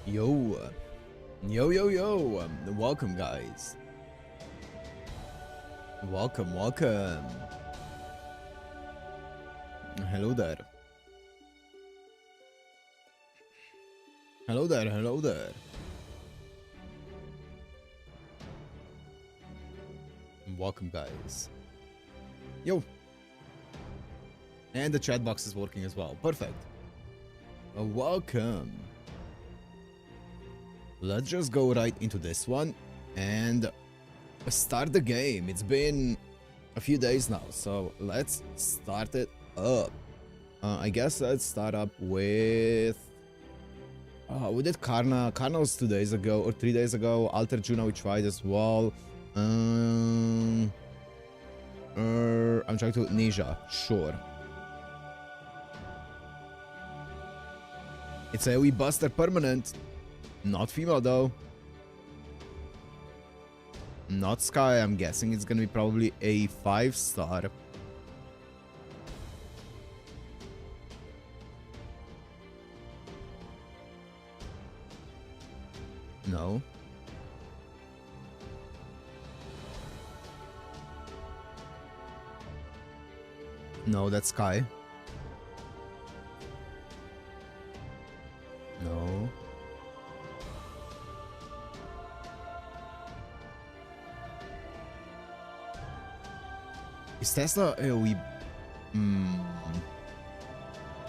Yo, yo, welcome guys. Welcome. Hello there. Welcome guys. Yo. And the chat box is working as well. Perfect. Welcome. Let's just go right into this one and start the game. It's been a few days now, so let's start it up. I guess let's start up with... we did Karna. Karna was 2 days ago or 3 days ago. Alterjuna we tried as well. I'm trying to... Ninja, sure. It's a wee buster permanent. Not female though. Not Sky, I'm guessing it's gonna be probably a 5-star. No. No, that's Sky. No. Is Tesla we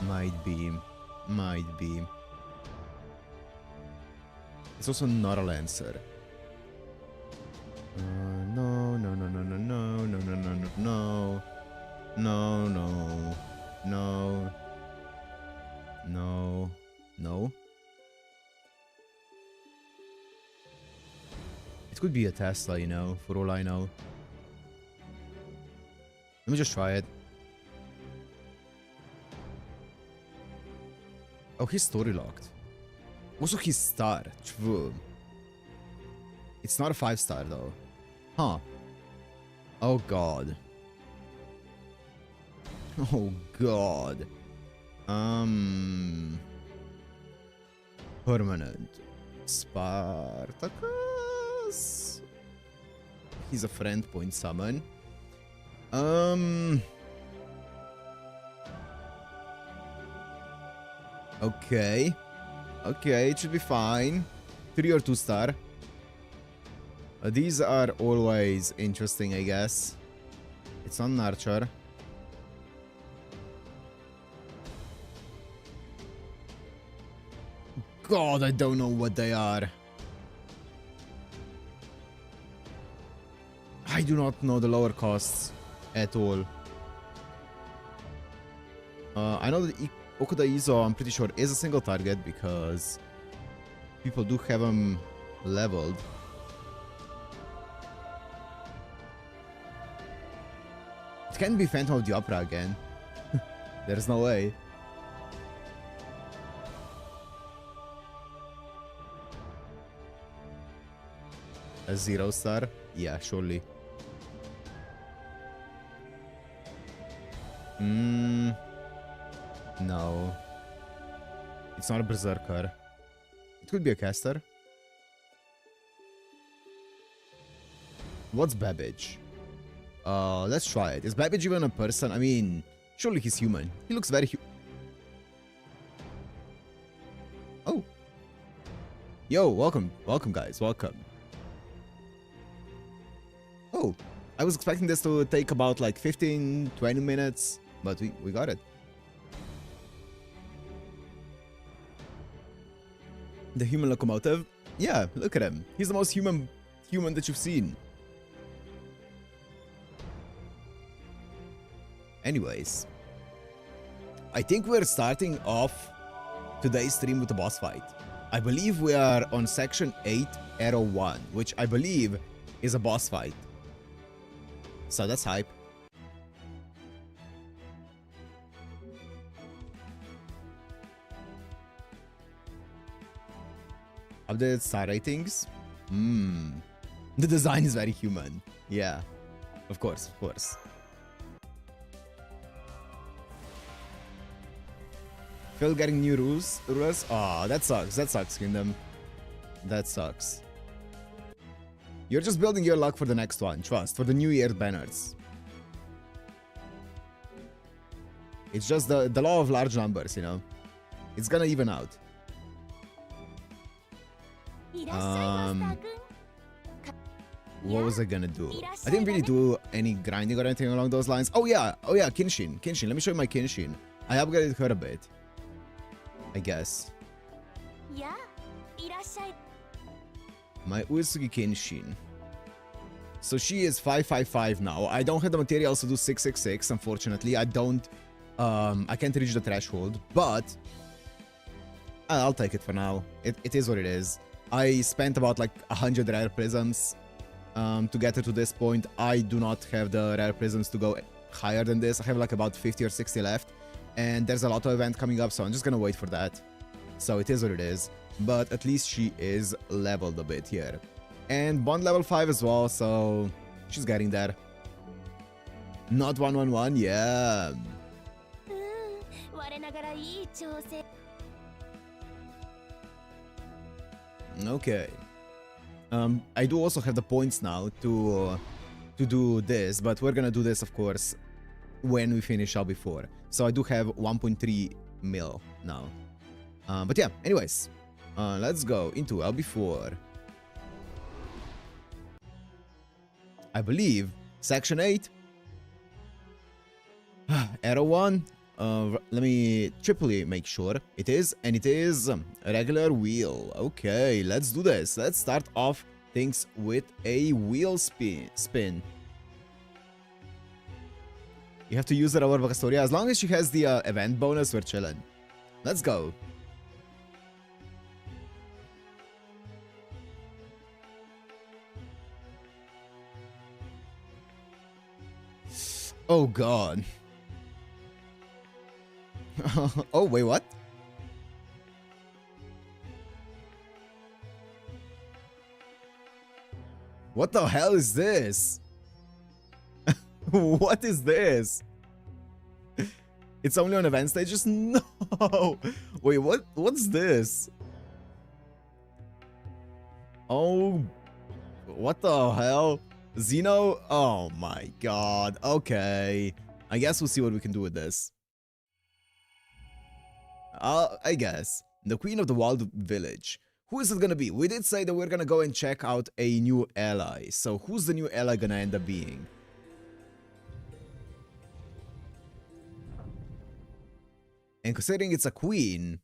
might be. It's also not a Lancer. No. It could be a Tesla, you know, for all I know. Let me just try it. Oh, he's story locked. Also, he's star. True. It's not a 5-star though. Huh. Oh god. Oh god. Permanent. Spartacus. He's a friend point summon. Okay. Okay, it should be fine. 3 or 2-star. These are always interesting, I guess. It's on Nurture. God, I don't know what they are. I do not know the lower costs at all. I know that Okuda Izo, I'm pretty sure, is a single target because people do have him leveled. It can't be Phantom of the Opera again. There's no way. A 0-star? Yeah, surely. No. It's not a Berserker. It could be a caster. What's Babbage? Let's try it. Is Babbage even a person? I mean, surely he's human. He looks very Oh. Yo, welcome. Welcome, guys. Welcome. Oh, I was expecting this to take about like 15, 20 minutes, but we got it. The human locomotive? Yeah, look at him. He's the most human that you've seen. Anyways, I think we're starting off today's stream with a boss fight. I believe we are on section 8, Arrow 1, which I believe is a boss fight. So that's hype. Updated star ratings? The design is very human. Yeah. Of course. Phil getting new rulers? Oh, that sucks, Kingdom. That sucks. You're just building your luck for the next one, trust, for the New Year banners. It's just the law of large numbers, you know? It's gonna even out. What was I gonna do? I didn't really do any grinding or anything along those lines. Oh yeah, Kinshin. Let me show you my Kinshin. I upgraded her a bit. I guess. My Uesugi Kinshin. So she is 555 now. I don't have the materials to do 666, unfortunately. I can't reach the threshold, but I'll take it for now. It is what it is. I spent about like 100 rare prisms to get her to this point. I do not have the rare prisms to go higher than this. I have like about 50 or 60 left, and there's a lotto event coming up, so I'm just gonna wait for that. So it is what it is, but at least she is leveled a bit here. And bond level 5 as well, so she's getting there. Not 111, yeah. Okay. I do also have the points now to do this, but we're gonna do this, of course, when we finish LB4. So I do have 1.3 mil now. But yeah, anyways, let's go into LB4. I believe section 8. Arrow 1. Let me triply make sure it is, and it is a regular wheel. Okay, let's do this. Let's start off things with a wheel spin. You have to use it over Vacastoria. As long as she has the event bonus, we're chilling. Let's go. Oh god. Oh, wait, what? What the hell is this? What is this? It's only on event stages? No! Wait, what's this? Oh, what the hell? Xeno? Oh my god. Okay. I guess we'll see what we can do with this. I guess. The Queen of the Wild Village. Who is it gonna be? We did say that we're gonna go and check out a new ally. So who's the new ally gonna end up being? And considering it's a queen,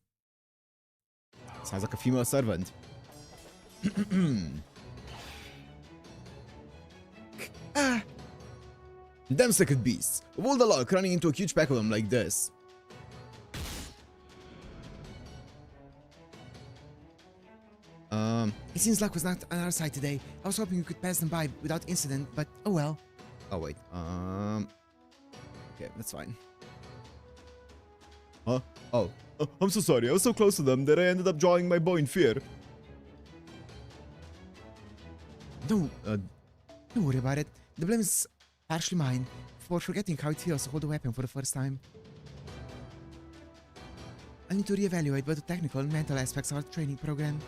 sounds like a female servant. Damn second beasts. Of all the luck running into a huge pack of them like this. It seems luck was not on our side today. I was hoping we could pass them by without incident, but oh well. Oh wait, okay, that's fine. Huh? Oh, I'm so sorry. I was so close to them that I ended up drawing my bow in fear. Don't worry about it. The blame is partially mine for forgetting how it feels to hold a weapon for the first time. I need to reevaluate both the technical and mental aspects of our training program.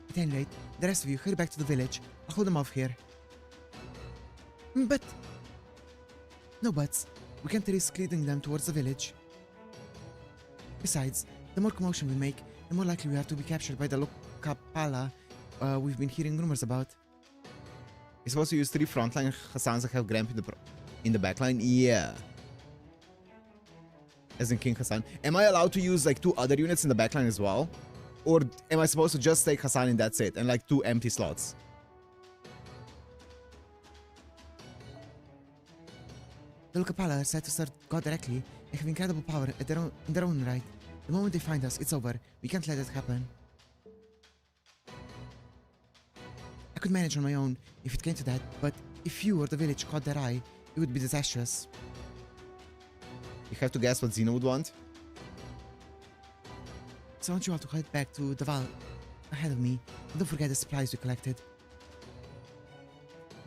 At any rate, the rest of you hurry back to the village. I'll hold them off here. But... no buts. We can't risk leading them towards the village. Besides, the more commotion we make, the more likely we are to be captured by the Lokapala we've been hearing rumors about. You're supposed to use 3 frontline Hassans that have Gramp in the backline? Yeah. As in King Hassan. Am I allowed to use like 2 other units in the backline as well? Or am I supposed to just take Hassan and that's it? And like 2 empty slots? The Lokapala are said to serve God directly and have incredible power in their own right. The moment they find us, it's over. We can't let it happen. I could manage on my own if it came to that, but if you or the village caught their eye, it would be disastrous. You have to guess what Xeno would want? So I want you all to head back to the Val ahead of me, and don't forget the supplies we collected.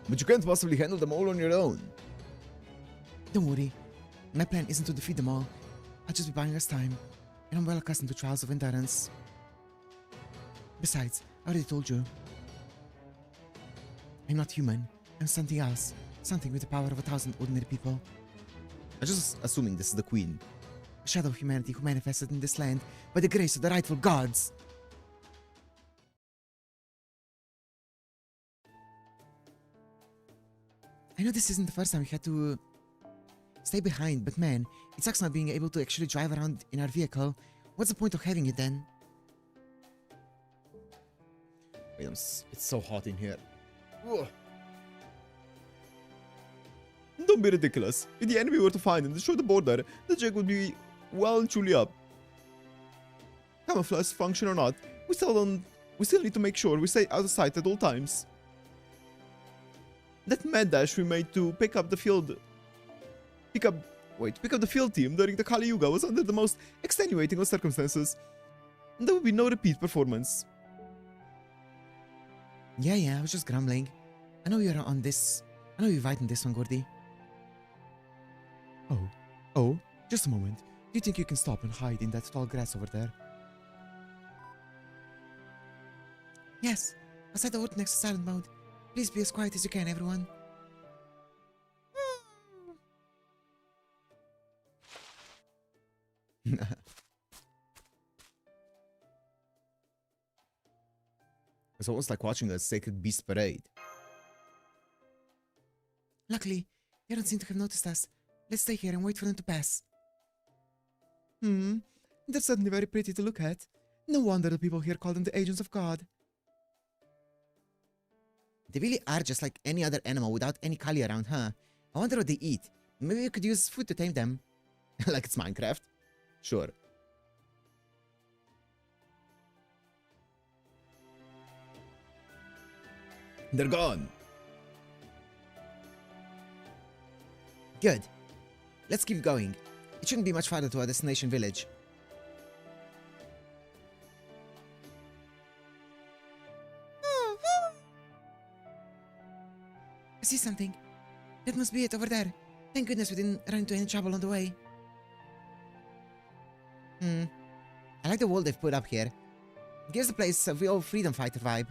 But you can't possibly handle them all on your own. Don't worry. My plan isn't to defeat them all. I'll just be buying us time, and I'm well accustomed to trials of endurance. Besides, I already told you. I'm not human. I'm something else. Something with the power of 1,000 ordinary people. I'm just assuming this is the queen. A shadow of humanity who manifested in this land by the grace of the rightful gods. I know this isn't the first time we had to stay behind, but man, it sucks not being able to actually drive around in our vehicle. What's the point of having it then? Wait, it's so hot in here. Ugh. Don't be ridiculous. If the enemy were to find and destroy the border, the jig would be well and truly up. Camouflage function or not, we still need to make sure we stay out of sight at all times. That mad dash we made to pick up the field team during the Kali Yuga was under the most extenuating of circumstances. There would be no repeat performance. Yeah, I was just grumbling. I know you're on this. I know you're right in this one, Gordy. Oh, just a moment. Do you think you can stop and hide in that tall grass over there? Yes, outside the wood next to silent mode. Please be as quiet as you can, everyone. It's almost like watching a sacred beast parade. Luckily, they don't seem to have noticed us. Let's stay here and wait for them to pass. They're certainly very pretty to look at. No wonder the people here call them the agents of God. They really are just like any other animal without any Kali around, huh? I wonder what they eat. Maybe we could use food to tame them. Like it's Minecraft? Sure. They're gone. Good. Let's keep going. It shouldn't be much farther to our destination village. I see something. That must be it over there. Thank goodness we didn't run into any trouble on the way. I like the wall they've put up here. It gives the place a real freedom fighter vibe.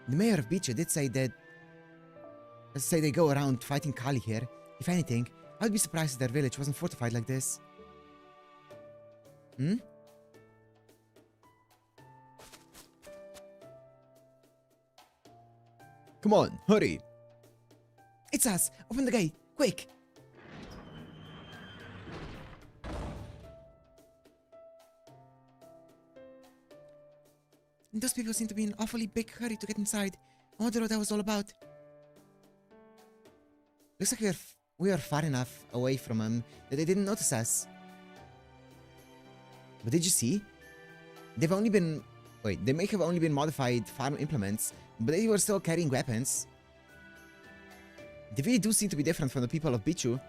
The mayor of Bichu did say that... they go around fighting Kali here. If anything, I'd be surprised if their village wasn't fortified like this. Come on, hurry. It's us! Open the gate! Quick! Those people seem to be in an awfully big hurry to get inside. I wonder what that was all about. Looks like we are far enough away from them that they didn't notice us. But did you see? They've only been... Wait, they may have only been modified farm implements, but they were still carrying weapons. They really do seem to be different from the people of Bichu.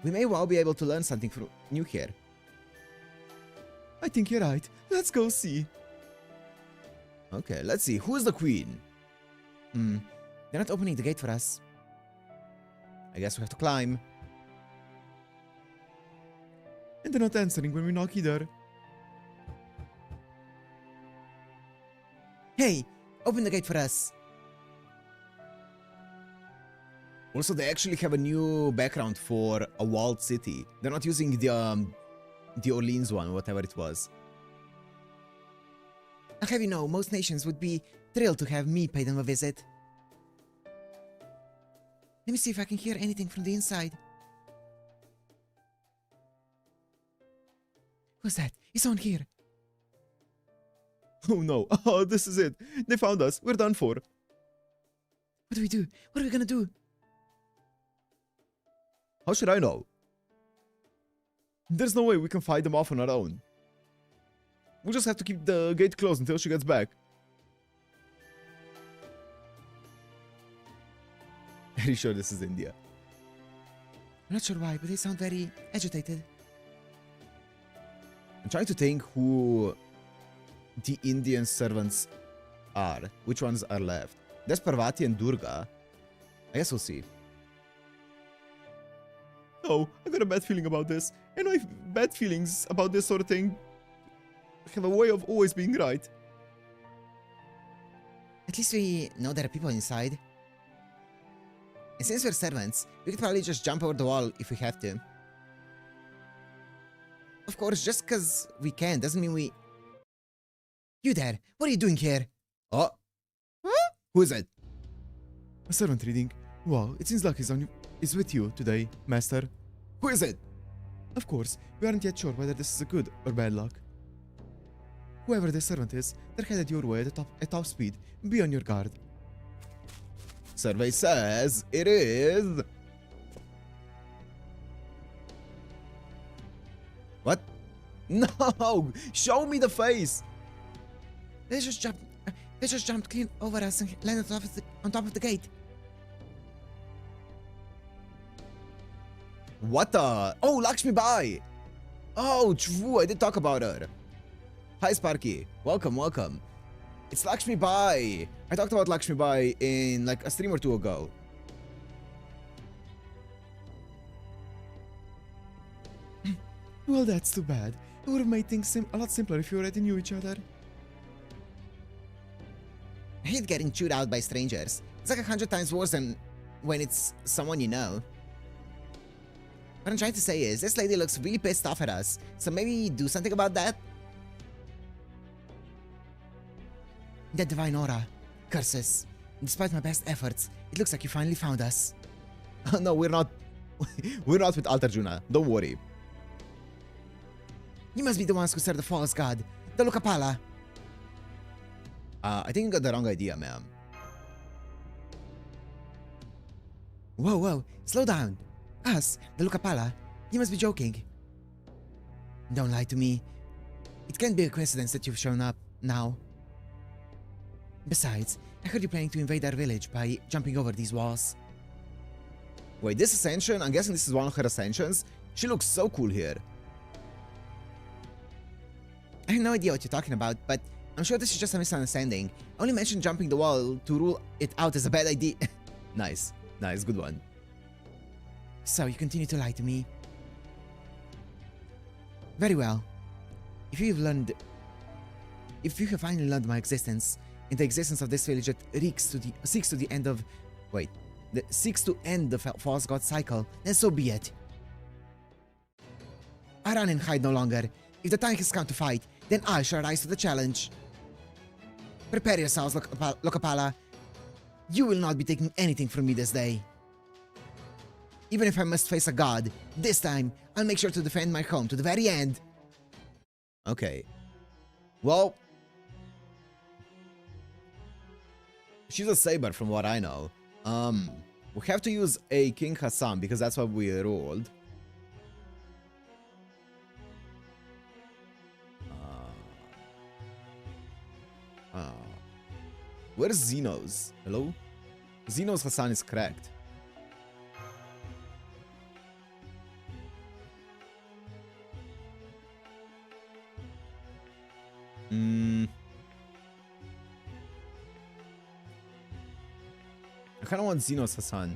We may well be able to learn something new here. I think you're right. Let's go see. Okay, let's see. Who's the queen? They're not opening the gate for us. I guess we have to climb. And they're not answering when we knock either. Hey! Open the gate for us! Also, they actually have a new background for a walled city. They're not using the Orleans one, whatever it was. I'll have you know, most nations would be thrilled to have me pay them a visit. Let me see if I can hear anything from the inside. Who's that? Is someone here? Oh no, oh, this is it. They found us. We're done for. What do we do? What are we gonna do? How should I know? There's no way we can fight them off on our own. We'll just have to keep the gate closed until she gets back. Are you sure this is India? I'm not sure why, but they sound very agitated. I'm trying to think who the Indian servants are. Which ones are left? There's Parvati and Durga. I guess we'll see. Oh, I got a bad feeling about this. And I have bad feelings about this sort of thing. have a way of always being right. At least we know there are people inside. And since we're servants, we could probably just jump over the wall if we have to. Of course, just because we can doesn't mean we... You there, what are you doing here? Oh. Huh? Who is it? A servant reading. Wow, it seems luck is with you today, master. Who is it? Of course, we aren't yet sure whether this is a good or bad luck. Whoever this servant is, they're headed your way at top speed. Be on your guard. Survey says it is... What? No! Show me the face! They just jumped clean over us and landed on top of the gate. What the? Oh, Lakshmi Bai! Oh, true, I did talk about her. Hi, Sparky. Welcome, welcome. It's Lakshmi Bai. I talked about Lakshmi Bai in like a stream or two ago. Well, that's too bad. It would have made things a lot simpler if you already knew each other. I hate getting chewed out by strangers. It's like 100 times worse than when it's someone you know. What I'm trying to say is, this lady looks really pissed off at us, so maybe do something about that? That divine aura. Curses. Despite my best efforts, it looks like you finally found us. No, we're not. We're not with Alterjuna. Don't worry. You must be the ones who serve the false god, the Lucapala. I think you got the wrong idea, ma'am. Whoa, whoa, slow down. Us, the Lucapala? You must be joking. Don't lie to me. It can't be a coincidence that you've shown up now. Besides, I heard you planning to invade our village by jumping over these walls. Wait, this ascension? I'm guessing this is one of her ascensions? She looks so cool here. I have no idea what you're talking about, but I'm sure this is just a misunderstanding. I only mentioned jumping the wall to rule it out as a bad idea. Nice, nice, good one. So you continue to lie to me? Very well. If you have finally learned my existence, and the existence of this village that seeks to end the false god cycle, then so be it. I run and hide no longer. If the time has come to fight, then I shall rise to the challenge. Prepare yourselves, Lucapala. You will not be taking anything from me this day. Even if I must face a god, this time, I'll make sure to defend my home to the very end. Okay. Well... she's a saber from what I know. We have to use a King Hassan because that's what we rolled. Where's Xenos? Hello? Xenos Hassan is cracked. I kind of want Xenos Hassan.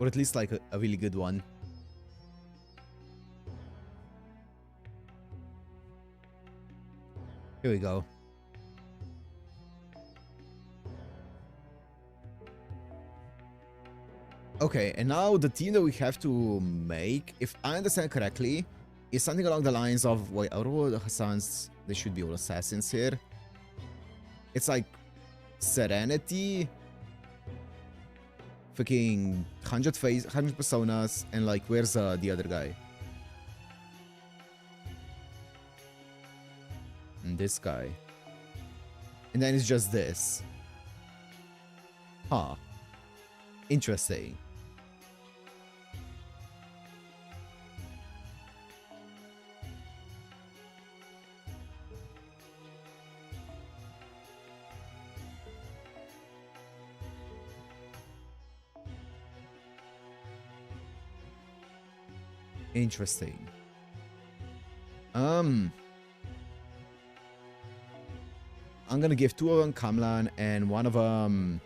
Or at least like a really good one. Here we go. Okay, and now the team that we have to make, if I understand correctly, is something along the lines of... wait, out of all the Hassans, they should be all assassins here. It's like... Serenity... Fucking 100 personas, and like, where's the other guy? And this guy. And then it's just this. Huh. Interesting. Interesting. I'm gonna give two of them Kamlan and one of them...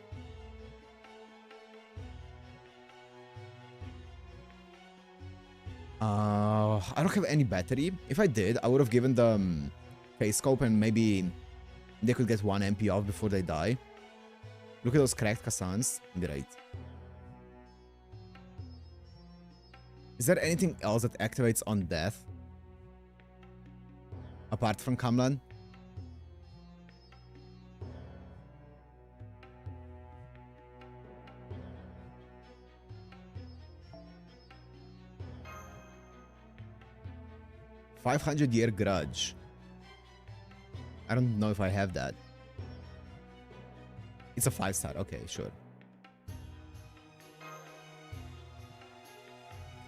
I don't have any battery. If I did, I would have given them face scope and maybe they could get 1 MP off before they die. Look at those cracked Kassans. Great. Is there anything else that activates on death? Apart from Kamlan? $500-year grudge. I don't know if I have that. It's a 5-star. Okay, sure.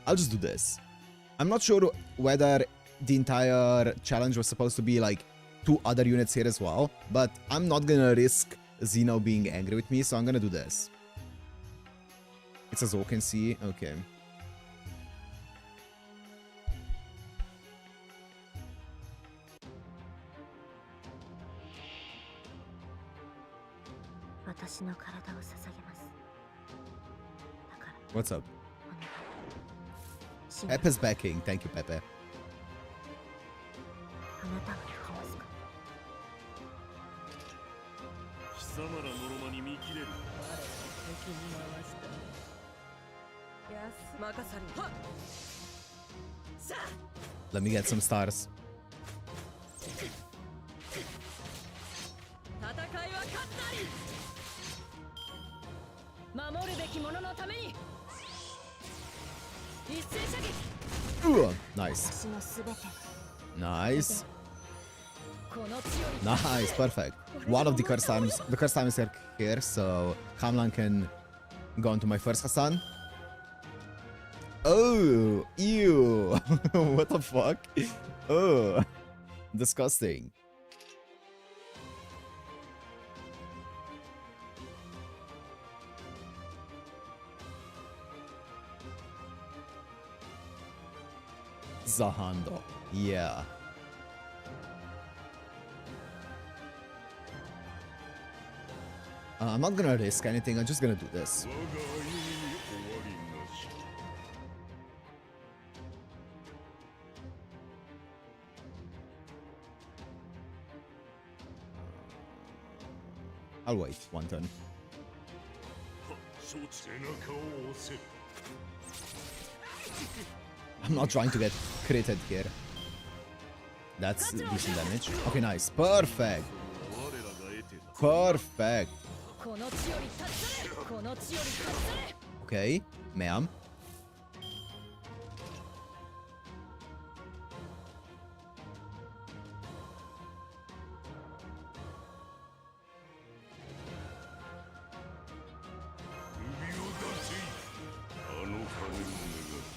I'll just do this. I'm not sure whether the entire challenge was supposed to be like 2 other units here as well, but I'm not gonna risk Zeno being angry with me, so I'm gonna do this. It's a Zokensi. Okay. What's up? Pepe's backing. Thank you, Pepe. Let me get some stars. Ooh, nice. Nice. Nice, perfect. One of the curse times are here, so Kamlan can go into my first Hassan. Oh, ew. What the fuck? Oh, disgusting. Zahando. Yeah. I'm not gonna risk anything, I'm just gonna do this. I'll wait one turn. I'm not trying to get critted here. That's decent damage. Okay, nice. Perfect. Perfect. Okay, ma'am.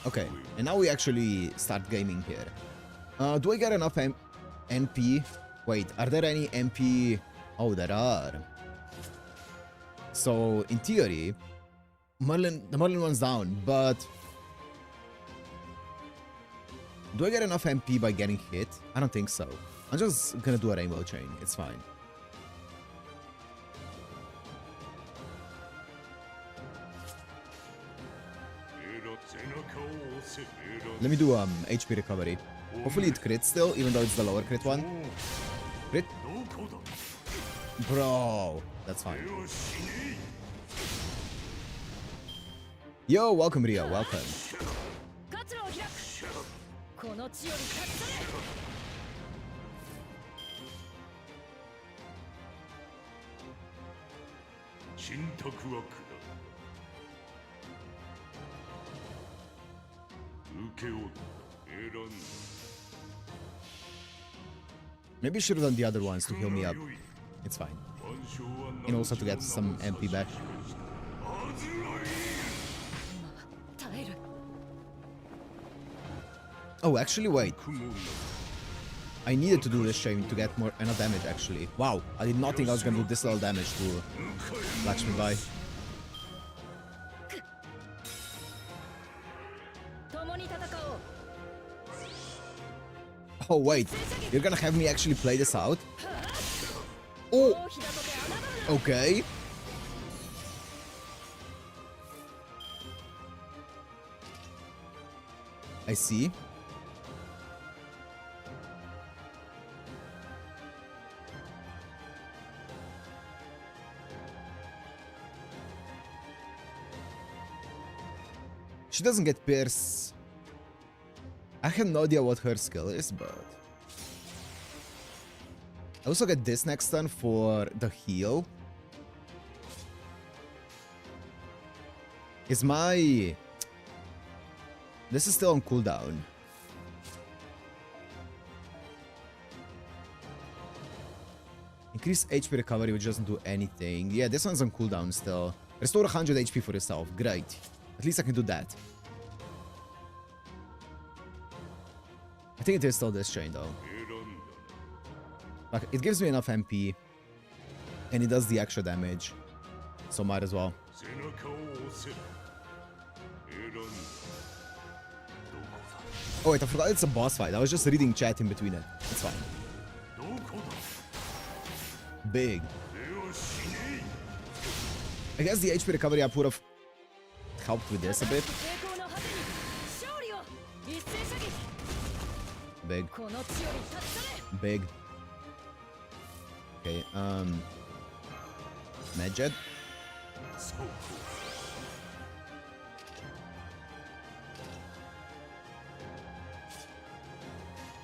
Okay, and now we actually start gaming here. Do I get enough NP? Wait, are there any MP? Oh, there are. So, in theory, the Merlin one's down, but... Do I get enough MP by getting hit? I don't think so. I'm just gonna do a rainbow chain, it's fine. Let me do HP recovery. Hopefully it crits still, even though it's the lower crit one. Crit? Bro, that's fine. Yo, welcome Ria, welcome. Maybe I should have done the other ones to heal me up. It's fine. And also to get some MP back. Oh, actually, wait. I needed to do this chain to get enough damage, actually. Wow, I did not think I was gonna do this little damage to Lakshmi Bai. Oh, wait. You're gonna have me actually play this out? Oh! Okay. I see. She doesn't get pierce. I have no idea what her skill is, but... I also get this next turn for the heal. Is my... This is still on cooldown. Increase HP recovery, which doesn't do anything. Yeah, this one's on cooldown still. Restore 100 HP for yourself. Great. At least I can do that. I think it is still this chain though. Like, it gives me enough MP. And it does the extra damage. So might as well. Oh wait, I forgot it's a boss fight. I was just reading chat in between it. It's fine. Big. I guess the HP recovery up would have helped with this a bit. Big. Big. Okay, Medjet.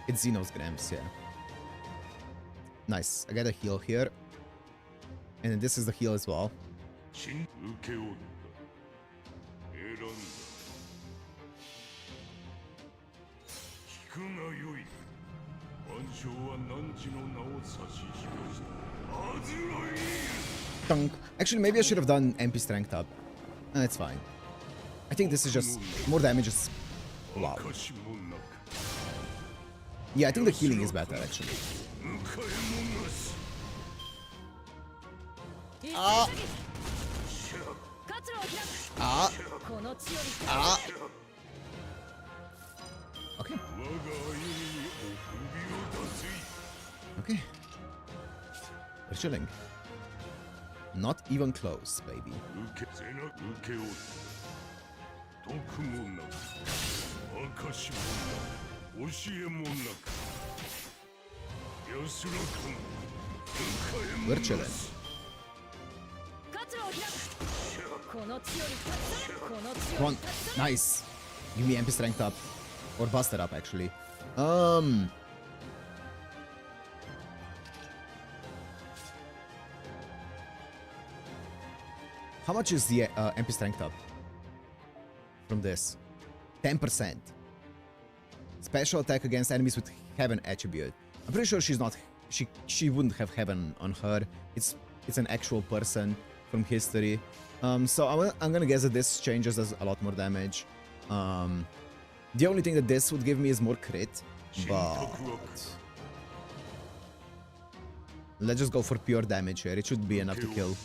It's Xeno's Grams, yeah. Nice. I got a heal here. And then this is the heal as well. Dunk. Actually, maybe I should have done MP strength up. That's fine. I think this is just more damage. Is... Wow. Yeah, I think the healing is better actually. Ah. Ah. Ah. Okay. Okay. We're chilling. Not even close, baby. We're chilling. Come on. Nice. Give me MP strength up. Or buster up, actually. How much is the MP strength up from this? 10%. Special attack against enemies with heaven attribute. I'm pretty sure she's not. She wouldn't have heaven on her. It's an actual person from history. So I'm gonna guess that this changes does a lot more damage. The only thing that this would give me is more crit, but let's just go for pure damage here. It should be enough to kill.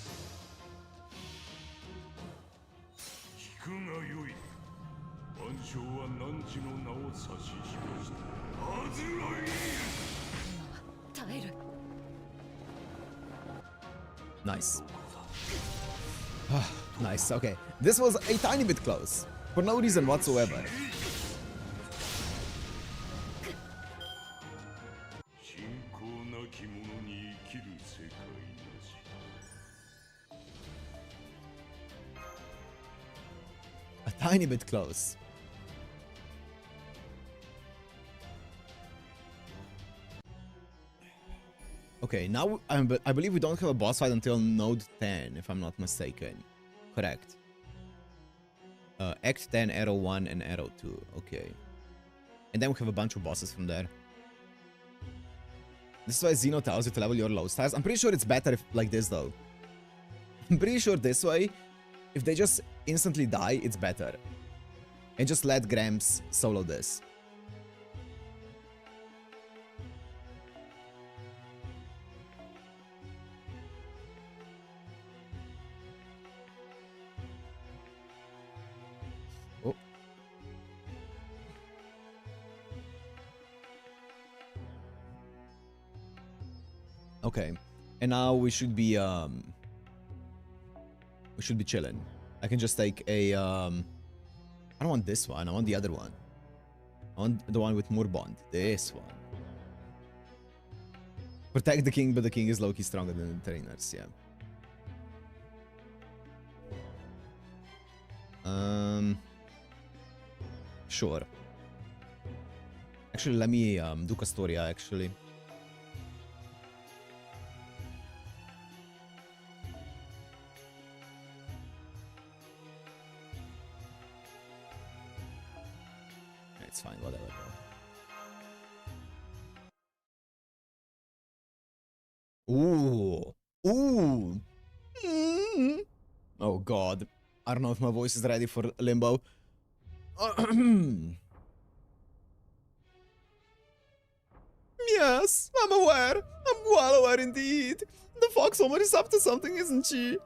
Nice. Nice, okay. This was a tiny bit close. For no reason whatsoever. A tiny bit close. Okay, now I believe we don't have a boss fight until Node 10, if I'm not mistaken. Correct. Act 10, Arrow 1, and Arrow 2. Okay. And then we have a bunch of bosses from there. This is why Xeno tells you to level your low stars. I'm pretty sure it's better if like this, though. I'm pretty sure this way, if they just instantly die, it's better. And just let Grams solo this. Oh. Okay. And now we should be chilling. I can just take a I don't want this one, I want the other one. On the one with more bond. This one. Protect the king, but the king is low-key stronger than the trainers, yeah. Sure. Actually, let me do Castoria, actually. It's fine, whatever. Ooh. Ooh. Oh god. I don't know if my voice is ready for Limbo. Yes, I'm aware. I'm well aware indeed. The Foxwoman is up to something, isn't she?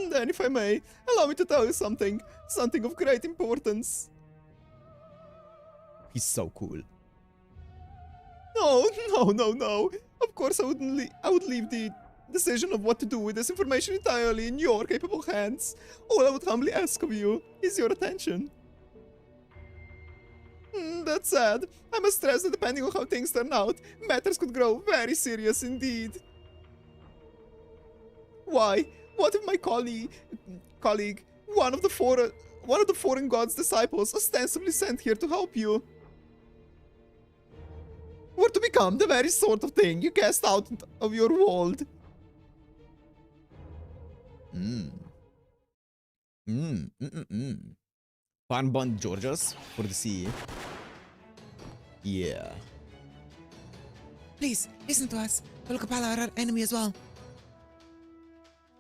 Then, if I may, allow me to tell you something. Something of great importance. He's so cool. No. Of course, I would leave the decision of what to do with this information entirely in your capable hands. All I would humbly ask of you is your attention. That's sad. I must stress that depending on how things turn out, matters could grow very serious indeed. Why? What if my colleague, one of the foreign god's disciples, ostensibly sent here to help you, were to become the very sort of thing you cast out of your world? Farm bond Georgios for the sea. Yeah. Please, listen to us. The Lokapala are our enemy as well.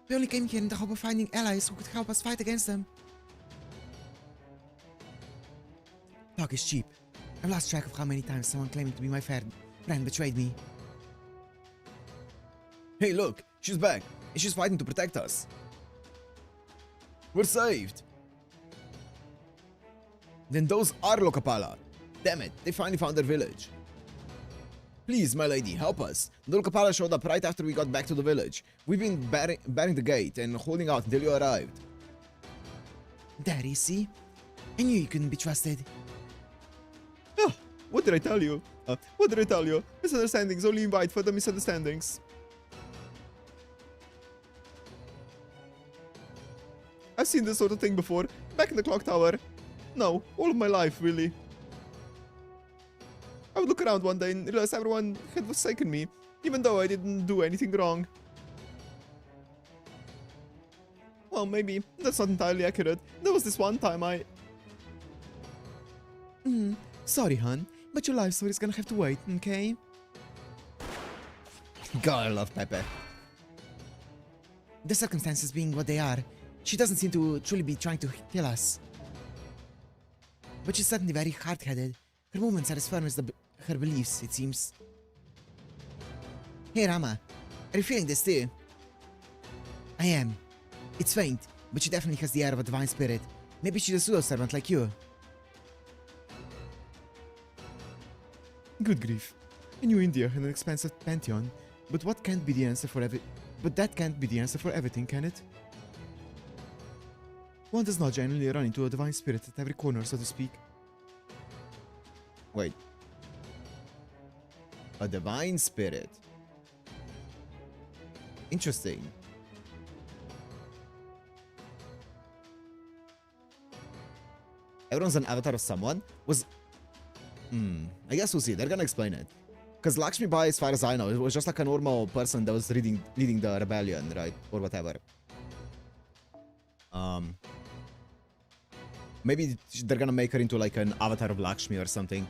We only came here in the hope of finding allies who could help us fight against them. Talk is cheap. I've lost track of how many times someone claiming to be my friend betrayed me. Hey, look, she's back, and she's fighting to protect us. We're saved. Then those are Lokapala. Damn it, they finally found their village. Please, my lady, help us. The Lokapala showed up right after we got back to the village. We've been barring the gate and holding out until you arrived. There, you see? I knew you couldn't be trusted. Oh, what did I tell you? Misunderstandings only invite further misunderstandings. I've seen this sort of thing before, back in the clock tower. No, all of my life, really. I would look around one day and realize everyone had forsaken me, even though I didn't do anything wrong. Well, maybe that's not entirely accurate. There was this one time Sorry, hon, but your life story's gonna have to wait, okay? God, I love Pepe. The circumstances being what they are, she doesn't seem to truly be trying to kill us. But she's certainly very hard-headed. Her movements are as firm as her beliefs, it seems. Hey, Rama, are you feeling this too? I am. It's faint, but she definitely has the air of a divine spirit. Maybe she's a pseudo-servant like you. Good grief. I knew India had an expansive pantheon, but that can't be the answer for everything, can it? One does not genuinely run into a divine spirit at every corner, so to speak. Wait. A divine spirit. Interesting. Everyone's an avatar of someone? I guess we'll see. They're gonna explain it. Because Lakshmi Bai, as far as I know, it was just like a normal person that was leading the rebellion, right? Or whatever. Maybe they're gonna make her into like an avatar of Lakshmi or something.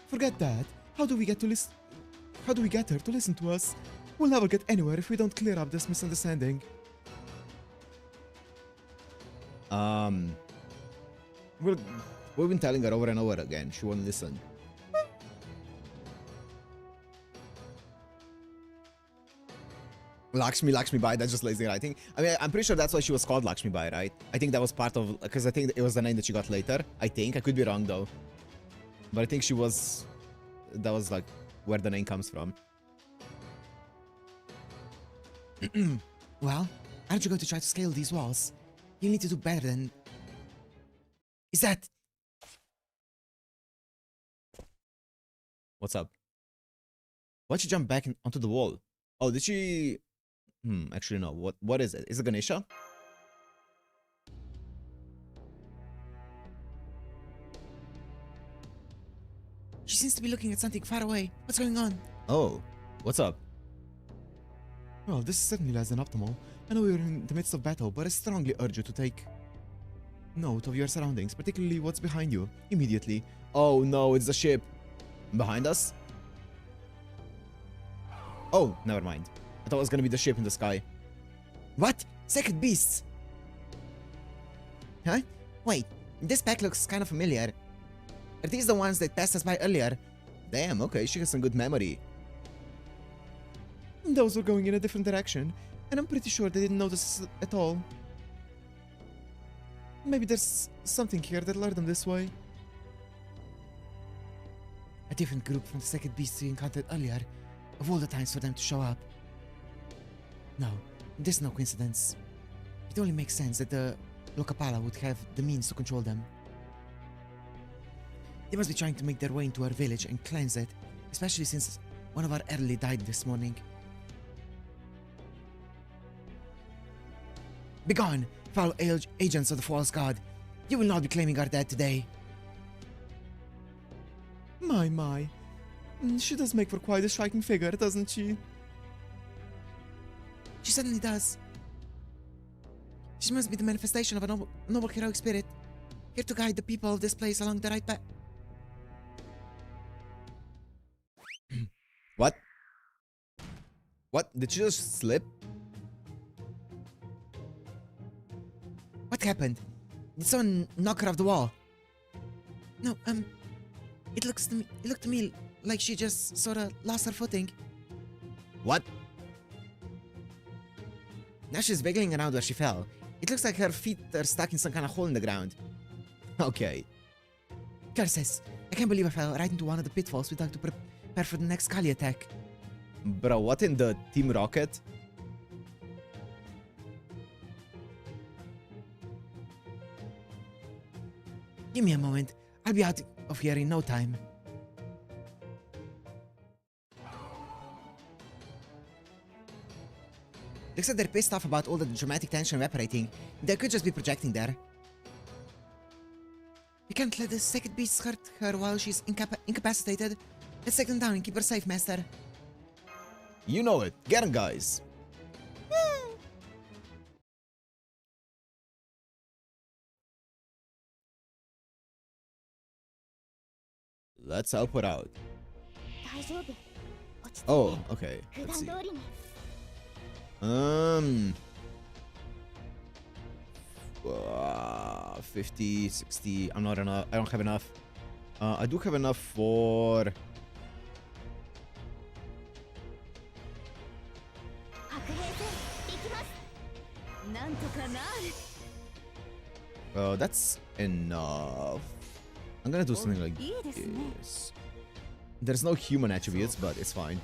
Forget that. How do we get her to listen to us? We'll never get anywhere if we don't clear up this misunderstanding. We've been telling her over and over again. She won't listen. Lakshmi Bai, that's just lazy writing. I mean, I'm pretty sure that's why she was called Lakshmi Bai, right? I think that was part of, because I think it was the name that she got later. I could be wrong though. But I think that was like where the name comes from. Well, aren't you going to try to scale these walls? You need to do better than... Is that... What's up? Why'd she jump back onto the wall? Oh, did she... actually no. What is it? Is it Ganesha? She seems to be looking at something far away. What's going on? Oh, what's up? Well, this is certainly less than optimal. I know we're in the midst of battle, but I strongly urge you to take note of your surroundings, particularly what's behind you, immediately. Oh no, it's the ship. Behind us? Oh, never mind. I thought it was gonna be the ship in the sky. What? Sacred beasts? Huh? Wait, this pack looks kind of familiar. Are these the ones that passed us by earlier? Damn, okay, she has some good memory. Those were going in a different direction, and I'm pretty sure they didn't notice us at all. Maybe there's something here that lured them this way. A different group from the second beast we encountered earlier. Of all the times for them to show up. No, there's no coincidence. It only makes sense that the Lokapala would have the means to control them. They must be trying to make their way into our village and cleanse it, especially since one of our elderly died this morning. Begone, foul agents of the false god. You will not be claiming our dead today. My. She does make for quite a striking figure, doesn't she? She certainly does. She must be the manifestation of a noble heroic spirit, here to guide the people of this place along the right path. What? What? Did she just slip? What happened? Did someone knock her off the wall? No, it looked to me like she just sorta lost her footing. What? Now she's wiggling around where she fell. It looks like her feet are stuck in some kind of hole in the ground. Okay. Curses! I can't believe I fell right into one of the pitfalls we dug to prepare for the next Kali attack. Bro, what in the Team Rocket? Give me a moment. I'll be out of here in no time. Looks like they're pissed off about all the dramatic tension evaporating. They could just be projecting there. We can't let the second beast hurt her while she's incapacitated. Let's take them down and keep her safe, master. You know it. Get him, guys. Let's help her out. Oh, okay. Let's see. 50, 60. I'm not enough. I don't have enough. I do have enough for... that's enough. I'm gonna do something like this. There's no human attributes, but it's fine.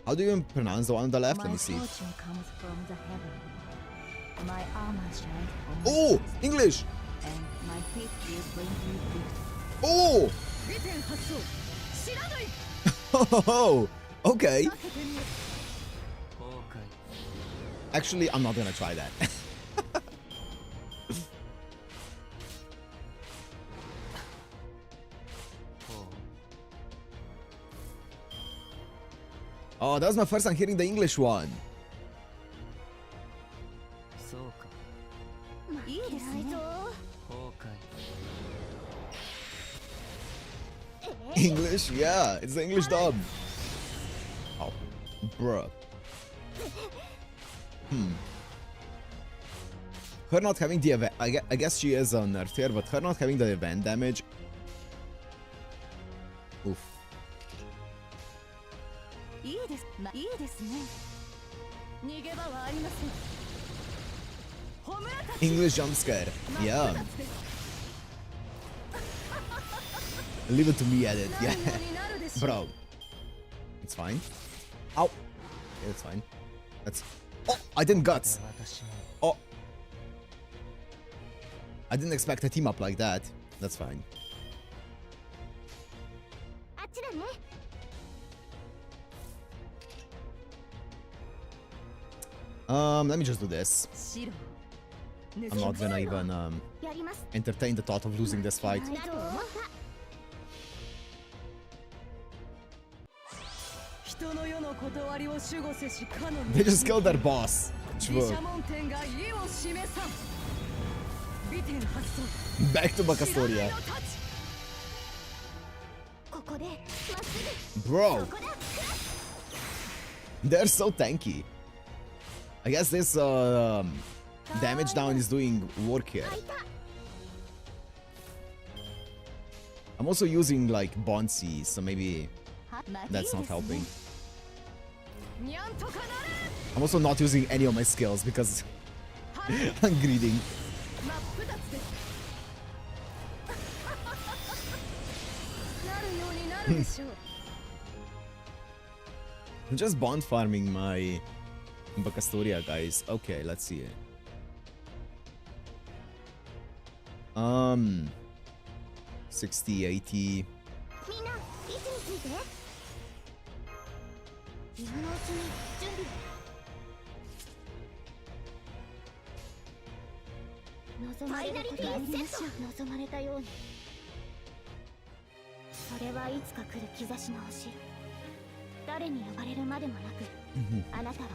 How do you even pronounce the one on the left? Let me see. Oh! English! Oh! Oh! Okay. Actually, I'm not gonna try that. Oh, that was my first time hearing the English one. English? Yeah, it's the English dub. Oh, bruh. Her not having the event, I guess she is a nerf here, but her not having the event damage. Oof. English jump scare. Yeah. Leave it to me at it. Yeah. Bro. It's fine. Ow. It's fine. That's... Oh, I didn't guts. Oh. I didn't expect a team up like that. That's fine. Let me just do this. I'm not gonna even entertain the thought of losing this fight. They just killed their boss. Back to Bacastoria. Bro. They're so tanky. I guess this damage down is doing work here. I'm also using like Bouncy, so maybe that's not helping. I'm also not using any of my skills because I'm greeding. I'm just bond farming my Bacastoria, guys. Okay, let's see it. 60, 80.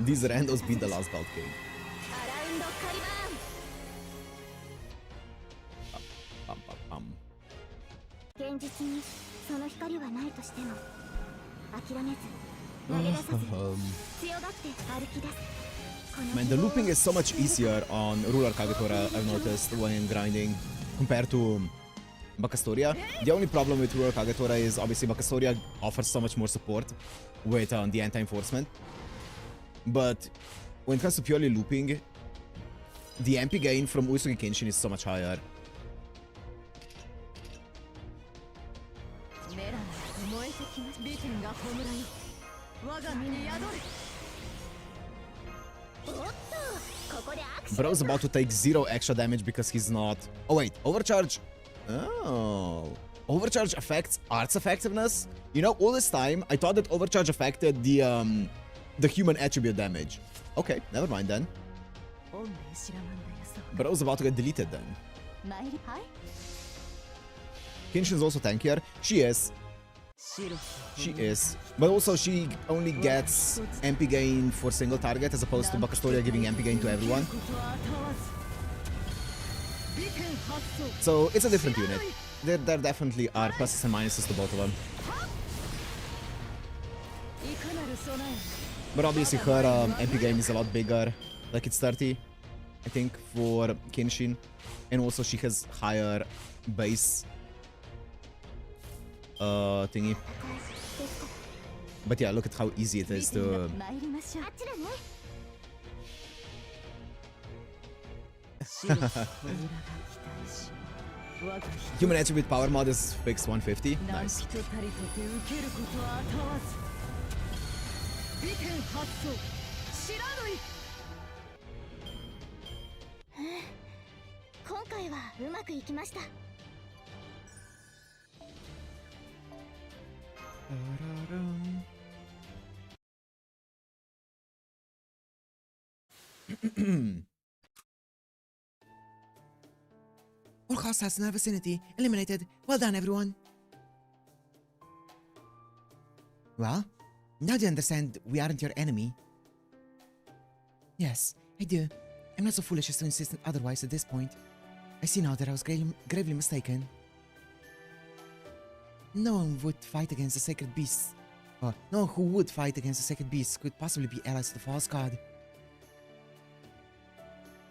These randos beat the last belt king. Man, the looping is so much easier on Ruler Kagetora, I've noticed, when grinding, compared to Bacastoria. The only problem with Ruler Kagetora is obviously Bacastoria offers so much more support with the anti-enforcement. But when it comes to purely looping, the MP gain from Uesugi Kenshin is so much higher. Bro's about to take 0 extra damage because he's not... Oh wait, Overcharge... Oh... Overcharge affects Art's effectiveness? You know, all this time, I thought that Overcharge affected the human attribute damage. Okay, never mind then. Bro's about to get deleted then. Kenshin's also tankier. She is. She is. But also she only gets MP gain for single target as opposed to Bacastoria giving MP gain to everyone. So it's a different unit. There definitely are pluses and minuses to both of them. But obviously her MP gain is a lot bigger. Like it's 30, I think, for Kenshin. And also she has higher base thingy. But yeah, look at how easy it is to... Human attribute power mod is fixed 150. Nice. All hostiles in our vicinity eliminated. Well done, everyone. Well, now do you understand we aren't your enemy? Yes, I do. I'm not so foolish as to insist otherwise at this point. I see now that I was gravely mistaken. No one would fight against the sacred beasts. No one who would fight against the sacred beasts could possibly be allies to the false god.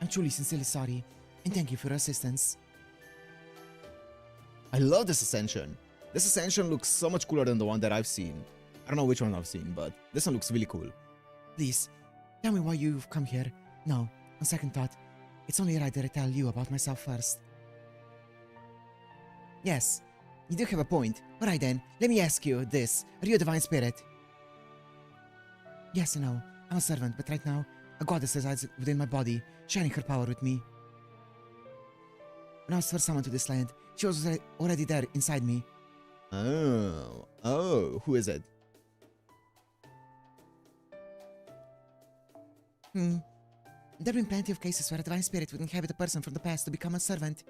I'm truly sincerely sorry, and thank you for your assistance. I love this ascension. This ascension looks so much cooler than the one that I've seen. I don't know which one I've seen, but this one looks really cool. Please, tell me why you've come here. No, on second thought, it's only right that I tell you about myself first. Yes, you do have a point. Alright then, let me ask you this. Are you a divine spirit? Yes and no. I'm a servant, but right now, a goddess resides within my body, sharing her power with me. When I was first summoned to this land, she was already there inside me. Oh, who is it? There have been plenty of cases where a divine spirit would inhabit a person from the past to become a servant.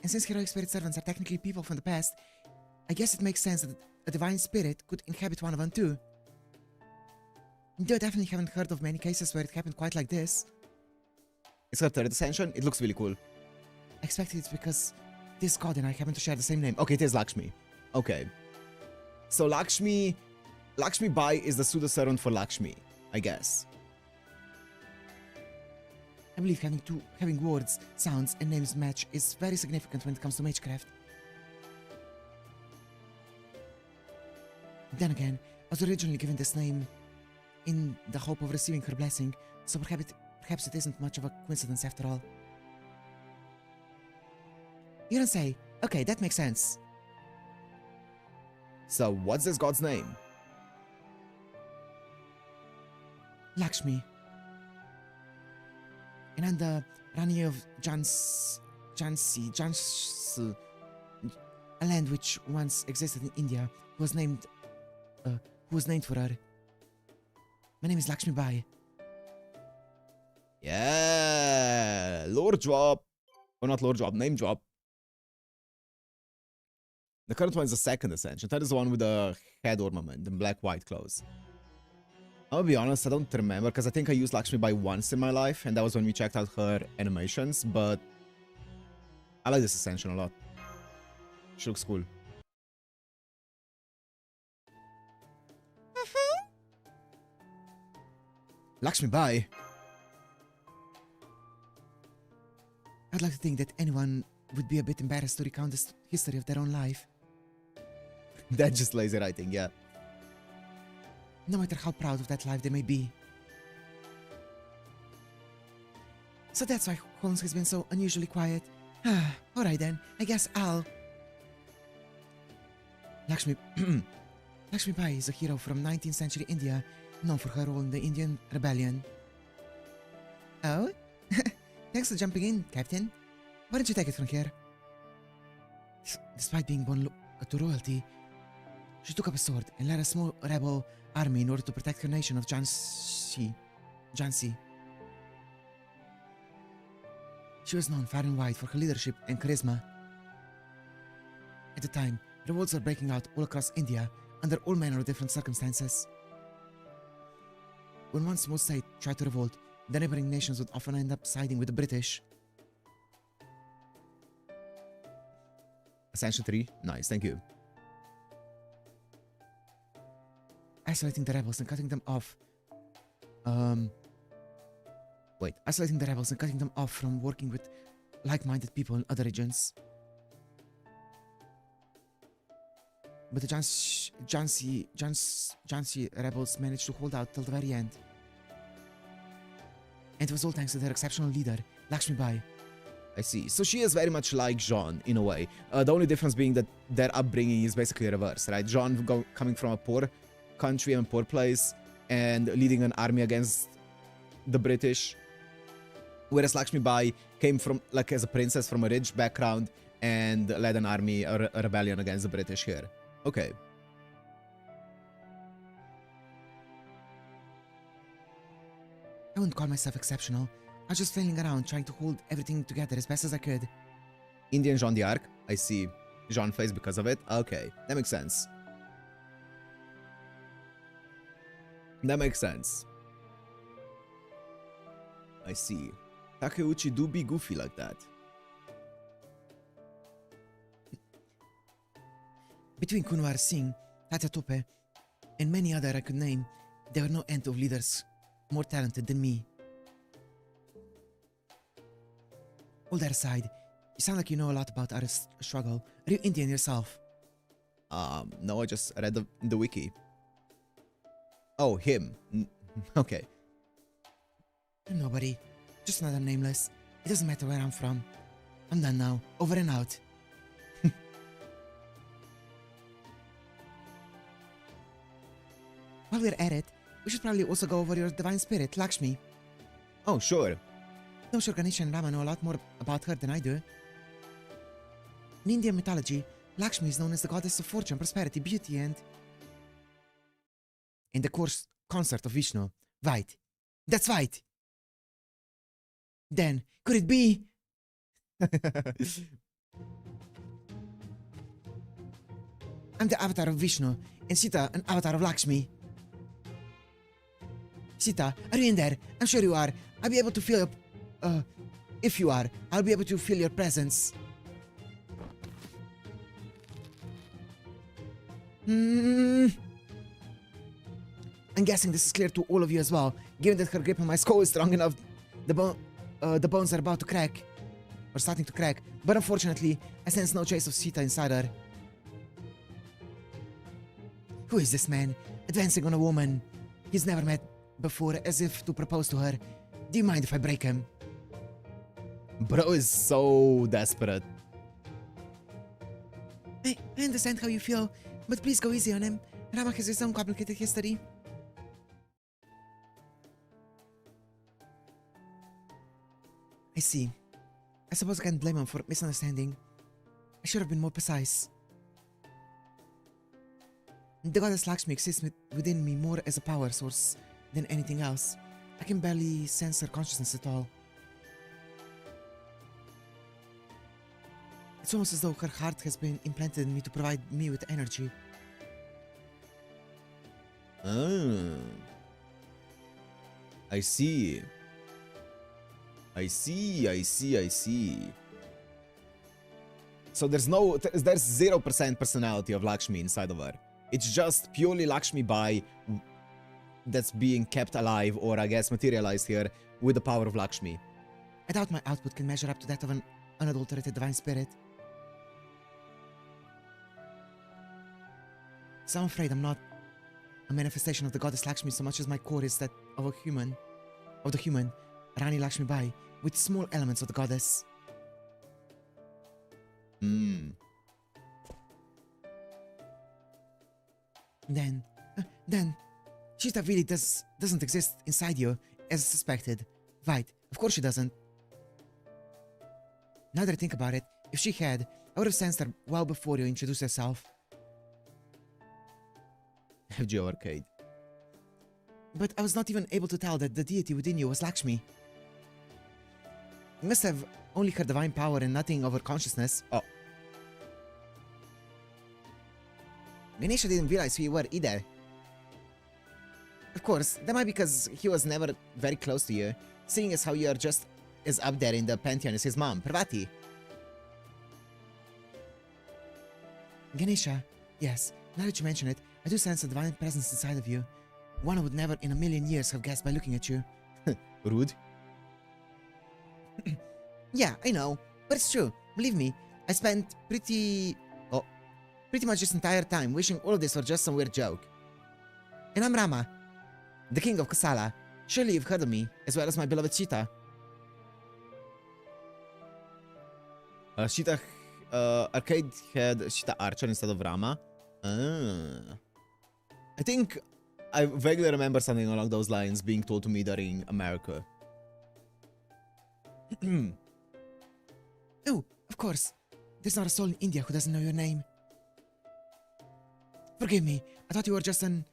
And since heroic spirit servants are technically people from the past, I guess it makes sense that a divine spirit could inhabit one of them too. Though I definitely haven't heard of many cases where it happened quite like this. It's her third ascension. It looks really cool. I expected it's because this god and I happen to share the same name. Okay, it is Lakshmi. Okay. So Lakshmi Bai is the pseudo-servant for Lakshmi, I guess. I believe having words, sounds, and names match is very significant when it comes to magecraft. Then again, I was originally given this name in the hope of receiving her blessing, so perhaps it isn't much of a coincidence after all. You don't say. Okay, that makes sense. So what's this god's name? Lakshmi. And I'm the Rani of Jhansi, a land which once existed in India, who was named for her. My name is Lakshmi Bai. Yeah, lore drop. Or not lore drop, name drop. The current one is the second ascension. That is the one with the head ornament and black-white clothes. I'll be honest, I don't remember, because I think I used Lakshmi Bai once in my life, and that was when we checked out her animations, but I like this ascension a lot. She looks cool. Lakshmi Bai. I'd like to think that anyone would be a bit embarrassed to recount the history of their own life. That's just lazy writing, yeah. No matter how proud of that life they may be. So that's why Holmes has been so unusually quiet. Alright then, I guess I'll... Lakshmi Bai is a hero from 19th century India, known for her role in the Indian Rebellion. Oh? Thanks for jumping in, Captain. Why don't you take it from here? Despite being born to royalty, she took up a sword and led a small rebel army in order to protect her nation of Jhansi. She was known far and wide for her leadership and charisma. At the time, revolts were breaking out all across India under all manner of different circumstances. When one small state tried to revolt, the neighboring nations would often end up siding with the British. Ascension 3? Nice, thank you. Isolating the rebels and cutting them off. Isolating the rebels and cutting them off from working with like-minded people in other regions. But the Jhansi rebels managed to hold out till the very end. And it was all thanks to their exceptional leader, Lakshmi Bai. I see. So she is very much like Jean, in a way. The only difference being that their upbringing is basically reverse, right? Jean coming from a poor country and poor place and leading an army against the British. Whereas Lakshmi Bai came from, like, as a princess from a rich background and led an army, a rebellion against the British here. Okay. I wouldn't call myself exceptional. I was just flailing around trying to hold everything together as best as I could. Indian Jean d'Arc. I see. Jean face because of it. Okay, that makes sense. That makes sense. I see. Takeuchi do be goofy like that. Between Kunwar Singh, Tatya Tope, and many other I could name, there were no end of leaders more talented than me. All that aside, you sound like you know a lot about our struggle. Are you Indian yourself? No, I just read the wiki. Oh, him. Okay. I'm nobody. Just another nameless. It doesn't matter where I'm from. I'm done now. Over and out. While we're at it, we should probably also go over your divine spirit, Lakshmi. Oh, sure. I'm sure Ganesha and Rama know a lot more about her than I do. In Indian mythology, Lakshmi is known as the goddess of fortune, prosperity, beauty, and... In the consort of Vishnu. Right. That's right. Then, could it be... I'm the avatar of Vishnu, and Sita an avatar of Lakshmi. Sita, are you in there? I'm sure you are. I'll be able to feel your... if you are, I'll be able to feel your presence. I'm guessing this is clear to all of you as well, given that her grip on my skull is strong enough. The bones are about to crack. Or starting to crack. But unfortunately, I sense no trace of Sita inside her. Who is this man? Advancing on a woman he's never met before, as if to propose to her. Do you mind if I break him? Bro is so desperate. I understand how you feel, but please go easy on him. Rama has his own complicated history. I see. I suppose I can't blame him for misunderstanding. I should have been more precise. The goddess Lakshmi exists within me more as a power source than anything else. I can barely sense her consciousness at all. It's almost as though her heart has been implanted in me to provide me with energy. Ah. I see. I see. So there's 0% personality of Lakshmi inside of her. It's just purely Lakshmi Bai that's being kept alive, or I guess materialized here, with the power of Lakshmi. I doubt my output can measure up to that of an unadulterated divine spirit. So I'm afraid I'm not a manifestation of the goddess Lakshmi so much as my core is that of the human, Rani Lakshmi Bai, with small elements of the goddess. Then, Shita really doesn't exist inside you, as suspected. Right, of course she doesn't. Now that I think about it, if she had, I would have sensed her well before you introduced yourself. FGO Arcade. But I was not even able to tell that the deity within you was Lakshmi. You must have only her divine power and nothing of her consciousness. Oh. Ganesha didn't realize who you were either. Of course, that might be because he was never very close to you, seeing as how you are just as up there in the pantheon as his mom, Parvati. Ganesha, yes, now that you mention it, I do sense a divine presence inside of you. One would never in a million years have guessed by looking at you. Rude. Yeah, I know, but it's true. Believe me, I spent pretty much this entire time wishing all of this were just some weird joke. And I'm Rama, the king of Kosala. Surely you've heard of me, as well as my beloved Sita. Sita Arcade had Sita Archer instead of Rama. I think I vaguely remember something along those lines being told to me during America. Oh, of course. There's not a soul in India who doesn't know your name. Forgive me, I thought you were just an,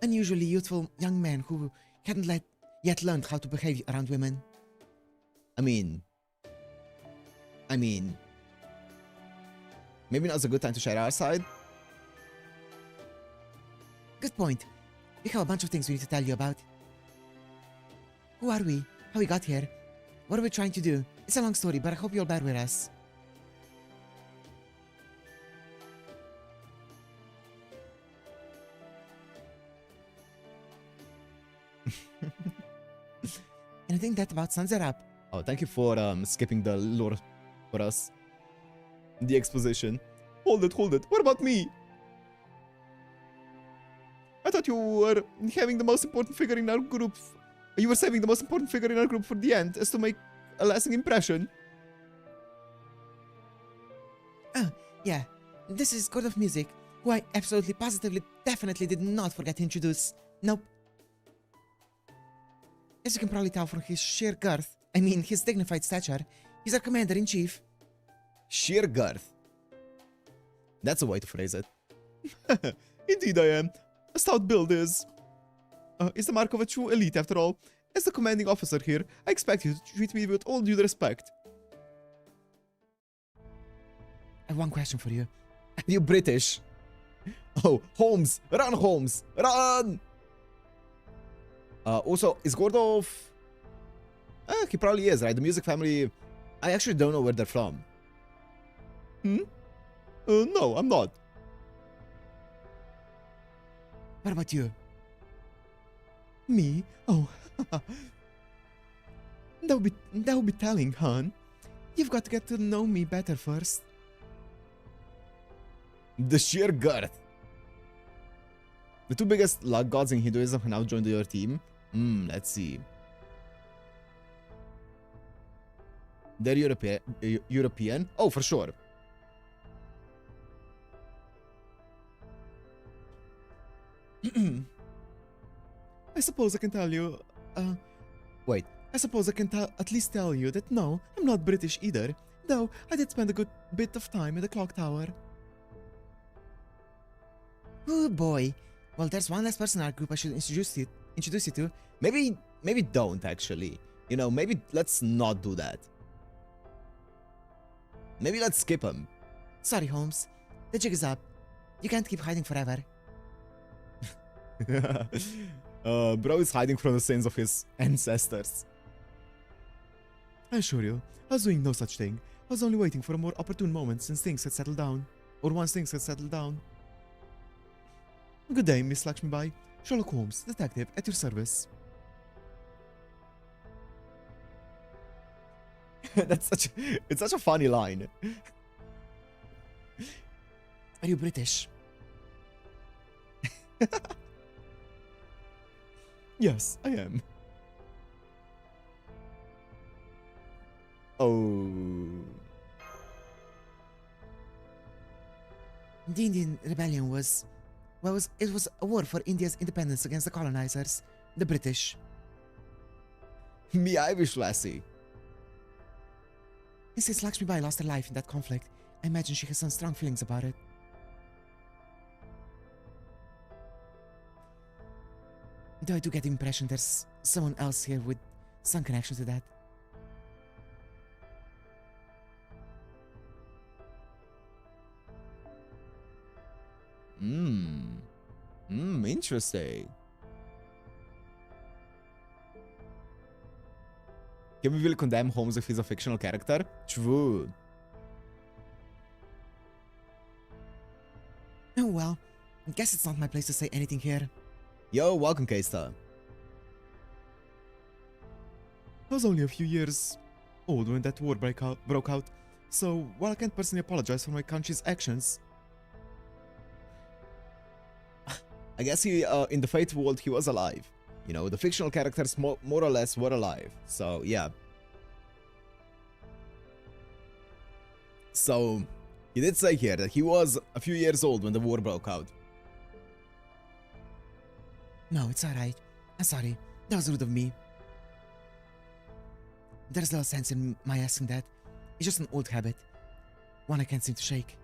unusually youthful young man who hadn't yet learned how to behave around women. I mean, maybe now's a good time to share our side. Good point. We have a bunch of things we need to tell you about. Who are we? How we got here? What are we trying to do? It's a long story, but I hope you'll bear with us. And I think that about sums it up. Oh, thank you for skipping the lore for us. The exposition. Hold it. What about me? I thought you were having the most important figure in our group. You were saving the most important figure in our group for the end, as to make a lasting impression. Oh, yeah. This is God of Music. who I absolutely, positively, definitely did not forget to introduce. Nope. As you can probably tell from his sheer girth, I mean his dignified stature, he's our commander-in-chief. Sheer girth. That's a way to phrase it. Indeed I am. A stout build is the mark of a true elite after all. As the commanding officer here, I expect you to treat me with all due respect. I have one question for you. Are you British? Oh, Holmes! Run, Holmes! Run! Also, is Gordov... he probably is, right? The music family... I actually don't know where they're from. No, I'm not. What about you? Me? Oh, that would be telling, hon. You've got to get to know me better first. The sheer girth. The two biggest luck gods in Hinduism have now joined your team. Let's see. They're European? Oh, for sure. I suppose I can tell you... wait. I suppose I can at least tell you that no, I'm not British either. Though, I did spend a good bit of time in the clock tower. Oh boy. Well, there's one less person in our group I should introduce you to. Maybe don't, actually. You know, maybe let's not do that. Maybe let's skip him. Sorry, Holmes. The jig is up. You can't keep hiding forever. Bro is hiding from the sins of his ancestors. I assure you, I was doing no such thing. I was only waiting for a more opportune moment since things had settled down. Or once things had settled down. Good day, Miss Lakshmibai. Sherlock Holmes, detective, at your service. It's such a funny line. Are you British? Yes, I am. Oh. The Indian Rebellion was... Well, it was a war for India's independence against the colonizers, the British. Me Irish lassie. And since Lakshmibai lost her life in that conflict, I imagine she has some strong feelings about it. Though I do get the impression there's someone else here with some connection to that. Interesting. Can we really condemn Holmes if he's a fictional character? True. Oh well, I guess it's not my place to say anything here. Yo, welcome, K-Star. I was only a few years old when that war broke out, so while I can't personally apologize for my country's actions, I guess he, in the Fate world, he was alive. You know, the fictional characters more or less were alive, so yeah. So, he did say here that he was a few years old when the war broke out. No, it's alright. I'm sorry. That was rude of me. There's little sense in my asking that. It's just an old habit. One I can't seem to shake.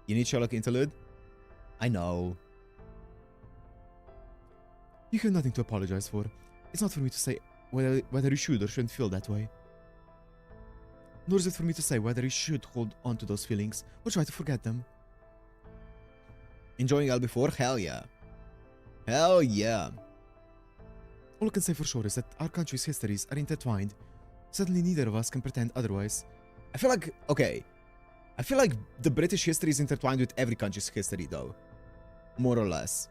You need Sherlock interlude? I know. You have nothing to apologize for. It's not for me to say whether you should or shouldn't feel that way. Nor is it for me to say whether you should hold on to those feelings or try to forget them. Enjoying LB4? Hell yeah. Hell yeah. All I can say for sure is that our country's histories are intertwined. Certainly neither of us can pretend otherwise. I feel like, okay, I feel like the British history is intertwined with every country's history though. More or less.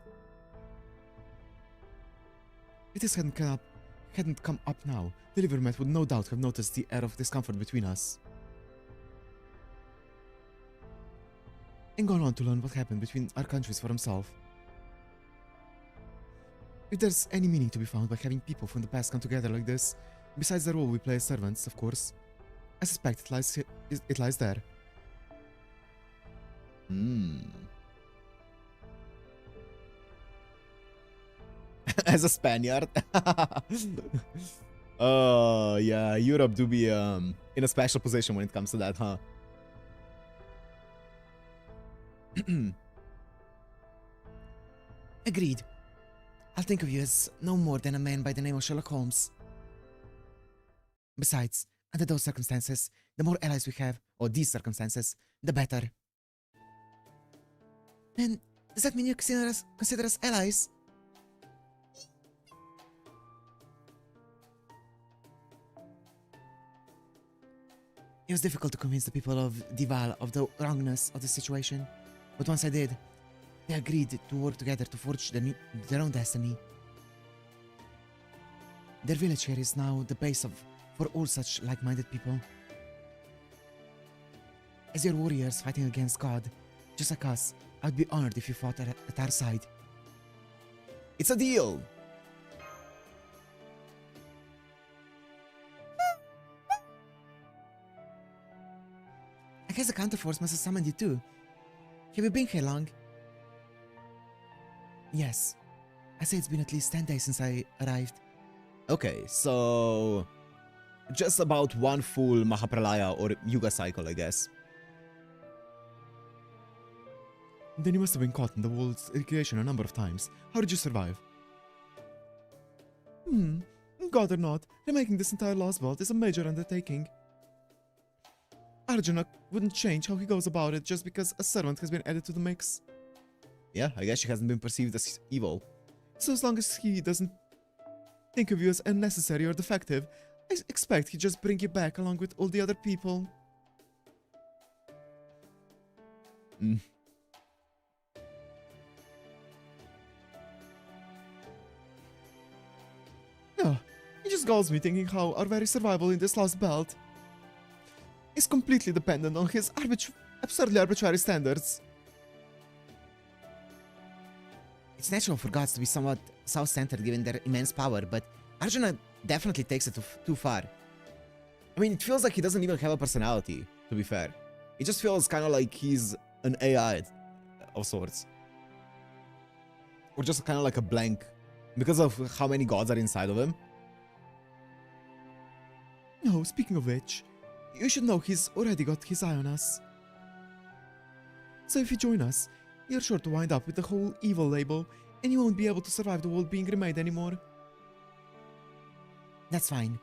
If this hadn't come up now, the Livermet would no doubt have noticed the air of discomfort between us. And gone on to learn what happened between our countries for himself. If there's any meaning to be found by having people from the past come together like this, besides the role we play as servants, of course, I suspect it lies there. Hmm. As a Spaniard. Oh, yeah, Europe do be in a special position when it comes to that, huh? Agreed. I'll think of you as no more than a man by the name of Sherlock Holmes. Besides, under those circumstances, the more allies we have, or these circumstances, the better. And does that mean you consider us allies? It was difficult to convince the people of Dival of the wrongness of the situation, but once I did, they agreed to work together to forge their own destiny. Their village here is now the base for all such like-minded people. As your warriors fighting against God, just like us, I'd be honored if you fought at our side. It's a deal! I guess the counterforce must have summoned you too. Have you been here long? Yes. I say it's been at least 10 days since I arrived. Okay, so... just about one full Mahapralaya or Yuga cycle, I guess. Then you must have been caught in the world's recreation a number of times. How did you survive? God or not, remaking this entire Lost Vault is a major undertaking. Arjuna wouldn't change how he goes about it just because a servant has been added to the mix. Yeah, I guess she hasn't been perceived as evil. So as long as he doesn't think of you as unnecessary or defective, I expect he'd just bring you back along with all the other people. Yeah, he just galls me thinking how our very survival in this lost belt is completely dependent on his absurdly arbitrary standards. It's natural for gods to be somewhat self-centered given their immense power, but Arjuna definitely takes it too far. I mean, it feels like he doesn't even have a personality, to be fair. It just feels kind of like he's an AI of sorts. Or just kind of like a blank, because of how many gods are inside of him. No, speaking of which, you should know he's already got his eye on us. So if you join us, you're sure to wind up with the whole evil label, and you won't be able to survive the world being remade anymore. That's fine.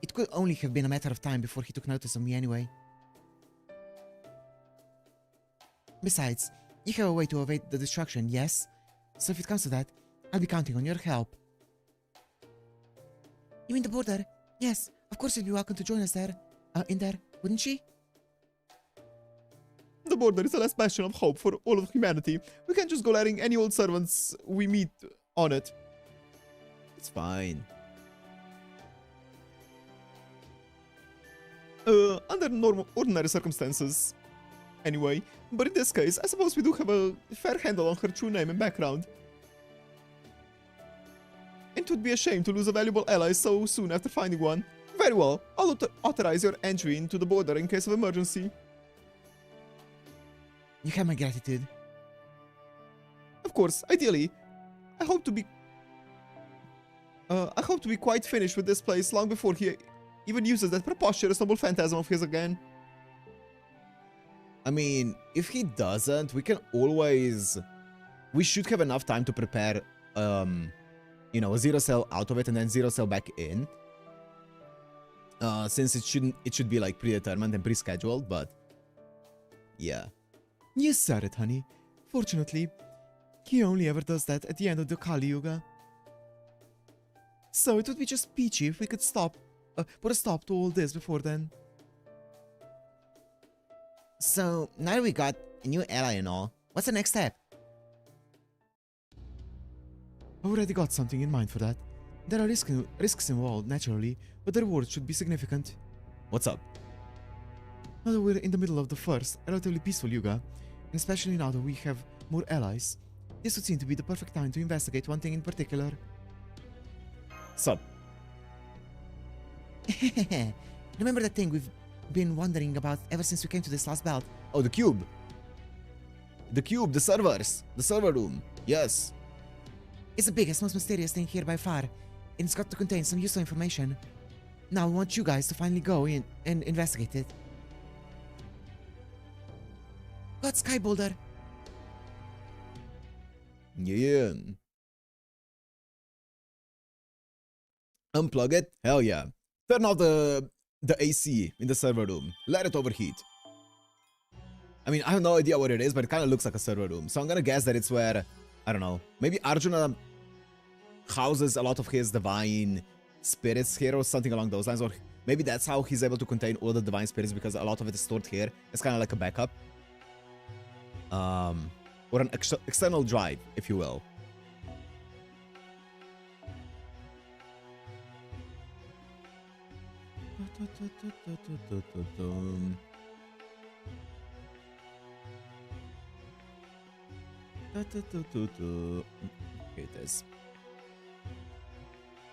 It could only have been a matter of time before he took notice of me anyway. Besides, you have a way to evade the destruction, yes? So if it comes to that, I'll be counting on your help. You mean the border? Yes, of course you'd be welcome to join us there. In there, wouldn't she? The border is the last bastion of hope for all of humanity. We can't just go letting any old servants we meet on it. It's fine. Under ordinary circumstances. Anyway, but in this case, I suppose we do have a fair handle on her true name and background. It would be a shame to lose a valuable ally so soon after finding one. Very well, I'll authorize your entry into the border in case of emergency. You have my gratitude. Of course, ideally, I hope to be quite finished with this place long before he even uses that preposterous noble phantasm of his again. I mean, if he doesn't, we can always... We should have enough time to prepare, you know, a zero cell out of it and then zero cell back in. Since it should be like predetermined and pre-scheduled, but... Yeah. You said it, honey. Fortunately, he only ever does that at the end of the Kali Yuga. So it would be just peachy if we could put a stop to all this before then. So, now that we got a new ally and all, what's the next step? I already got something in mind for that. There are risks involved, naturally, but the reward should be significant. What's up? Now that we're in the middle of the first, relatively peaceful Yuga, and especially now that we have more allies, this would seem to be the perfect time to investigate one thing in particular. Sup? Remember that thing we've been wondering about ever since we came to this last belt? Oh, the cube! The cube, the servers, the server room. Yes. It's the biggest, most mysterious thing here by far, and it's got to contain some useful information. Now I want you guys to finally go in and investigate it. Got Sky Boulder. Yeah. Unplug it? Hell yeah. Turn off the AC in the server room. Let it overheat. I mean, I have no idea what it is, but it kind of looks like a server room. So I'm gonna guess that it's where, I don't know, maybe Arjuna houses a lot of his divine spirits here or something along those lines. Or maybe that's how he's able to contain all the divine spirits, because a lot of it is stored here. It's kind of like a backup. Or an external drive, if you will. Okay, it is.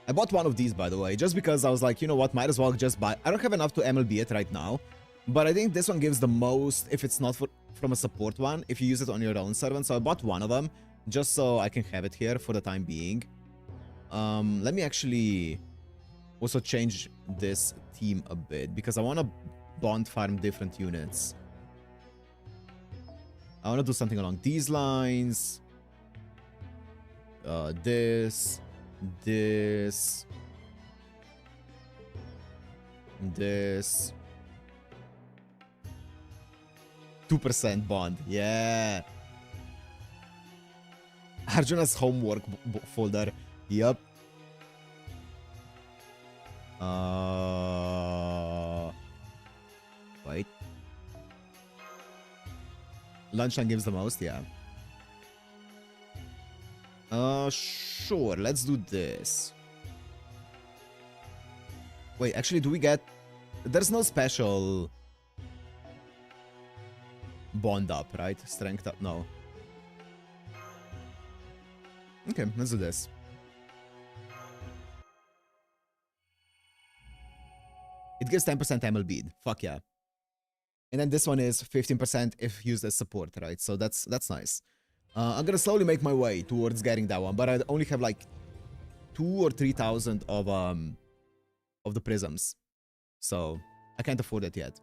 I bought one of these, by the way, just because I was like, you know what, might as well just buy. I don't have enough to MLB it right now, but I think this one gives the most if it's not from a support one, if you use it on your own servant. So I bought one of them just so I can have it here for the time being. Let me actually also change this team a bit, because I want to bond farm different units. I want to do something along these lines. This. 2% bond. Yeah. Arjuna's homework folder. Yep. Wait. Lunchtime gives the most, yeah. Sure, let's do this. Wait, actually, do we get... There's no special bond up, right? Strength up, no. Okay, let's do this. It gives 10% MLB. Fuck yeah. And then this one is 15% if used as support, right? So that's nice. I'm gonna slowly make my way towards getting that one, but I only have like 2,000 or 3,000 of the prisms, so I can't afford it yet.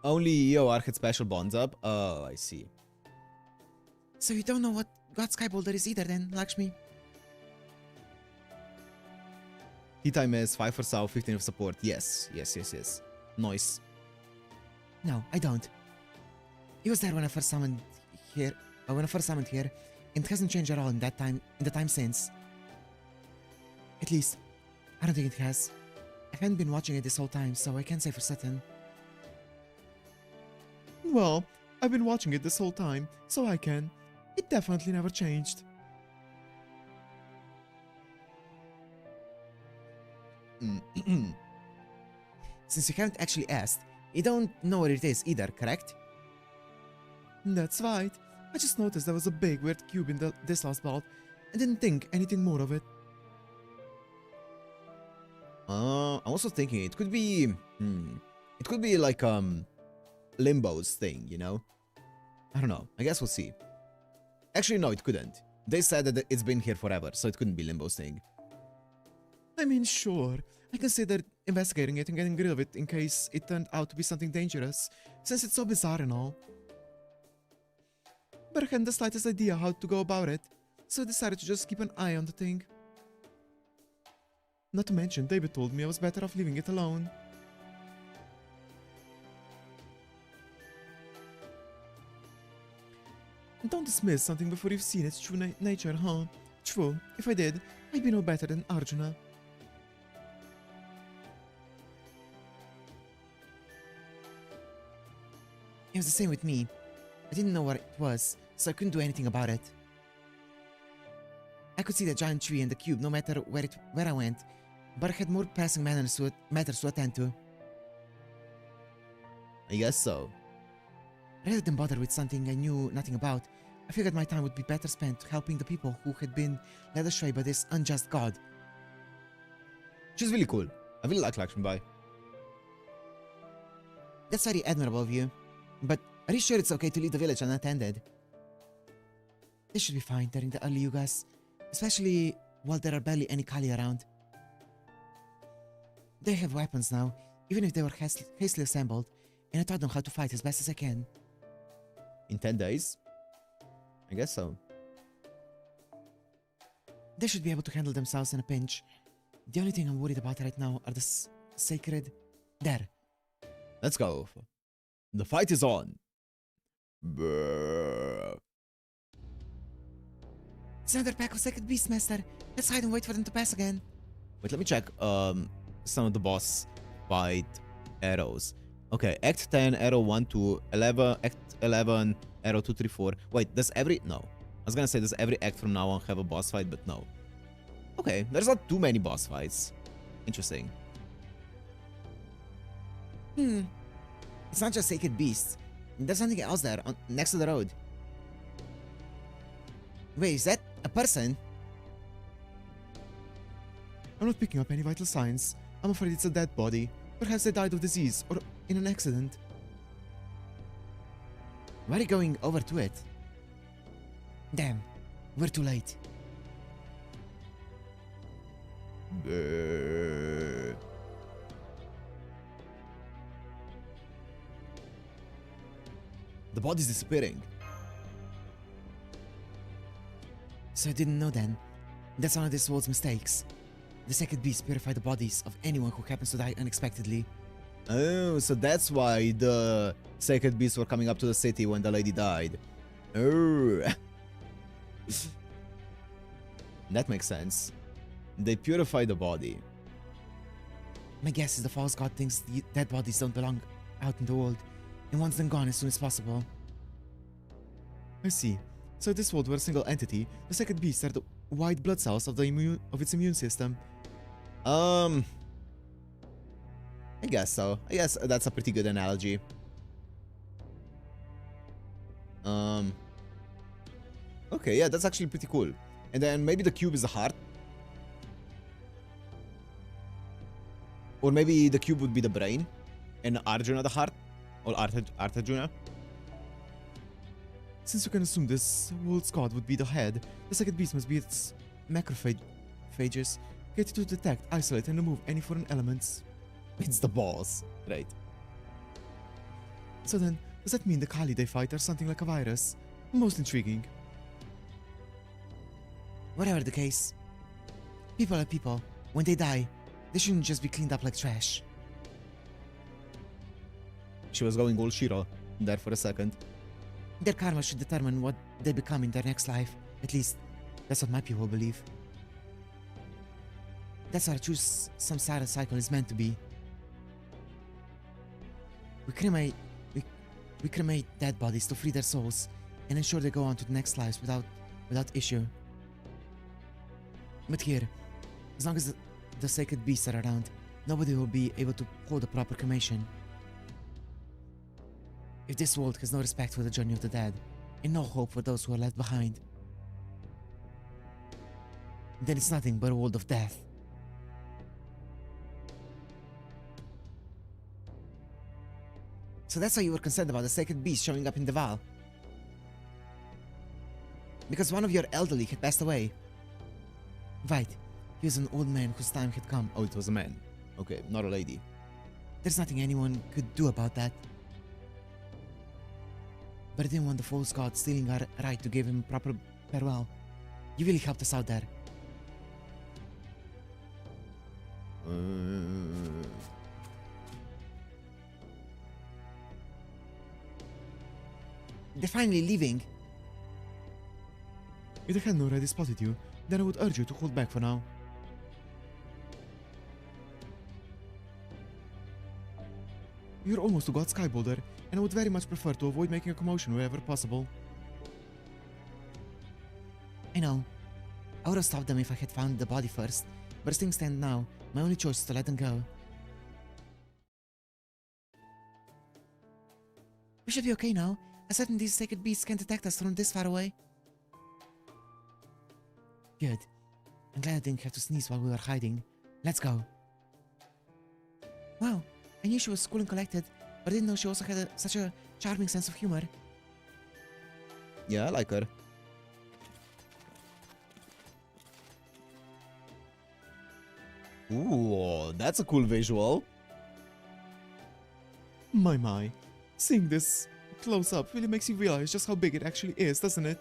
Only EOR had special bonds up. Oh, I see. So you don't know what God Sky Boulder is either, then, Lakshmi? Tea time is 5 for south, 15 of support. Yes. Nice. No, I don't. He was there when I first summoned here. And it hasn't changed at all in the time since. At least, I don't think it has. I haven't been watching it this whole time, so I can't say for certain. Well, I've been watching it this whole time, so I can. It definitely never changed. Since you haven't actually asked, you don't know what it is either, correct? That's right. I just noticed there was a big weird cube in this last bout, and didn't think anything more of it. I'm also thinking it could be... It could be like, Limbo's thing, you know? I don't know. I guess we'll see. Actually, no, it couldn't. They said that it's been here forever, so it couldn't be Limbo's thing. I mean, sure. I considered investigating it and getting rid of it in case it turned out to be something dangerous, since it's so bizarre and all. But I hadn't the slightest idea how to go about it, so I decided to just keep an eye on the thing. Not to mention, David told me I was better off leaving it alone. Don't dismiss something before you've seen its true nature, huh? True, if I did, I'd be no better than Arjuna. It was the same with me. I didn't know what it was, so I couldn't do anything about it. I could see the giant tree and the cube no matter where I went, but I had more pressing matters to attend to. I guess so. Rather than bother with something I knew nothing about, I figured my time would be better spent helping the people who had been led astray by this unjust god. She's really cool. I really like Lakshmi Bai. That's very admirable of you. But are you sure it's okay to leave the village unattended? They should be fine during the early Yugas, especially while there are barely any Kali around. They have weapons now, even if they were hastily assembled, and I taught them how to fight as best as I can. In 10 days? I guess so. They should be able to handle themselves in a pinch. The only thing I'm worried about right now are the sacred... There. Let's go. The fight is on. Brrr. It's another pack of sacred beasts, Master. Let's hide and wait for them to pass again. Wait, let me check some of the boss fight arrows. Okay, Act 10, arrow 1 to 11, Act 11, arrow 2, 3, 4. Wait, does every... No. I was gonna say, does every act from now on have a boss fight, but no. Okay, there's not too many boss fights. Interesting. It's not just sacred beasts. There's something else there, next to the road. Wait, is that a person? I'm not picking up any vital signs. I'm afraid it's a dead body. Perhaps they died of disease or in an accident. Why are you going over to it? Damn, we're too late. The body's disappearing. So I didn't know then. That's one of this world's mistakes. The sacred beasts purify the bodies of anyone who happens to die unexpectedly. Oh, so that's why the sacred beasts were coming up to the city when the lady died. Oh. That makes sense. They purify the body. My guess is the false god thinks the dead bodies don't belong out in the world and wants them gone as soon as possible. I see. So this world were a single entity. The sacred beasts are the white blood cells of its immune system. I guess so. I guess that's a pretty good analogy. Okay, yeah, that's actually pretty cool. And then maybe the cube is the heart. Or maybe the cube would be the brain. And Arjuna the heart. Or Alterjuna. Since you can assume this world's god would be the head, the second beast must be its macrophages, created to detect, isolate, and remove any foreign elements. It's the balls, right? So then, does that mean the Kali they fight are something like a virus? Most intriguing. Whatever the case, people are people. When they die, they shouldn't just be cleaned up like trash. She was going all Shiro there for a second. Their karma should determine what they become in their next life. At least, that's what my people believe. That's what a true samsara cycle is meant to be. We cremate dead bodies to free their souls and ensure they go on to the next lives without issue. But here, as long as the sacred beasts are around, nobody will be able to hold a proper cremation. If this world has no respect for the journey of the dead, and no hope for those who are left behind, then it's nothing but a world of death. So that's why you were concerned about the sacred beast showing up in the Val? Because one of your elderly had passed away. Right, he was an old man whose time had come. Oh, it was a man. Okay, not a lady. There's nothing anyone could do about that. But I didn't want the false god stealing our right to give him proper farewell. You really helped us out there. They're finally leaving. If they hadn't already spotted you, then I would urge you to hold back for now. You're almost to God's Sky Boulder, and I would very much prefer to avoid making a commotion wherever possible. I know. I would have stopped them if I had found the body first, but as things stand now, my only choice is to let them go. We should be okay now. I'm certain these sacred beasts can't detect us from this far away. Good. I'm glad I didn't have to sneeze while we were hiding. Let's go. Wow, I knew she was cool and collected, But I didn't know she also had such a charming sense of humor. Yeah, I like her. Ooh, that's a cool visual. My. Seeing this close up really makes you realize just how big it actually is, doesn't it?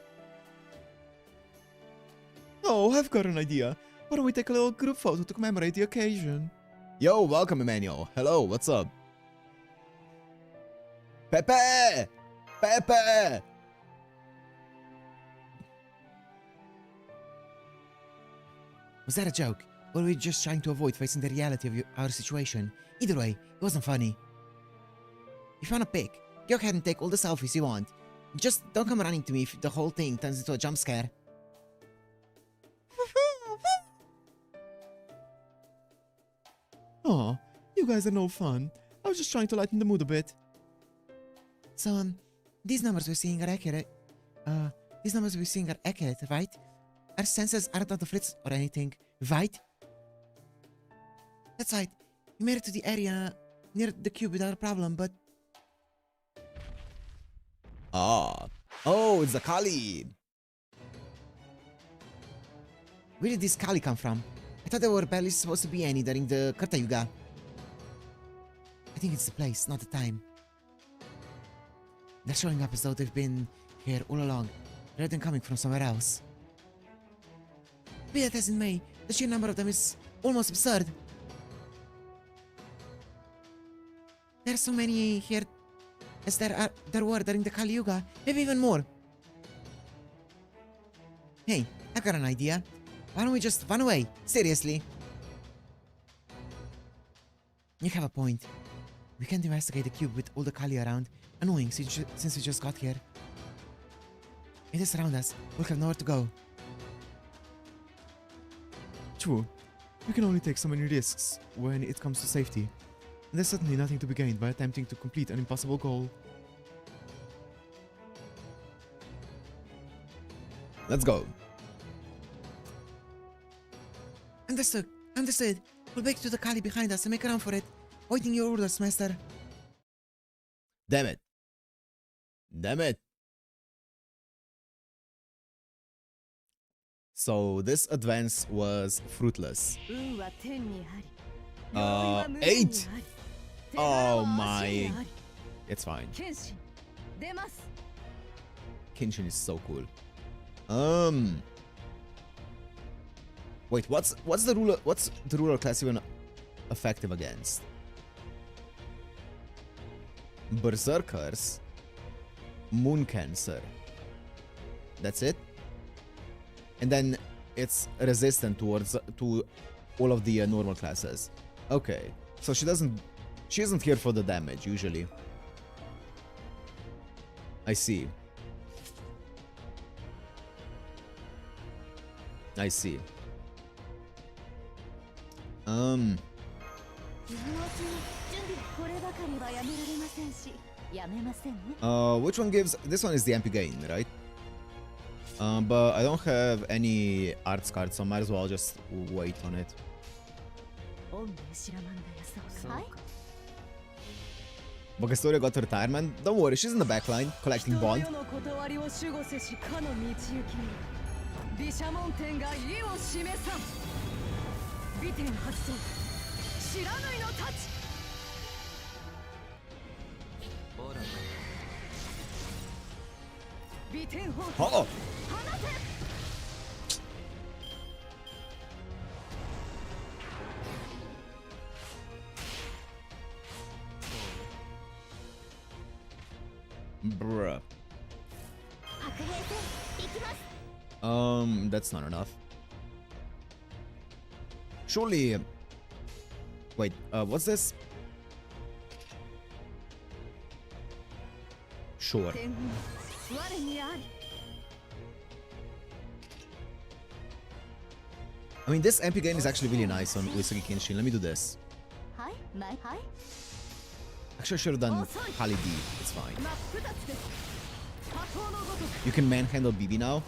Oh, I've got an idea. Why don't we take a little group photo to commemorate the occasion? Yo, welcome, Emmanuel. Hello, what's up? Pepe! Pepe! Was that a joke? Or were we just trying to avoid facing the reality of our situation? Either way, it wasn't funny. If you wanna pick, go ahead and take all the selfies you want. Just don't come running to me if the whole thing turns into a jump scare. Aw, you guys are no fun. I was just trying to lighten the mood a bit. So, these numbers we're seeing are accurate. Right? Our senses aren't on the fritz or anything, right? That's right. We made it to the area near the cube without a problem, but... Ah. Oh, it's the Kali. Where did this Kali come from? I thought there were barely supposed to be any during the Karta Yuga. I think it's the place, not the time. They're showing up as though they've been here all along, rather than coming from somewhere else. Be that as it may, the sheer number of them is almost absurd. There are so many here as there were during the Kali Yuga, maybe even more. Hey, I've got an idea. Why don't we just run away? Seriously. You have a point. We can't investigate the cube with all the Kali around. Annoying since we just got here. It is around us. We'll have nowhere to go. True. We can only take so many risks when it comes to safety. And there's certainly nothing to be gained by attempting to complete an impossible goal. Let's go. Understood. Understood. We'll break to the Kali behind us and make a run for it. Waiting your orders, Master. Damn it. Damn it. So this advance was fruitless. 8. Oh my. It's fine. Kenshin is so cool. Wait, what's the ruler class even effective against? Berserkers, Moon Cancer. That's it? And then it's resistant to all of the normal classes. Okay, so she isn't here for the damage usually. I see. I see. Which one gives... This one is the MP gain, right? But I don't have any arts cards, so I might as well just wait on it. Bagastoria got retirement? Don't worry, she's in the backline, collecting bond. Oh! Bruh. That's not enough. Surely... Wait, what's this? Sure. I mean, this MP game is actually really nice on Uesugi Kenshin. Let me do this. Actually, I should have done Kali D. It's fine. You can manhandle BB now?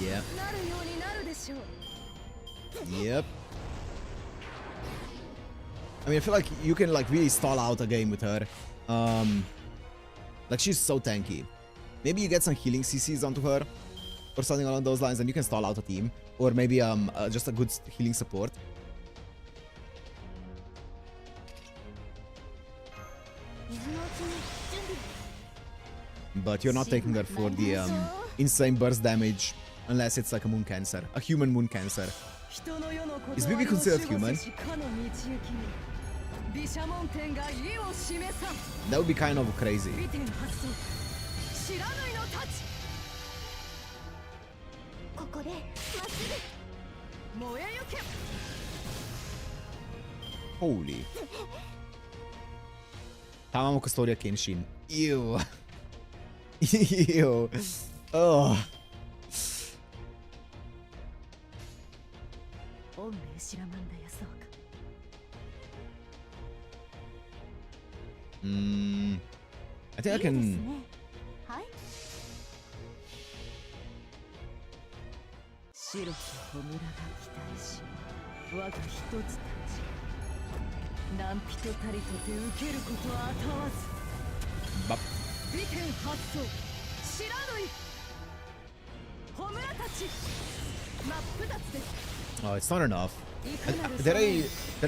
Yep. Yep. I mean, I feel like you can like really stall out a game with her. Like she's so tanky. Maybe you get some healing CCs onto her or something along those lines and you can stall out a team. Or maybe just a good healing support. But you're not taking her for the insane burst damage unless it's like a moon cancer, a human moon cancer. Is Bibi considered human? That would be kind of crazy. Holy. Tamamo Custodia Kenshin. Ew. Ew. Oh. I think I can. Bop. Oh, it's not enough. Did I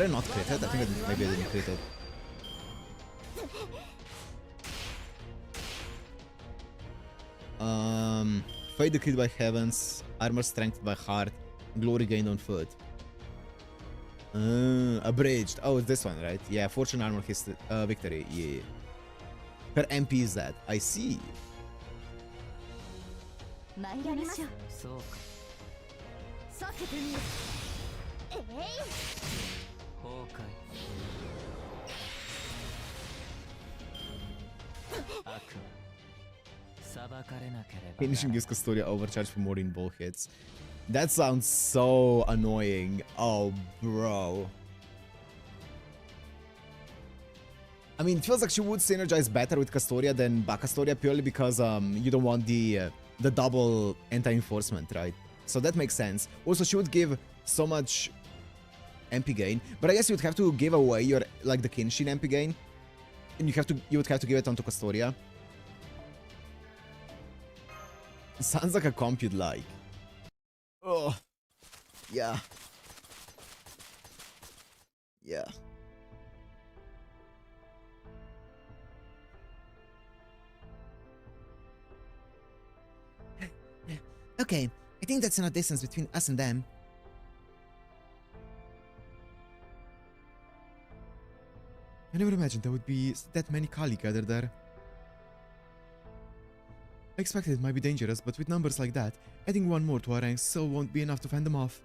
not crit it? I think maybe I didn't crit it. Fate decreed by heavens, armor strengthened by heart, glory gained on foot. Abridged. Oh, it's this one, right? Yeah, fortune armor victory. Yeah. Per MP is that? I see. Finishing gives Custodia overcharge for more in ball hits. That sounds so annoying. Oh, bro. I mean, it feels like she would synergize better with Custodia than Bacastoria purely because you don't want the double anti-enforcement, right? So that makes sense. Also, she would give so much MP gain, but I guess you'd have to give away your like the Kenshin MP gain, and you would have to give it onto Custodia. Sounds like a comp you'd like. Oh, yeah. Yeah. Okay, I think that's enough distance between us and them. I never imagined there would be that many Kali gathered there. I expected it might be dangerous, but with numbers like that, adding one more to our ranks still won't be enough to fend them off.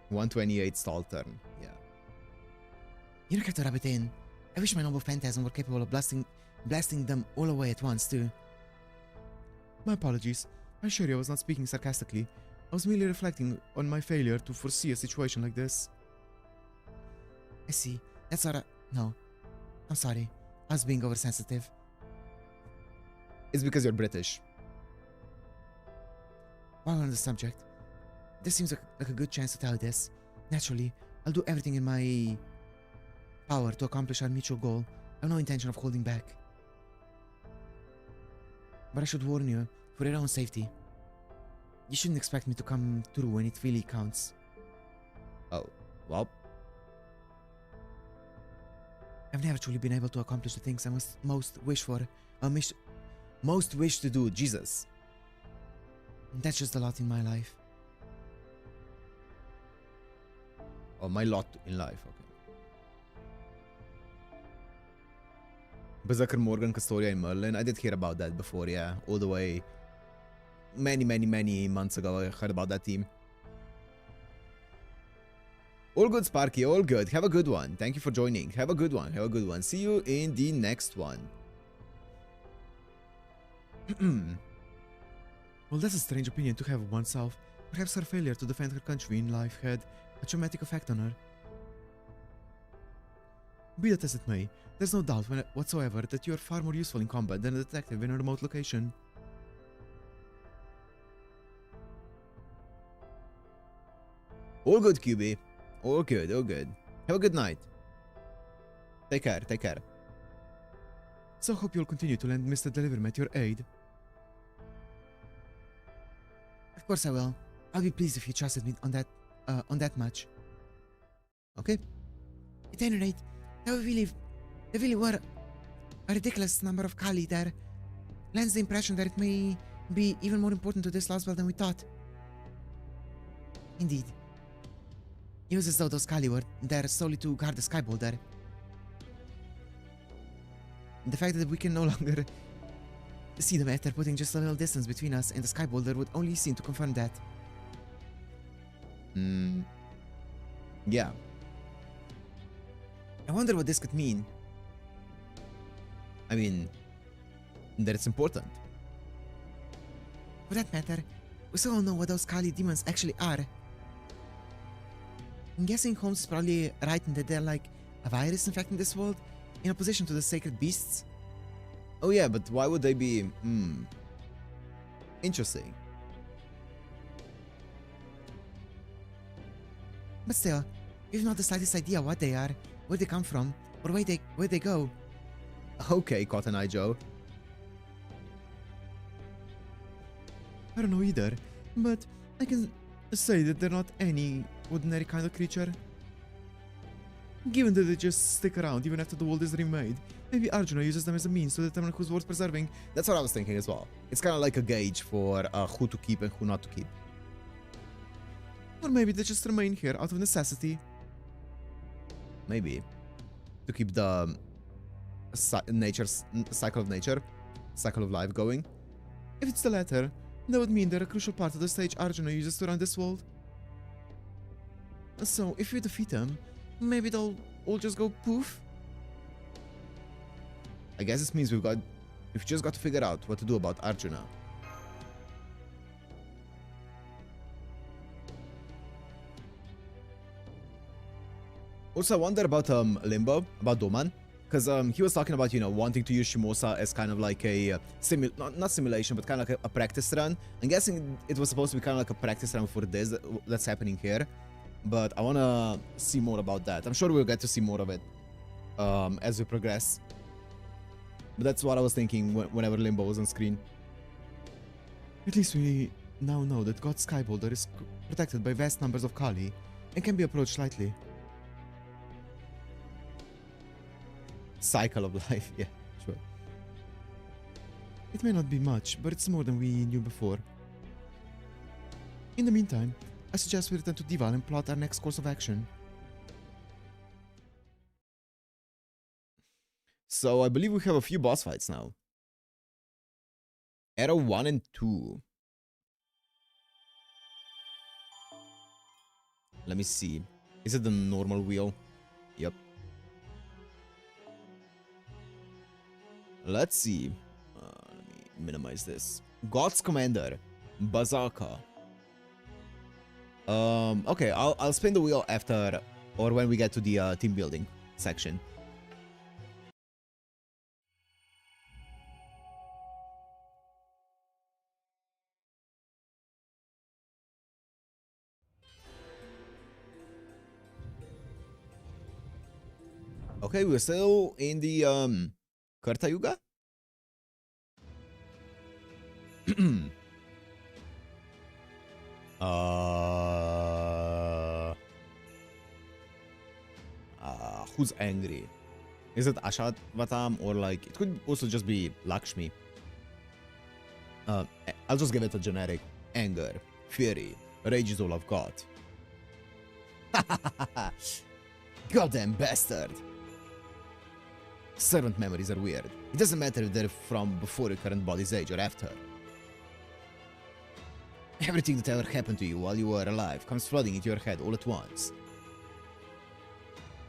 128 stall turn, yeah. You don't have to rub it in. I wish my noble phantasm were capable of blasting them all away at once, too. My apologies. I assure you I was not speaking sarcastically. I was merely reflecting on my failure to foresee a situation like this. I see. That's alright. No. I'm sorry. I was being oversensitive. It's because you're British. While on the subject, this seems like a good chance to tell you this. Naturally, I'll do everything in my power to accomplish our mutual goal. I have no intention of holding back. But I should warn you, for your own safety, you shouldn't expect me to come through when it really counts. Oh, well. I've never truly been able to accomplish the things I most wish to do, Jesus. That's just a lot in my life. Oh, my lot in life, okay. Berserker, Morgan, Custodia, and Merlin. I did hear about that before, yeah. All the way many months ago, I heard about that team. All good, Sparky, all good. Have a good one. Thank you for joining. Have a good one. Have a good one. See you in the next one. Well, that's a strange opinion to have of oneself. Perhaps her failure to defend her country in life had a traumatic effect on her. Be that as it may, there's no doubt whatsoever that you are far more useful in combat than a detective in a remote location. All good, QB. All good, all good. Have a good night. Take care, take care. So hope you'll continue to lend Mr. Delivermet your aid. Of course I will. I'll be pleased if you trusted me on that much. Okay. At any rate, there really were a ridiculous number of Kali there. Lends the impression that it may be even more important to this last world than we thought. Indeed. It was as though those Kali were there solely to guard the Sky Boulder. The fact that we can no longer see them after putting just a little distance between us and the Sky Boulder would only seem to confirm that. Yeah. I wonder what this could mean. I mean, that it's important. For that matter, we still don't know what those Kali demons actually are. I'm guessing Holmes is probably right in that they're like a virus infecting this world, in opposition to the sacred beasts. Oh yeah, but why would they be... Interesting. But still, we've not the slightest idea what they are, where they come from, or where they go. Okay, Cotton Eye Joe. I don't know either, but I can say that they're not any ordinary kind of creature. Given that they just stick around even after the world is remade, maybe Arjuna uses them as a means to determine who's worth preserving. That's what I was thinking as well. It's kind of like a gauge for who to keep and who not to keep. Or maybe they just remain here out of necessity. Maybe. To keep the cycle of life going. If it's the latter, that would mean they're a crucial part of the stage Arjuna uses to run this world. So, if we defeat them, maybe they'll all just go poof? I guess this means we've just got to figure out what to do about Arjuna. Also, I wonder about Limbo, about Doman, because he was talking about, you know, wanting to use Shimosa as kind of like a not simulation, but kind of like a practice run. I'm guessing it was supposed to be kind of like a practice run for this that's happening here, but I want to see more about that. I'm sure we'll get to see more of it as we progress. But that's what I was thinking whenever Limbo was on screen. At least we now know that God's Sky Boulder is protected by vast numbers of Kali and can be approached lightly. Cycle of life, yeah, sure. It may not be much, but it's more than we knew before. In the meantime, I suggest we return to Dival and plot our next course of action. So I believe we have a few boss fights now. Arrow 1 and 2. Let me see. Is it the normal wheel? Yep. Let's see. Let me minimize this. God's Commander. Bazaka. Okay, I'll spin the wheel after or when we get to the team building section. Okay, we're still in the Karta Yuga? Who's angry? Is it Ashavatam or like it could also just be Lakshmi? I'll just give it a generic anger, fury, rage is all I've got. Goddamn bastard! Servant memories are weird. It doesn't matter if they're from before your current body's age or after. Everything that ever happened to you while you were alive comes flooding into your head all at once.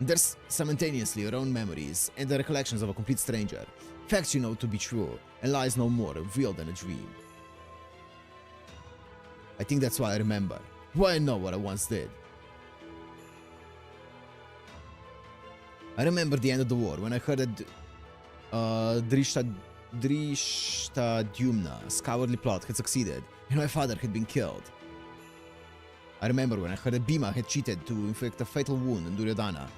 There's simultaneously your own memories and the recollections of a complete stranger, facts you know to be true, and lies no more real than a dream. I think that's why I remember, why I know what I once did. I remember the end of the war when I heard that Drishtadyumna's cowardly plot had succeeded and my father had been killed. I remember when I heard that Bhima had cheated to inflict a fatal wound on Duryodhana.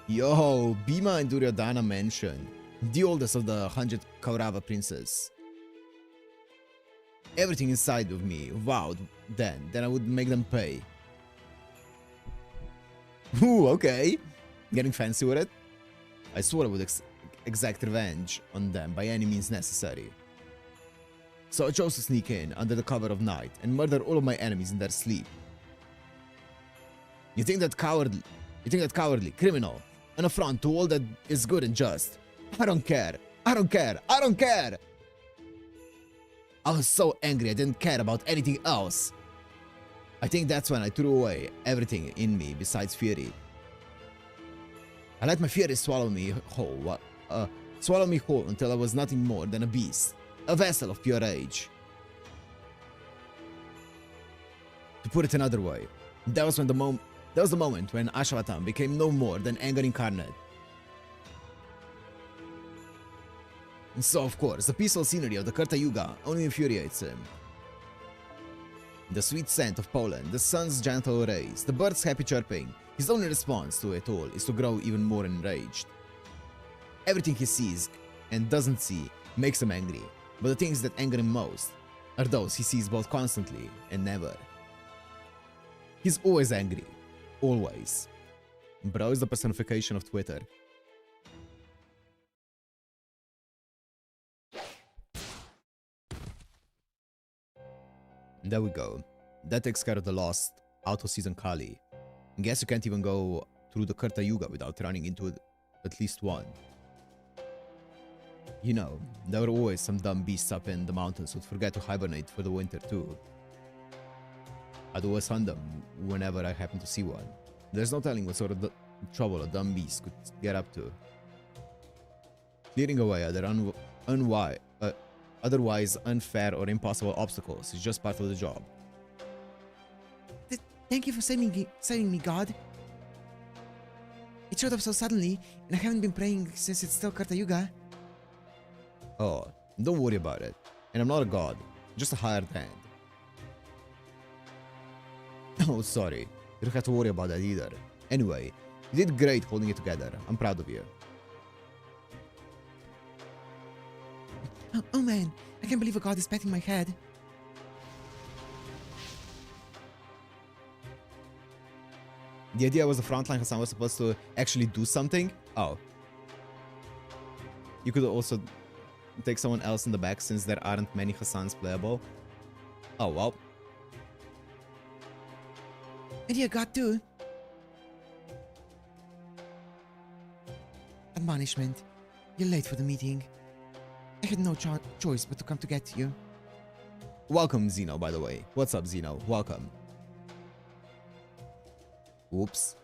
Yo, Bhima and Duryodhana mentioned. The oldest of the 100 Kaurava princes. Everything inside of me vowed then I would make them pay. Ooh, okay. Getting fancy with it? I swore I would exact revenge on them by any means necessary. So I chose to sneak in under the cover of night and murder all of my enemies in their sleep. You think that cowardly, criminal, an affront to all that is good and just. I don't care. I don't care. I don't care. I was so angry I didn't care about anything else. I think that's when I threw away everything in me besides fury. I let my fury swallow me whole until I was nothing more than a beast, a vessel of pure rage. To put it another way, that was the moment when Ashwatam became no more than anger incarnate. And so, of course, the peaceful scenery of the Karta Yuga only infuriates him. The sweet scent of Poland, the sun's gentle rays, the birds' happy chirping, his only response to it all is to grow even more enraged. Everything he sees and doesn't see makes him angry, but the things that anger him most are those he sees both constantly and never. He's always angry. Always. Bro is the personification of Twitter. There we go. That takes care of the lost auto season Kali. Guess you can't even go through the Karta Yuga without running into at least one. You know, there were always some dumb beasts up in the mountains who'd forget to hibernate for the winter too. I'd always hunt them whenever I happened to see one. There's no telling what sort of trouble a dumb beast could get up to. Clearing away otherwise unfair or impossible obstacles is just part of the job. Thank you for saving me, God. It showed up so suddenly, and I haven't been praying since it's still Karta Yuga. Oh, don't worry about it. And I'm not a god, just a hired hand. Oh, sorry. You don't have to worry about that either. Anyway, you did great holding it together. I'm proud of you. Oh man, I can't believe a god is patting my head. The idea was the frontline Hassan was supposed to actually do something? Oh. You could also take someone else in the back since there aren't many Hassans playable. Oh, well. And you're god too. Admonishment. You're late for the meeting. I had no choice but to come to get you. Welcome, Zeno, by the way. What's up, Zeno? Welcome. Oops.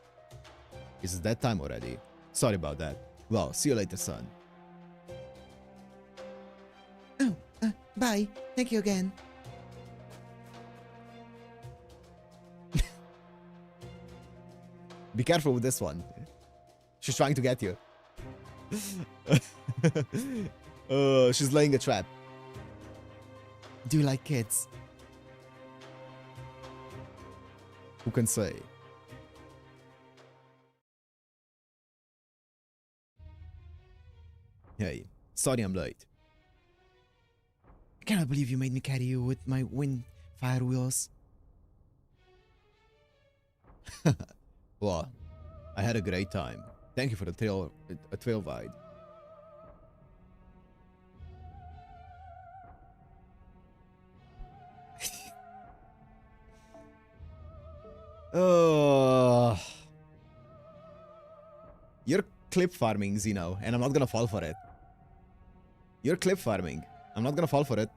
Is it that time already? Sorry about that. Well, see you later, son. Oh, bye. Thank you again. Be careful with this one. She's trying to get you. She's laying a trap. Do you like kids? Who can say? Hey, sorry I'm late. I cannot believe you made me carry you with my wind fire wheels. Well, I had a great time. Thank you for the trail ride. You're clip farming, Zeno, and I'm not gonna fall for it. You're clip farming. I'm not gonna fall for it.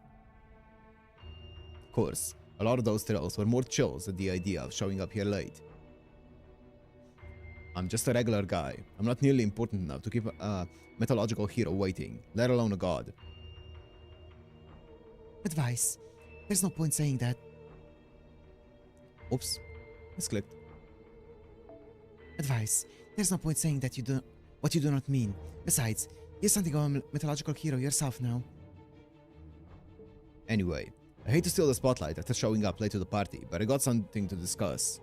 Of course, a lot of those trails were more chills at the idea of showing up here late. I'm just a regular guy. I'm not nearly important enough to keep a mythological hero waiting, let alone a god. Advice. There's no point saying that. Oops. Misclicked. Advice. There's no point saying that what you do not mean. Besides, you're something of a mythological hero yourself now. Anyway, I hate to steal the spotlight after showing up late to the party, but I got something to discuss.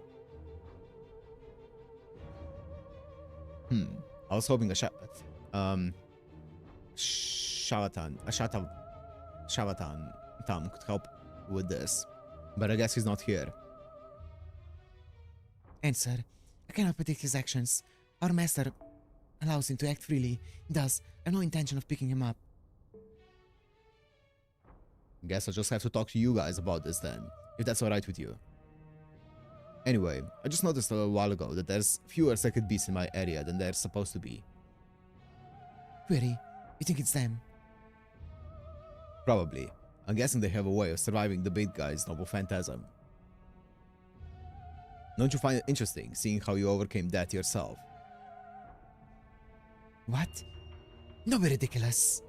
I was hoping Shavatan Tam could help with this, but I guess he's not here. Answer. I cannot predict his actions. Our master allows him to act freely. Thus, I have no intention of picking him up. Guess I'll just have to talk to you guys about this then, if that's alright with you. Anyway, I just noticed a little while ago that there's fewer sacred beasts in my area than there's supposed to be. Really? You think it's them? Probably. I'm guessing they have a way of surviving the big guy's noble phantasm. Don't you find it interesting, seeing how you overcame that yourself? What? Don't be ridiculous.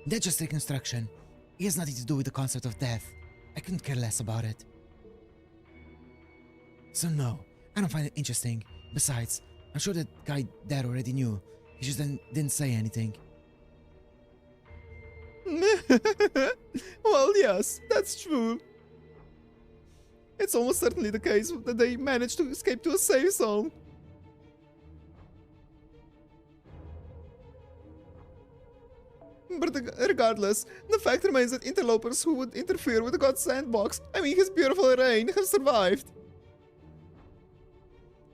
That's just reconstruction. It has nothing to do with the concept of death. I couldn't care less about it. So no, I don't find it interesting. Besides, I'm sure that guy there already knew. He just didn't say anything. Well, yes, that's true. It's almost certainly the case that they managed to escape to a safe zone. But regardless, the fact remains that interlopers who would interfere with the god's sandbox, I mean his beautiful reign, have survived.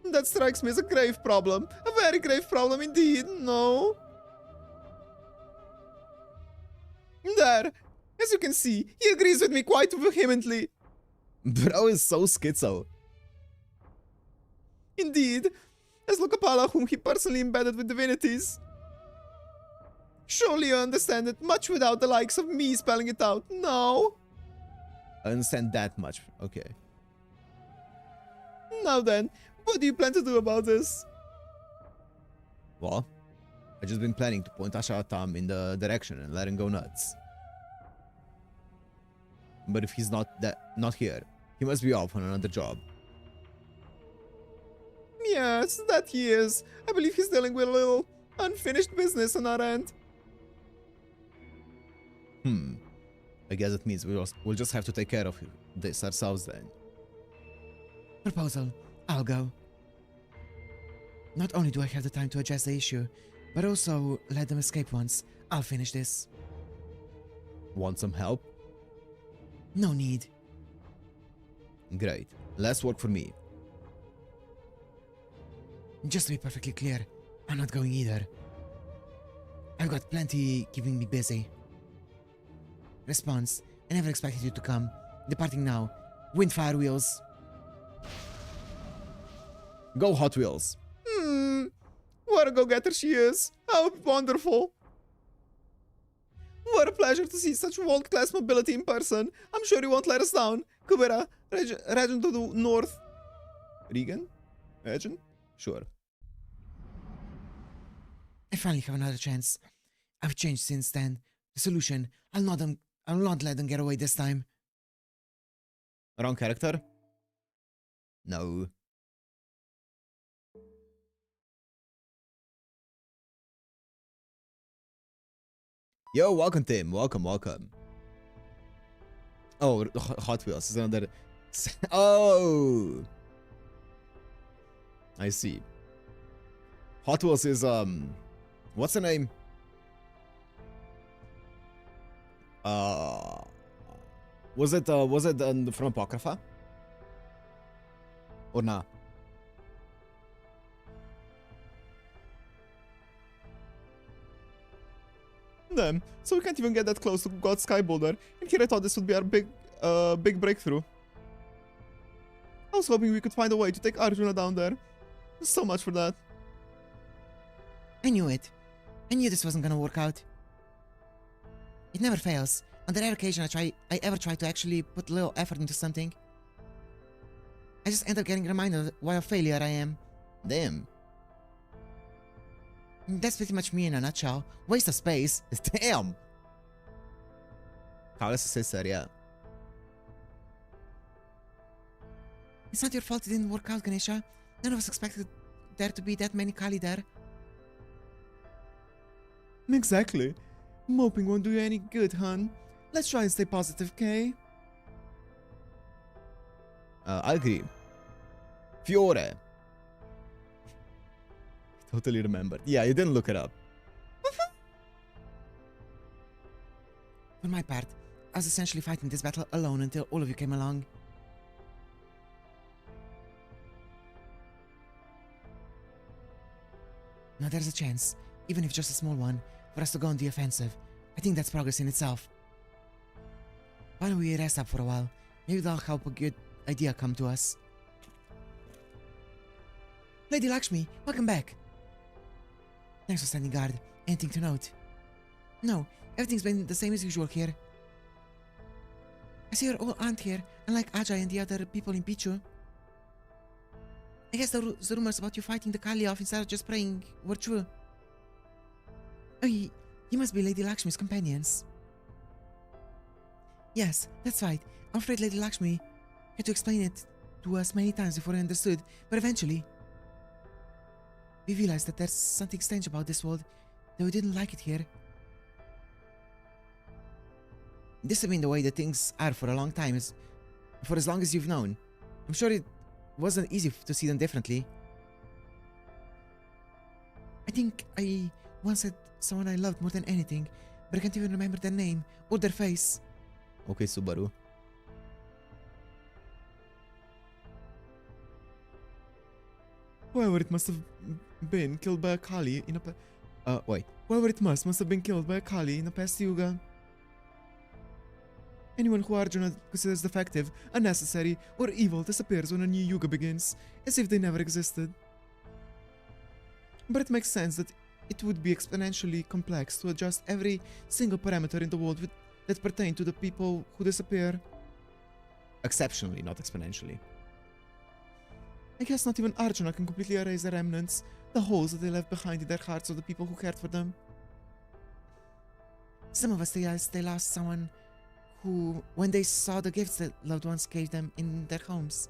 That strikes me as a grave problem. A very grave problem indeed, no? There! As you can see, he agrees with me quite vehemently. Bro is so schizo. Indeed, as Lokapala, whom he personally embedded with divinities. Surely you understand it much without the likes of me spelling it out, no? I understand that much, okay. Now then, what do you plan to do about this? Well, I've just been planning to point Ashatam in the direction and let him go nuts. But if he's not here, he must be off on another job. Yes, that he is. I believe he's dealing with a little unfinished business on our end. I guess it means we'll just have to take care of this ourselves then. Proposal. I'll go. Not only do I have the time to address the issue, but also let them escape once. I'll finish this. Want some help? No need. Great. Less work for me. Just to be perfectly clear, I'm not going either. I've got plenty keeping me busy. Response. I never expected you to come. Departing now. Wind fire wheels. Go Hot Wheels. What a go-getter she is. How wonderful. What a pleasure to see such world-class mobility in person. I'm sure you won't let us down. Kubera, Regent to the north. Regan? Regent? Sure. I finally have another chance. I've changed since then. The solution. I'll not let them get away this time. Wrong character? No. Yo, welcome Tim. Welcome. Oh, Hot Wheels is another... Oh! I see. Hot Wheels is, what's the name? Was it from Apocrypha? Or nah? Damn, so we can't even get that close to God Sky Boulder, and here I thought this would be our big breakthrough. I was hoping we could find a way to take Arjuna down there. So much for that. I knew it. I knew this wasn't gonna work out. It never fails. On the rare occasion I ever try to actually put a little effort into something, I just end up getting reminded what a failure I am. Damn. That's pretty much me in a nutshell. Waste of space. Damn. Carlos said, yeah. It's not your fault it didn't work out, Ganesha. None of us expected there to be that many Kali there. Exactly. Moping won't do you any good, hon. Let's try and stay positive, okay? I agree. Fiore. Totally remembered. Yeah, you didn't look it up. For my part, I was essentially fighting this battle alone until all of you came along. Now there's a chance, even if just a small one, for us to go on the offensive. I think that's progress in itself. Why don't we rest up for a while? Maybe that'll help a good idea come to us. Lady Lakshmi, welcome back. Thanks for standing guard. Anything to note? No, everything's been the same as usual here. I see your old aunt here, unlike Ajay and the other people in Pichu. I guess the rumors about you fighting the Kali off instead of just praying were true. Oh, you must be Lady Lakshmi's companions. Yes, that's right. I'm afraid Lady Lakshmi had to explain it to us many times before I understood, but eventually we realized that there's something strange about this world, that we didn't like it here. This has been the way that things are for a long time, for as long as you've known. I'm sure it wasn't easy to see them differently. I think I once had someone I loved more than anything, but I can't even remember their name or their face. Okay, Subaru. Whoever it must have been killed by a Kali in a Whoever it must have been killed by a Kali in a past yuga. Anyone who Arjuna considers defective, unnecessary, or evil disappears when a new yuga begins, as if they never existed. But it makes sense that it would be exponentially complex to adjust every single parameter in the world that pertain to the people who disappear. Exceptionally, not exponentially. I guess not even Arjuna can completely erase the remnants, the holes that they left behind in their hearts of the people who cared for them. Some of us realized they lost someone who, when they saw the gifts that loved ones gave them in their homes.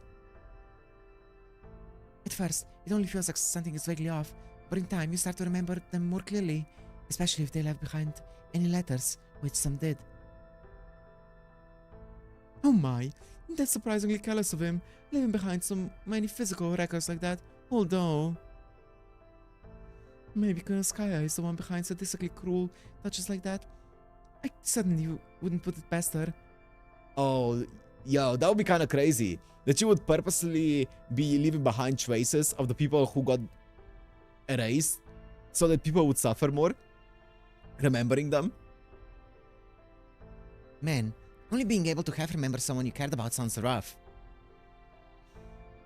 At first, it only feels like something is vaguely off, but in time you start to remember them more clearly, especially if they left behind any letters, which some did. Oh my, that's surprisingly careless of him, leaving behind so many physical records like that, although maybe Kunaskaya is the one behind sadistically cruel touches like that. I suddenly wouldn't put it past her. Oh, yo, that would be kind of crazy. That you would purposely be leaving behind traces of the people who got erased so that people would suffer more, remembering them. Man, only being able to half remember someone you cared about sounds rough.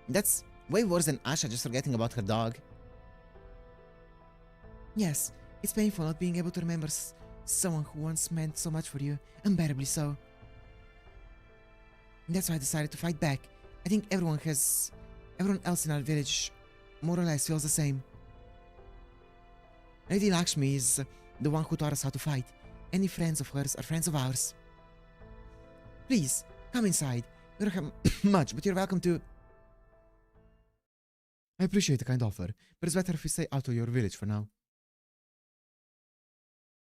That's way worse than Asha just forgetting about her dog. Yes, it's painful not being able to remember someone who once meant so much for you, unbearably so. And that's why I decided to fight back. I think everyone else in our village more or less feels the same. Lady Lakshmi is the one who taught us how to fight. Any friends of hers are friends of ours. Please, come inside. We don't have much, but you're welcome to... I appreciate the kind offer, but it's better if we stay out of your village for now.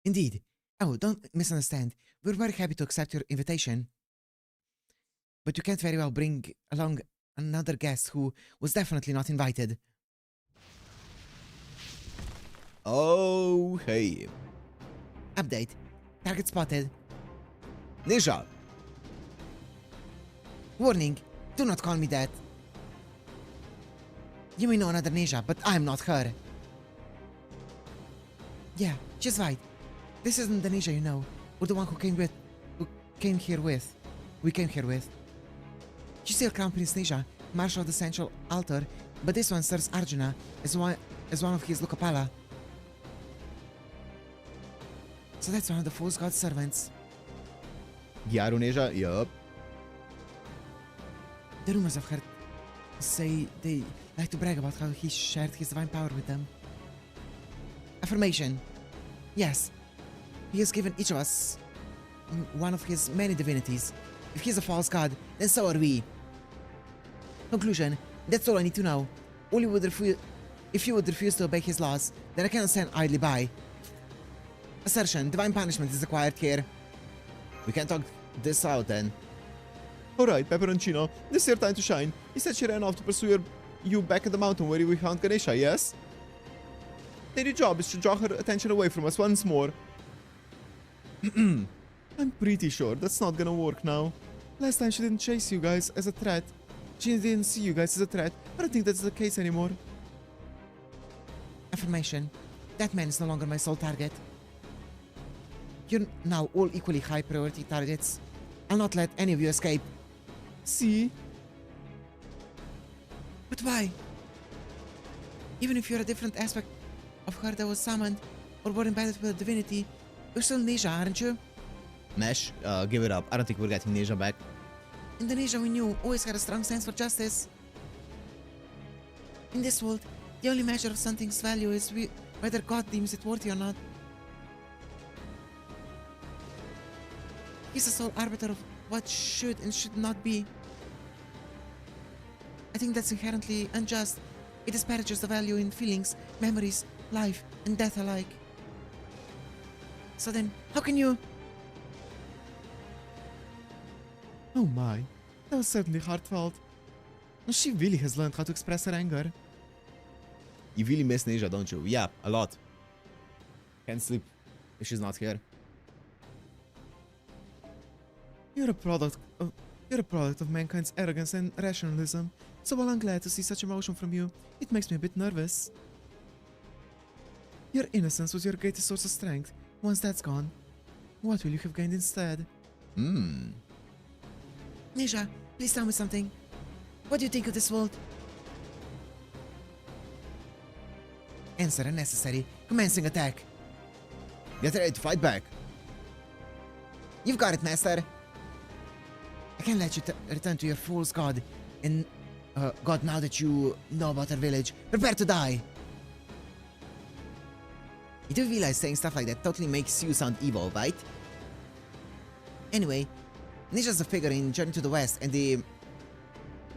Indeed. Oh, don't misunderstand. We're very happy to accept your invitation. But you can't very well bring along another guest who was definitely not invited. Oh, hey. Update. Target spotted. Nisha. Warning. Do not call me that. You may know another Nisha, but I'm not her. Yeah, she's right. This isn't the Nisha you know, or the one we came here with. She's still Crown Prince Nisha, Marshal of the Central Altar, but this one serves Arjuna as one of his Lokapala. So that's one of the false god servants. Gyaru Nisha? Yup. The rumors I've heard say they like to brag about how he shared his divine power with them. Affirmation. Yes. He has given each of us one of his many divinities. If he's a false god, then so are we. Conclusion. That's all I need to know. If you would refuse to obey his laws, then I cannot stand idly by. Assertion. Divine punishment is required here. We can talk this out then. Alright, Pepperoncino, this is your time to shine. You said she ran off to pursue you back in the mountain where we found Ganesha, yes? Then your job is to draw her attention away from us once more. I'm pretty sure that's not gonna work now. Last time she didn't chase you guys as a threat. She didn't see you guys as a threat. I don't think that's the case anymore. Affirmation. That man is no longer my sole target. You're now all equally high priority targets. I'll not let any of you escape. See? But why? Even if you're a different aspect of her that was summoned or were embedded with a divinity, you're still Neja, aren't you? Mesh, give it up. I don't think we're getting Neja back. And the Neja we knew always had a strong sense for justice. In this world, the only measure of something's value is whether God deems it worthy or not. He's the sole arbiter of what should and should not be. I think that's inherently unjust. It disparages the value in feelings, memories, life, and death alike. So then, how can you... Oh my, that was certainly heartfelt. She really has learned how to express her anger. You really miss Neja, don't you? Yeah, a lot. Can't sleep if she's not here. You're a product of mankind's arrogance and rationalism. So while I'm glad to see such emotion from you, it makes me a bit nervous. Your innocence was your greatest source of strength. Once that's gone, what will you have gained instead? Neja, please tell me something. What do you think of this world? Answer unnecessary. Commencing attack. Get ready to fight back. You've got it, Master. I can't let you return to your fool's god. And, God, now that you know about our village, prepare to die. You do realize saying stuff like that totally makes you sound evil, right? Anyway, Neja's a figure in Journey to the West and the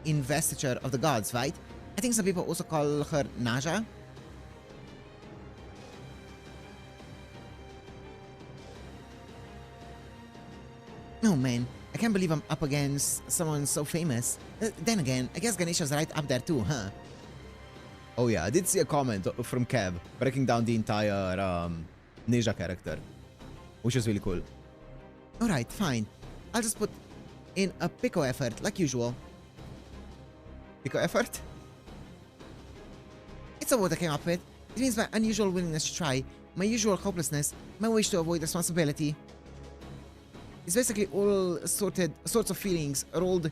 investiture of the gods, right? I think some people also call her Naja. Oh man, I can't believe I'm up against someone so famous. Then again, I guess Ganesha's right up there too, huh? Oh yeah, I did see a comment from Kev breaking down the entire Neja character, which is really cool. Alright, fine. I'll just put in a pico effort, like usual. Pico effort? It's a word I came up with. It means my unusual willingness to try, my usual hopelessness, my wish to avoid responsibility. It's basically all sorts of feelings rolled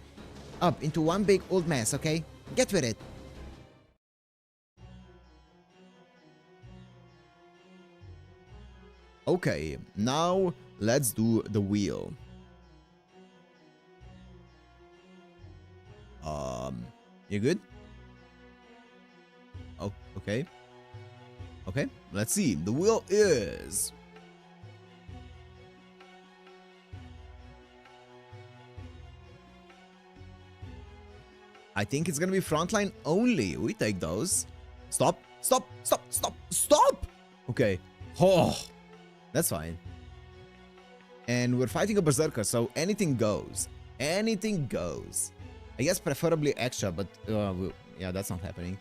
up into one big old mess, okay? Get with it. Okay, now let's do the wheel. You good? Oh, okay. Okay, let's see. The wheel is... I think it's gonna be frontline only. We take those. Stop, stop, stop, stop, stop! Okay. Oh, that's fine. And we're fighting a berserker, so anything goes. Anything goes. I guess preferably extra, but yeah, that's not happening.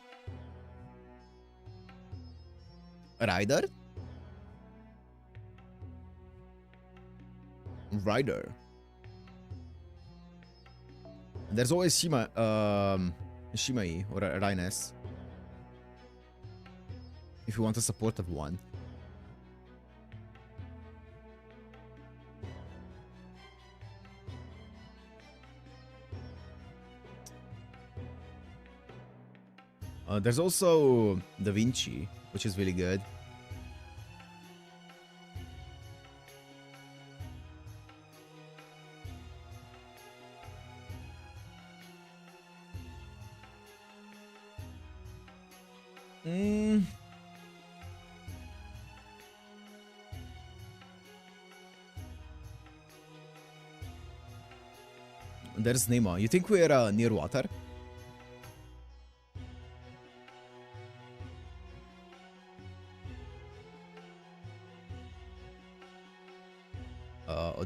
Rider? Rider. There's always Shimai or Rhines. If you want a supportive one. There's also Da Vinci, which is really good. There's Nema. You think we're near water?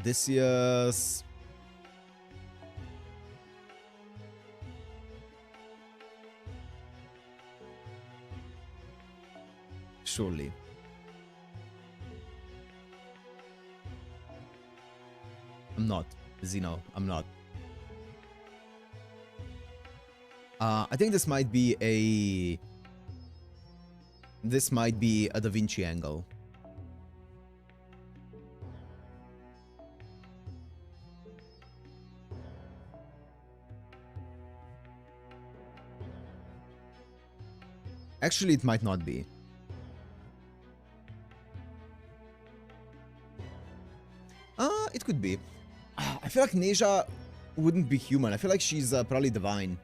Odysseus. Surely. I'm not. Zeno, I'm not. I think this might be a... This might be a Da Vinci angle. Actually, it might not be. It could be. I feel like Neja wouldn't be human. I feel like she's probably divine.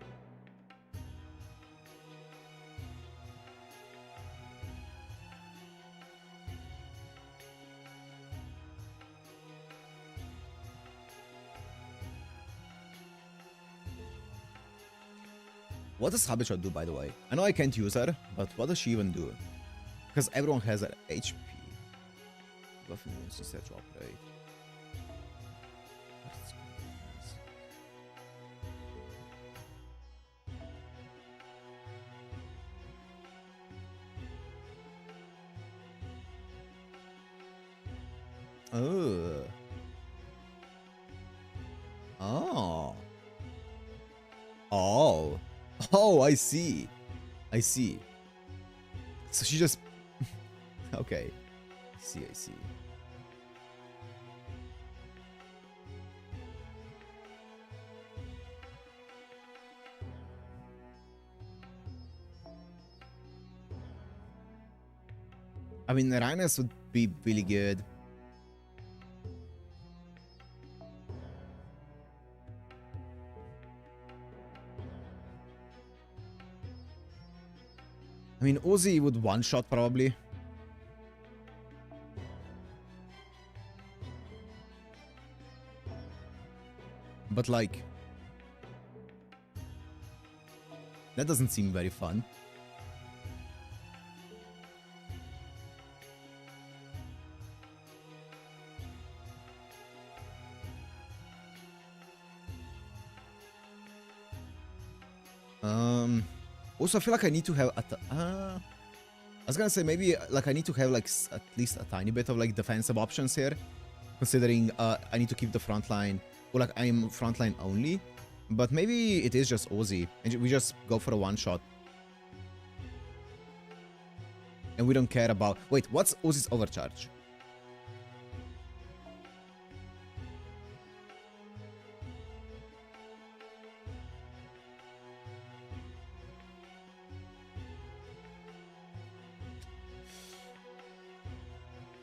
What does Habitual do, by the way? I know I can't use her, but what does she even do? Because everyone has her HP. Buffing is set to operate. Oh. Oh. Oh. Oh, I see. I see. So she just... Okay. I see, I see. I mean, Rhinus would be really good. I mean, Uzi would one-shot probably. But like... That doesn't seem very fun. Also, I feel like I need to have I was gonna say maybe like I need to have like at least a tiny bit of like defensive options here, considering I need to keep the front line, or like I'm frontline only. But maybe it is just Ozzy, and we just go for a one-shot. And we don't care about... Wait, what's Ozzy's overcharge?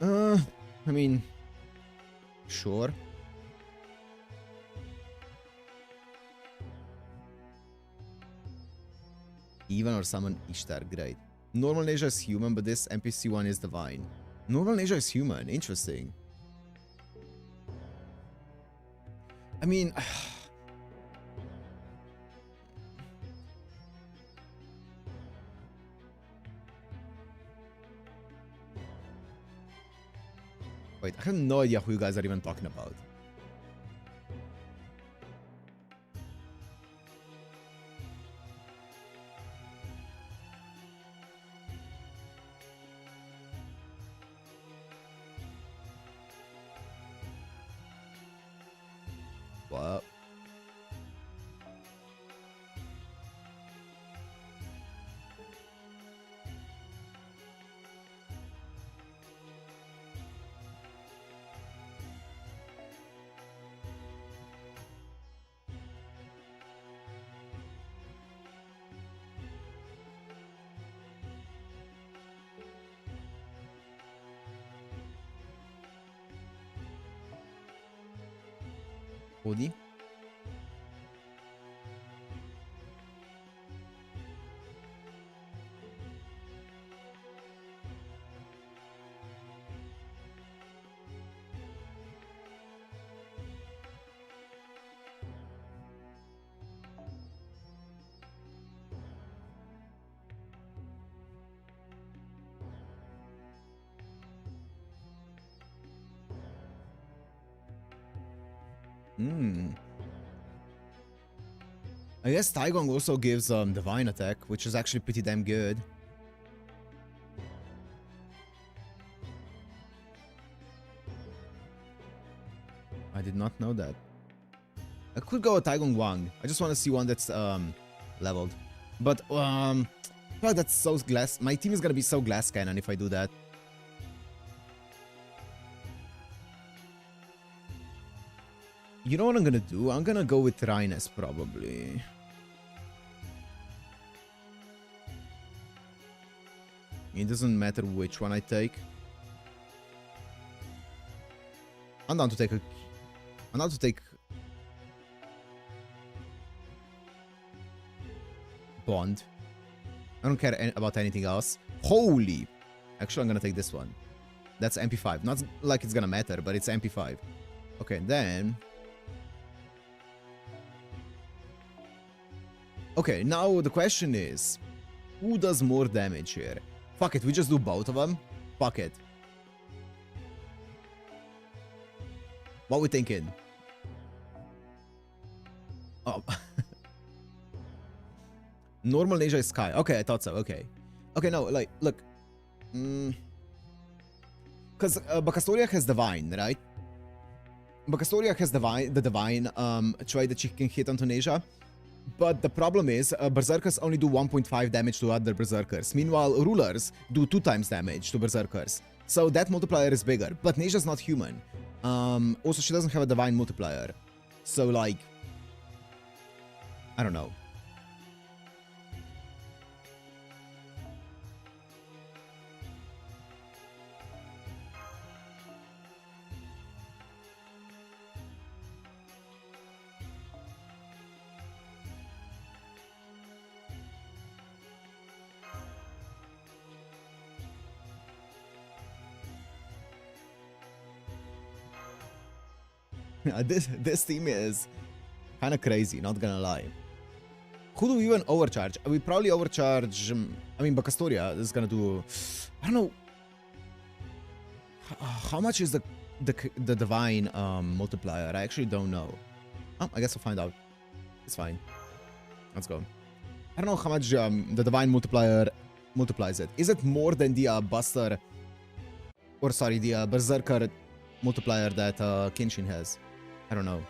I mean... Sure. Even or summon Ishtar, great. Normal Neja is human, but this NPC one is divine. Normal Neja is human, interesting. I mean... Wait, I have no idea who you guys are even talking about. What? Cody? Hmm. I guess Taigong also gives divine attack, which is actually pretty damn good. I did not know that. I could go with Taigong Wang. I just want to see one that's leveled. But oh, that's so glass. My team is gonna be so glass cannon if I do that. You know what I'm gonna do? I'm gonna go with Rhines probably. It doesn't matter which one I take. I'm down to take a... I'm down to take... Bond. I don't care about anything else. Holy! Actually, I'm gonna take this one. That's MP5. Not like it's gonna matter, but it's MP5. Okay, then... Okay, now the question is... Who does more damage here? Fuck it, we just do both of them. Fuck it. What we thinking? Oh. Normal Ninja is Sky. Okay, I thought so. Okay. Okay, no, like, look. Because Bacastoria has Divine, right? Bacastoria has the Divine trait that she can hit onto Ninja. But the problem is, Berserkers only do 1.5 damage to other Berserkers. Meanwhile, Rulers do 2 times damage to Berserkers. So that multiplier is bigger. But Ninja's not human. Also, she doesn't have a Divine multiplier. So, like... I don't know. This team is kind of crazy, not gonna lie. Who do we even overcharge? We probably overcharge... I mean, Bacastoria is gonna do... I don't know... How much is the Divine multiplier? I actually don't know. Oh, I guess I'll find out. It's fine. Let's go. I don't know how much the Divine multiplier multiplies it. Is it more than the Buster... Or sorry, the Berserker multiplier that Kenshin has? I don't know.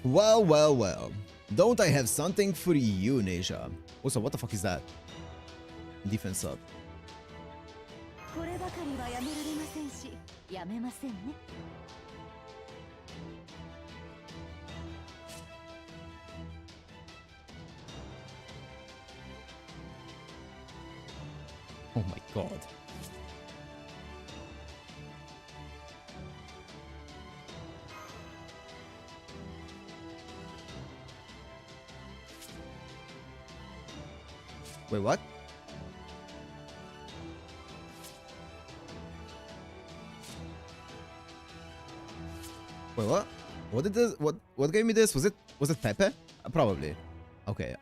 Well, well, well. Don't I have something for you, Neja? Also, what the fuck is that? Defense up. Oh my god. Wait, what? Wait, what? What did this? What gave me this? Was it Pepe? Probably. Okay.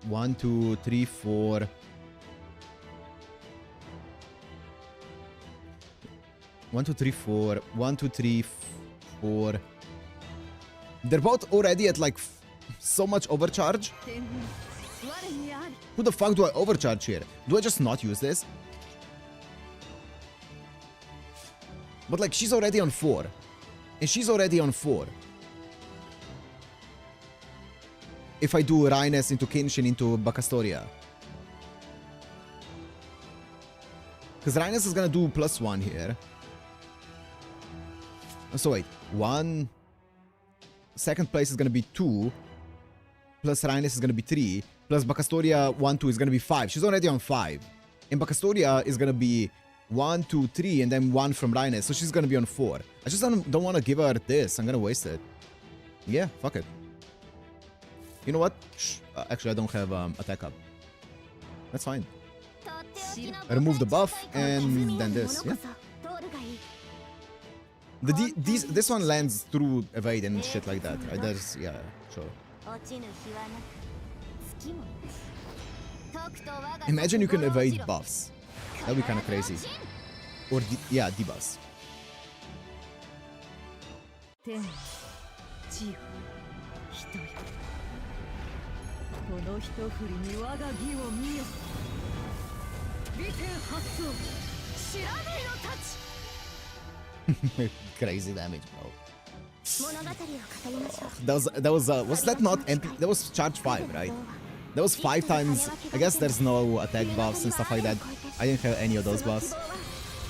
One, two, three, four. 1, 2, 3, 4. 1, 2, 3, 4. They're both already at like so much overcharge. Who the fuck do I overcharge here? Do I just not use this? But like she's already on 4. And she's already on 4. If I do Rhines into Kenshin into Bacastoria. Because Rhines is gonna do +1 here. So wait, 1. Second place is gonna be 2. Plus Rhines is gonna be 3. Plus Bacastoria 1, 2 is gonna be 5. She's already on 5. And Bacastoria is gonna be 1, 2, 3, and then 1 from Rhines. So she's gonna be on 4. I just don't want to give her this. I'm gonna waste it. Yeah, fuck it. You know what? Actually, I don't have attack up. That's fine. I remove the buff and then this. Yeah. This one lands through evade and shit like that, right? There's yeah, sure. Imagine you can evade buffs. That'd be kind of crazy. Or yeah, debuffs. 天地よ人よこの一振りに我が義を見よ利点発動知らないのたち Crazy damage, bro. Was that not MP? That was charge 5, right? That was 5 times. I guess there's no attack buffs and stuff like that. I didn't have any of those buffs.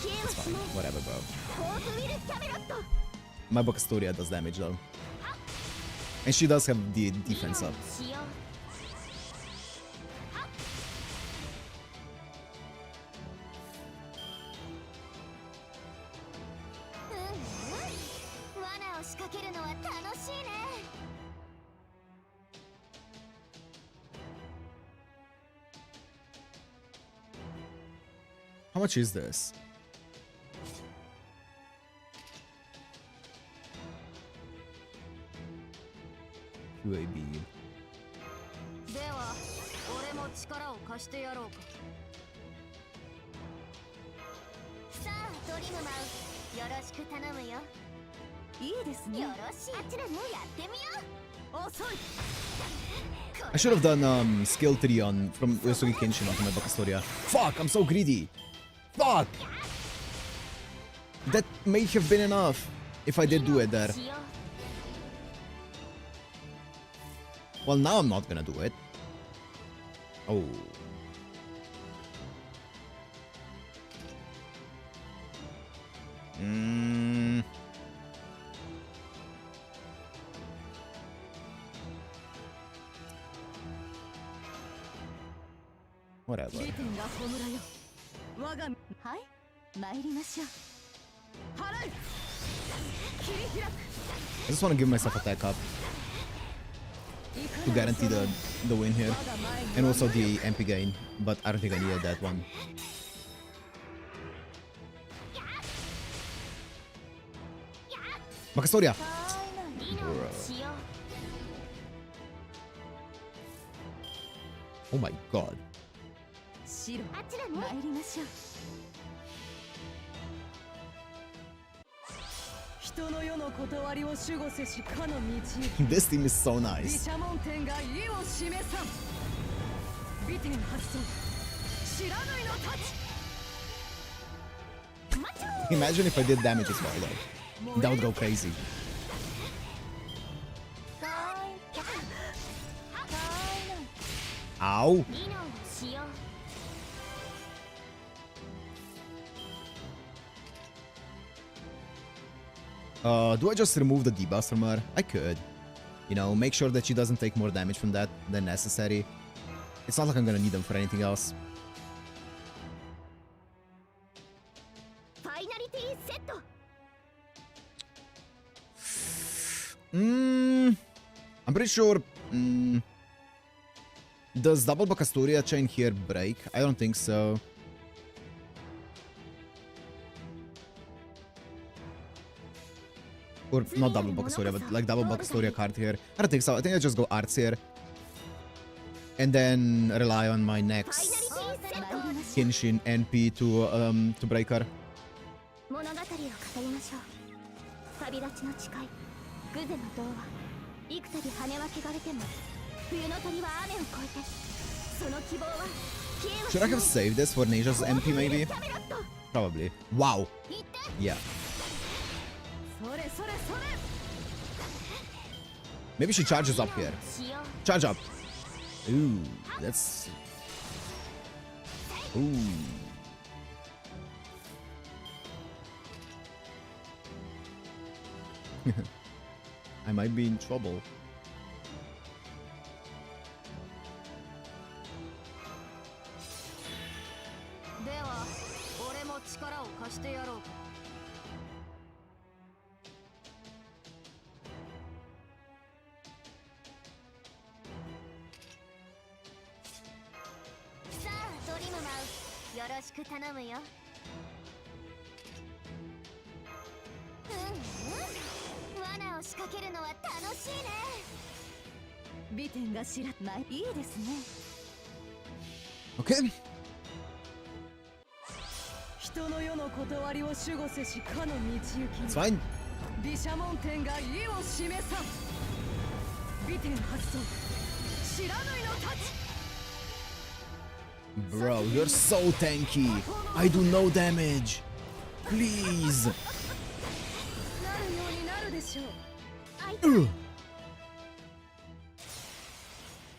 It's fine. Whatever, bro. My Bocastoria does damage though. And she does have the defense up. How much is this? QAB. では俺も力を貸してやろうかさあドリムマウよろしく頼むよいいですねよろしいあちらもやってみよう遅い I should have done skill 3 on from Uesugi Kenshin onto my Bocastoria. Fuck, I'm so greedy. Fuck! That may have been enough if I did do it there. Well, now I'm not gonna do it. Oh. Whatever. 利点が葬らよ我がはい参りましょう払う切り開く I just want to give myself attack up to guarantee the win here. And also the MP gain, but I don't think I needed that one. Bocastoria! Oh my god. 白あちらね参りましょう人の世の断りを守護せしかの道 This team is so nice. 毘沙門天が意を示さん利点発動知らぬいの太刀 Imagine if I did damage as well though. That would go crazy. Ow! Do I just remove the debuffs from her? I could. You know, make sure that she doesn't take more damage from that than necessary. It's not like I'm gonna need them for anything else. I'm pretty sure... Does double Bocastoria chain here break? I don't think so. Or not double Bocastoria, but like double Bocastoria card here. I don't think so. I think I just go arts here. And then rely on my next Kenshin NP to break her. Should I have saved this for Neja's MP maybe? Probably. Wow. Yeah. Maybe she charges up here. Charge up. Ooh, that's... Ooh. I might be in trouble. よろしく頼むよ。罠を仕掛けるのは楽しいね。美点がしらないいいですね。 Okay. 人の世の断りを守護せしかの道行き It's fine. 毘沙門天が意を示さん。美点発動知らぬいの太刀。 Bro, you're so tanky. I do no damage. Please. なるようになるでしょう。 Ugh.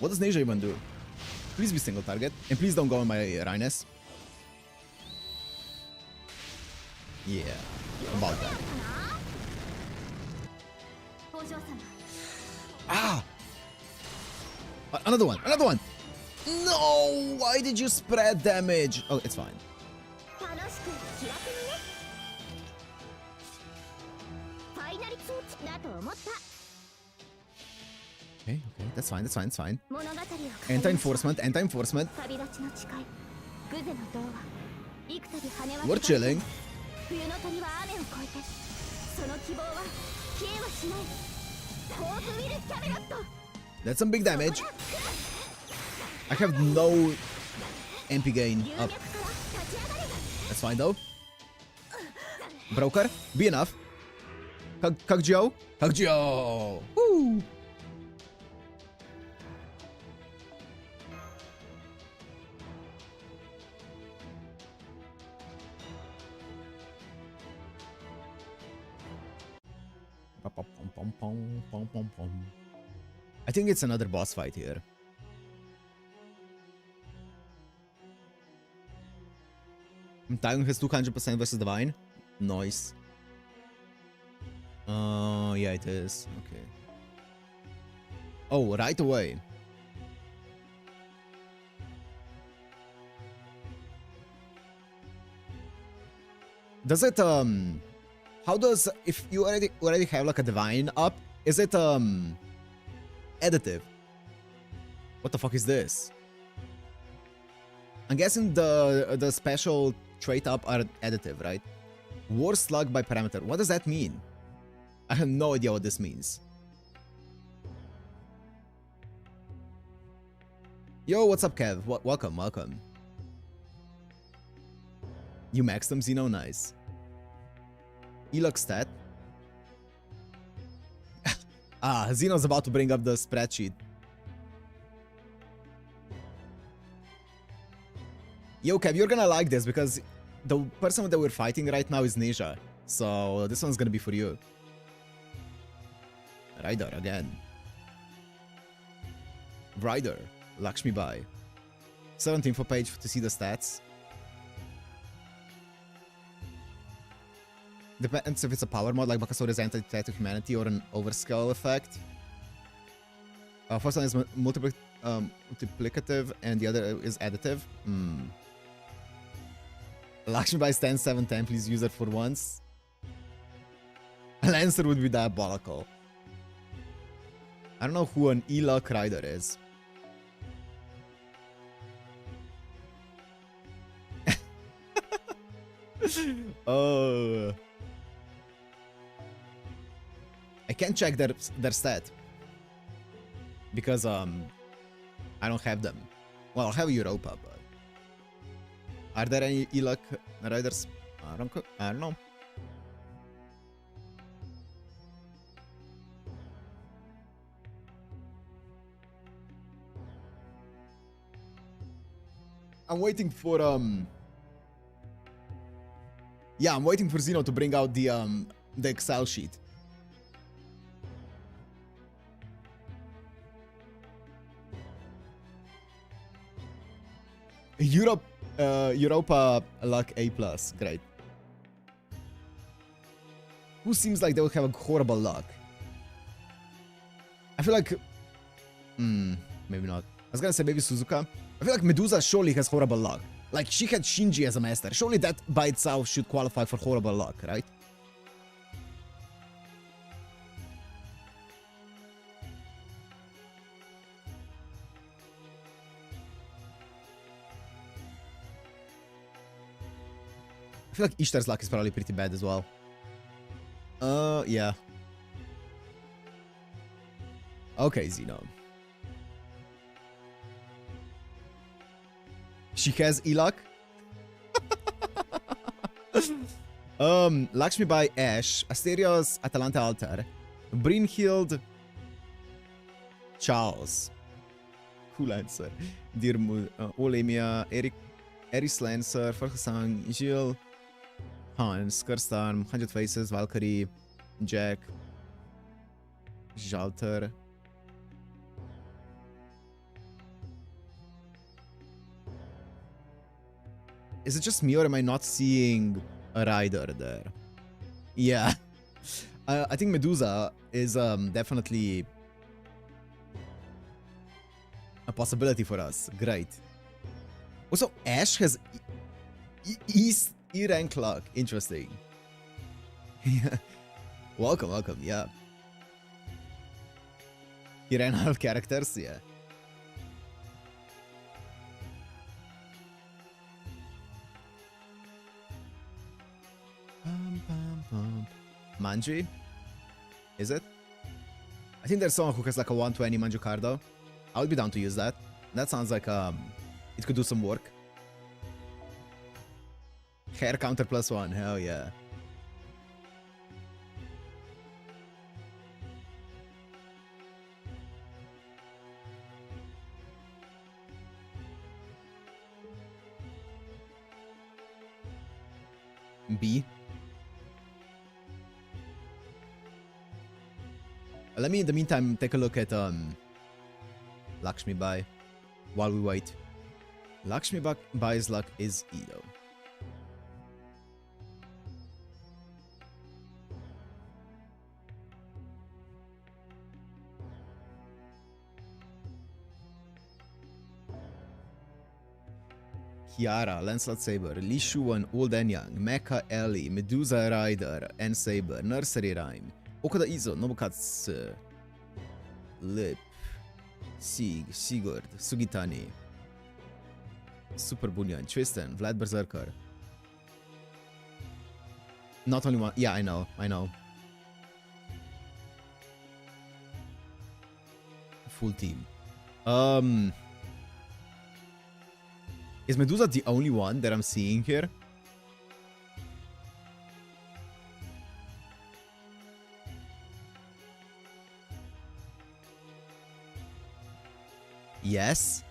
What does Neja even do? Please be single target. And please don't go on my Rhines. Yeah, about that. お嬢様。 Ah! Another one! Another one! No! Why did you spread damage? Oh, it's fine. 楽しく気楽にね。ファイナル装置だと思った。 Okay, okay, that's fine, that's fine, that's fine. 物語を語り Anti-enforcement, anti-enforcement. 旅立ちの誓い。グゼの童話。幾度跳ね We're chilling. 冬の鳥は雨を越えて。その希望は消えはしない。ホープウィル・キャメロット。 That's some big damage. I have no MP gain 流 up. 脈から立ち上がれば。 That's fine though. Broker, be enough. Kagjo. Kagjo. Woo. I think it's another boss fight here. Titan has 200% versus Divine. Nice. Yeah, it is. Okay. Oh, right away. Does it how does, if you already have like a divine up, is it additive? What the fuck is this? I'm guessing the special trait up are additive, right? War slug by parameter. What does that mean? I have no idea what this means. Yo, what's up, Kev? Welcome, welcome. You maxed them, Xeno? Nice. Elok stat. Ah, Xeno's about to bring up the spreadsheet. Yo, Kev, you're gonna like this because the person that we're fighting right now is Neja. So this one's gonna be for you. Rider again. Rider. Lakshmi Bai. 17th for page to see the stats. Depends if it's a power mod like Bakasori's anti-attack to humanity or an overscale effect. First one is multiplicative and the other is additive. Lakshmi Bai stands 710, please use it for once. Lancer would be diabolical. I don't know who an Elok Rider is. Oh. I can't check their stat. Because I don't have them. Well, I'll have Europa, but are there any Elok riders? I don't know. I'm waiting for yeah, I'm waiting for Xeno to bring out the Excel sheet. Europa luck A+, great. Who seems like they would have a horrible luck? I feel like... maybe not. I was gonna say maybe Suzuka. I feel like Medusa surely has horrible luck. Like, she had Shinji as a master. Surely that by itself should qualify for horrible luck, right? I feel like Ishtar's luck is probably pretty bad as well. Yeah. Okay, Zeno. She has E-Luck? Lakshmi by Ash, Asterios, Atalanta Altar, Brynhild, Charles. Cool answer. Dirmud, Olemia, Eris Lancer, Farhasang, Jill, Hans, Karstarm, 100 Faces, Valkyrie, Jack, Jalter. Is it just me or am I not seeing a rider there? Yeah. I think Medusa is definitely a possibility for us. Great. Also, Ash has E rank luck. Interesting. Yeah. Welcome, welcome. Yeah. He ran out of characters. Yeah. Manji? Is it? I think there's someone who has like a 120 Manjucardo. I would be down to use that. That sounds like it could do some work. Hair counter +1, hell yeah. B. Let me in the meantime take a look at Lakshmi Bai while we wait. Lakshmi Bai's luck is E though. Kiara, Lancelot Saber, Li Shuan, Old and Young, Mecha Ellie, Medusa Rider, and Saber, Nursery Rhyme, Okada Izo, Nobukatsu, Lip, Sig, Sigurd, Sugitani, Super Bunyan, Tristan, Vlad Berserker. Not only one. Yeah, I know. Full team. Is Medusa the only one that I'm seeing here? Yes.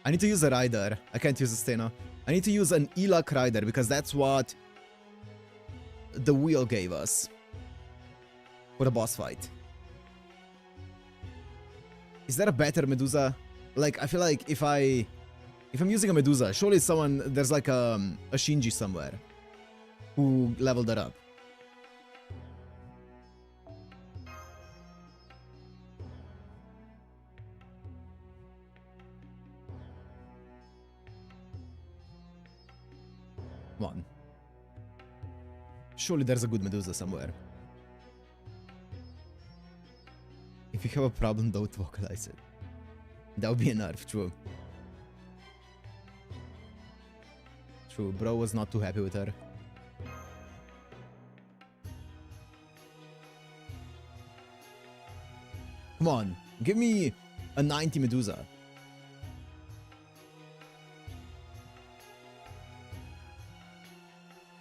I need to use a rider. I can't use a Steno. I need to use an E-Luck rider because that's what the wheel gave us for the boss fight. Is there a better Medusa? Like, I feel like if I'm using a Medusa, surely there's like a Shinji somewhere who leveled that up. Come on. Surely there's a good Medusa somewhere. If you have a problem, don't vocalize it. That would be a nerf, true. True, bro was not too happy with her. Come on, give me a 90 Medusa.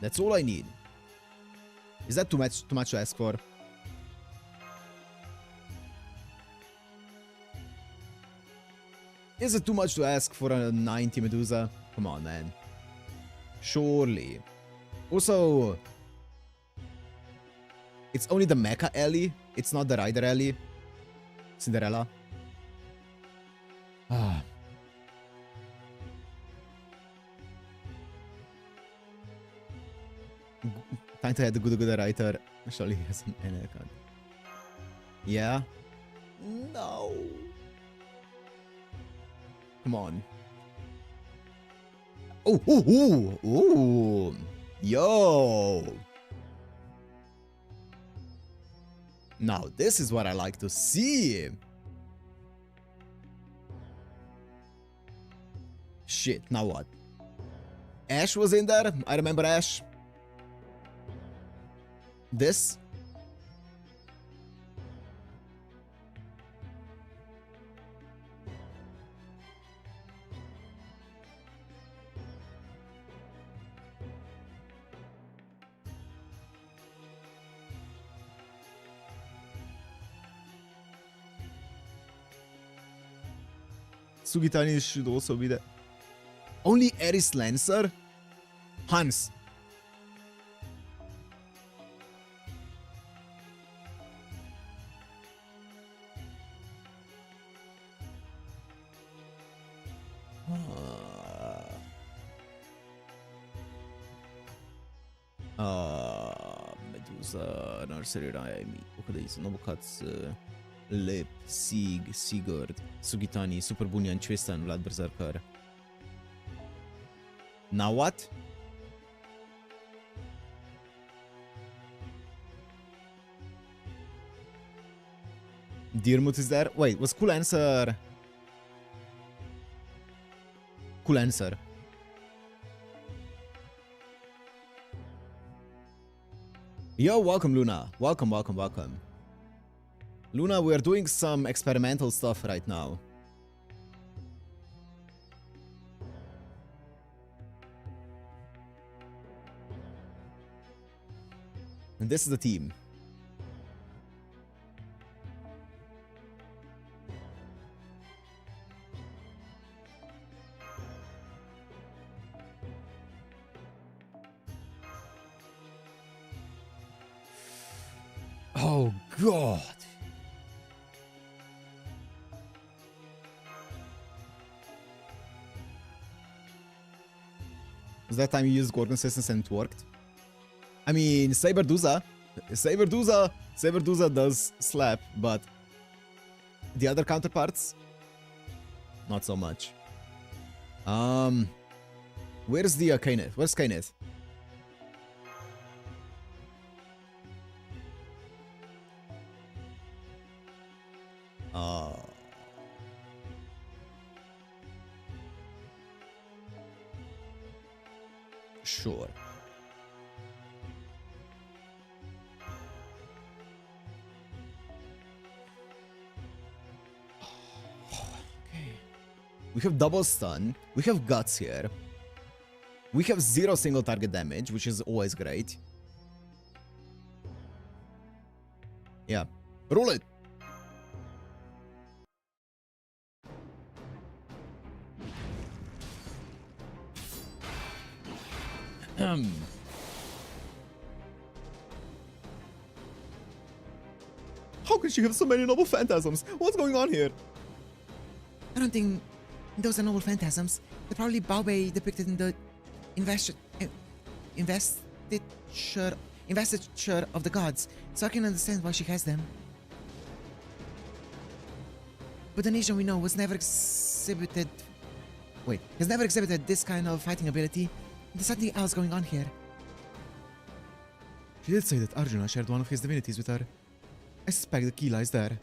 That's all I need. Is that too much to ask for? Is it too much to ask for a 90 Medusa? Come on, man. Surely. Also, it's only the Mecha Ellie. It's not the Rider Ellie. Cinderella. Ah. Time to have the good writer. Surely he has an account. Yeah? No. Come on. Oh. Yo. Now, this is what I like to see. Shit, now what? Ash was in there. I remember Ash. This? Sugitani should also be there. Only Eris Lancer? Hans. Medusa, Nursery Rhyme, Okadis, Nobukatsu, Lip, Sig, Sigurd, Sugitani, Super Bunyan, Tristan, Vlad Berserker. Now what? Dirmut is there? Wait, was Cool Answer? Cool Answer. Yo, welcome Luna. Welcome, welcome, welcome. Luna, we are doing some experimental stuff right now. And this is the team. Oh God. Was that time you used Gorgon Systems and it worked? I mean, Saberduza does slap, but the other counterparts, not so much. Where's the Kyneth? Where's Kyneth? Sure. We have double stun, we have guts here. We have 0 single target damage, which is always great. Yeah. Roll it! How can she have so many noble phantasms? What's going on here? I don't think those are noble phantasms. They're probably Baobei depicted in the investiture of the gods, so I can understand why she has them. But the nation we know has never exhibited this kind of fighting ability. There's something else going on here. She did say that Arjuna shared one of his divinities with her. I suspect the key lies there.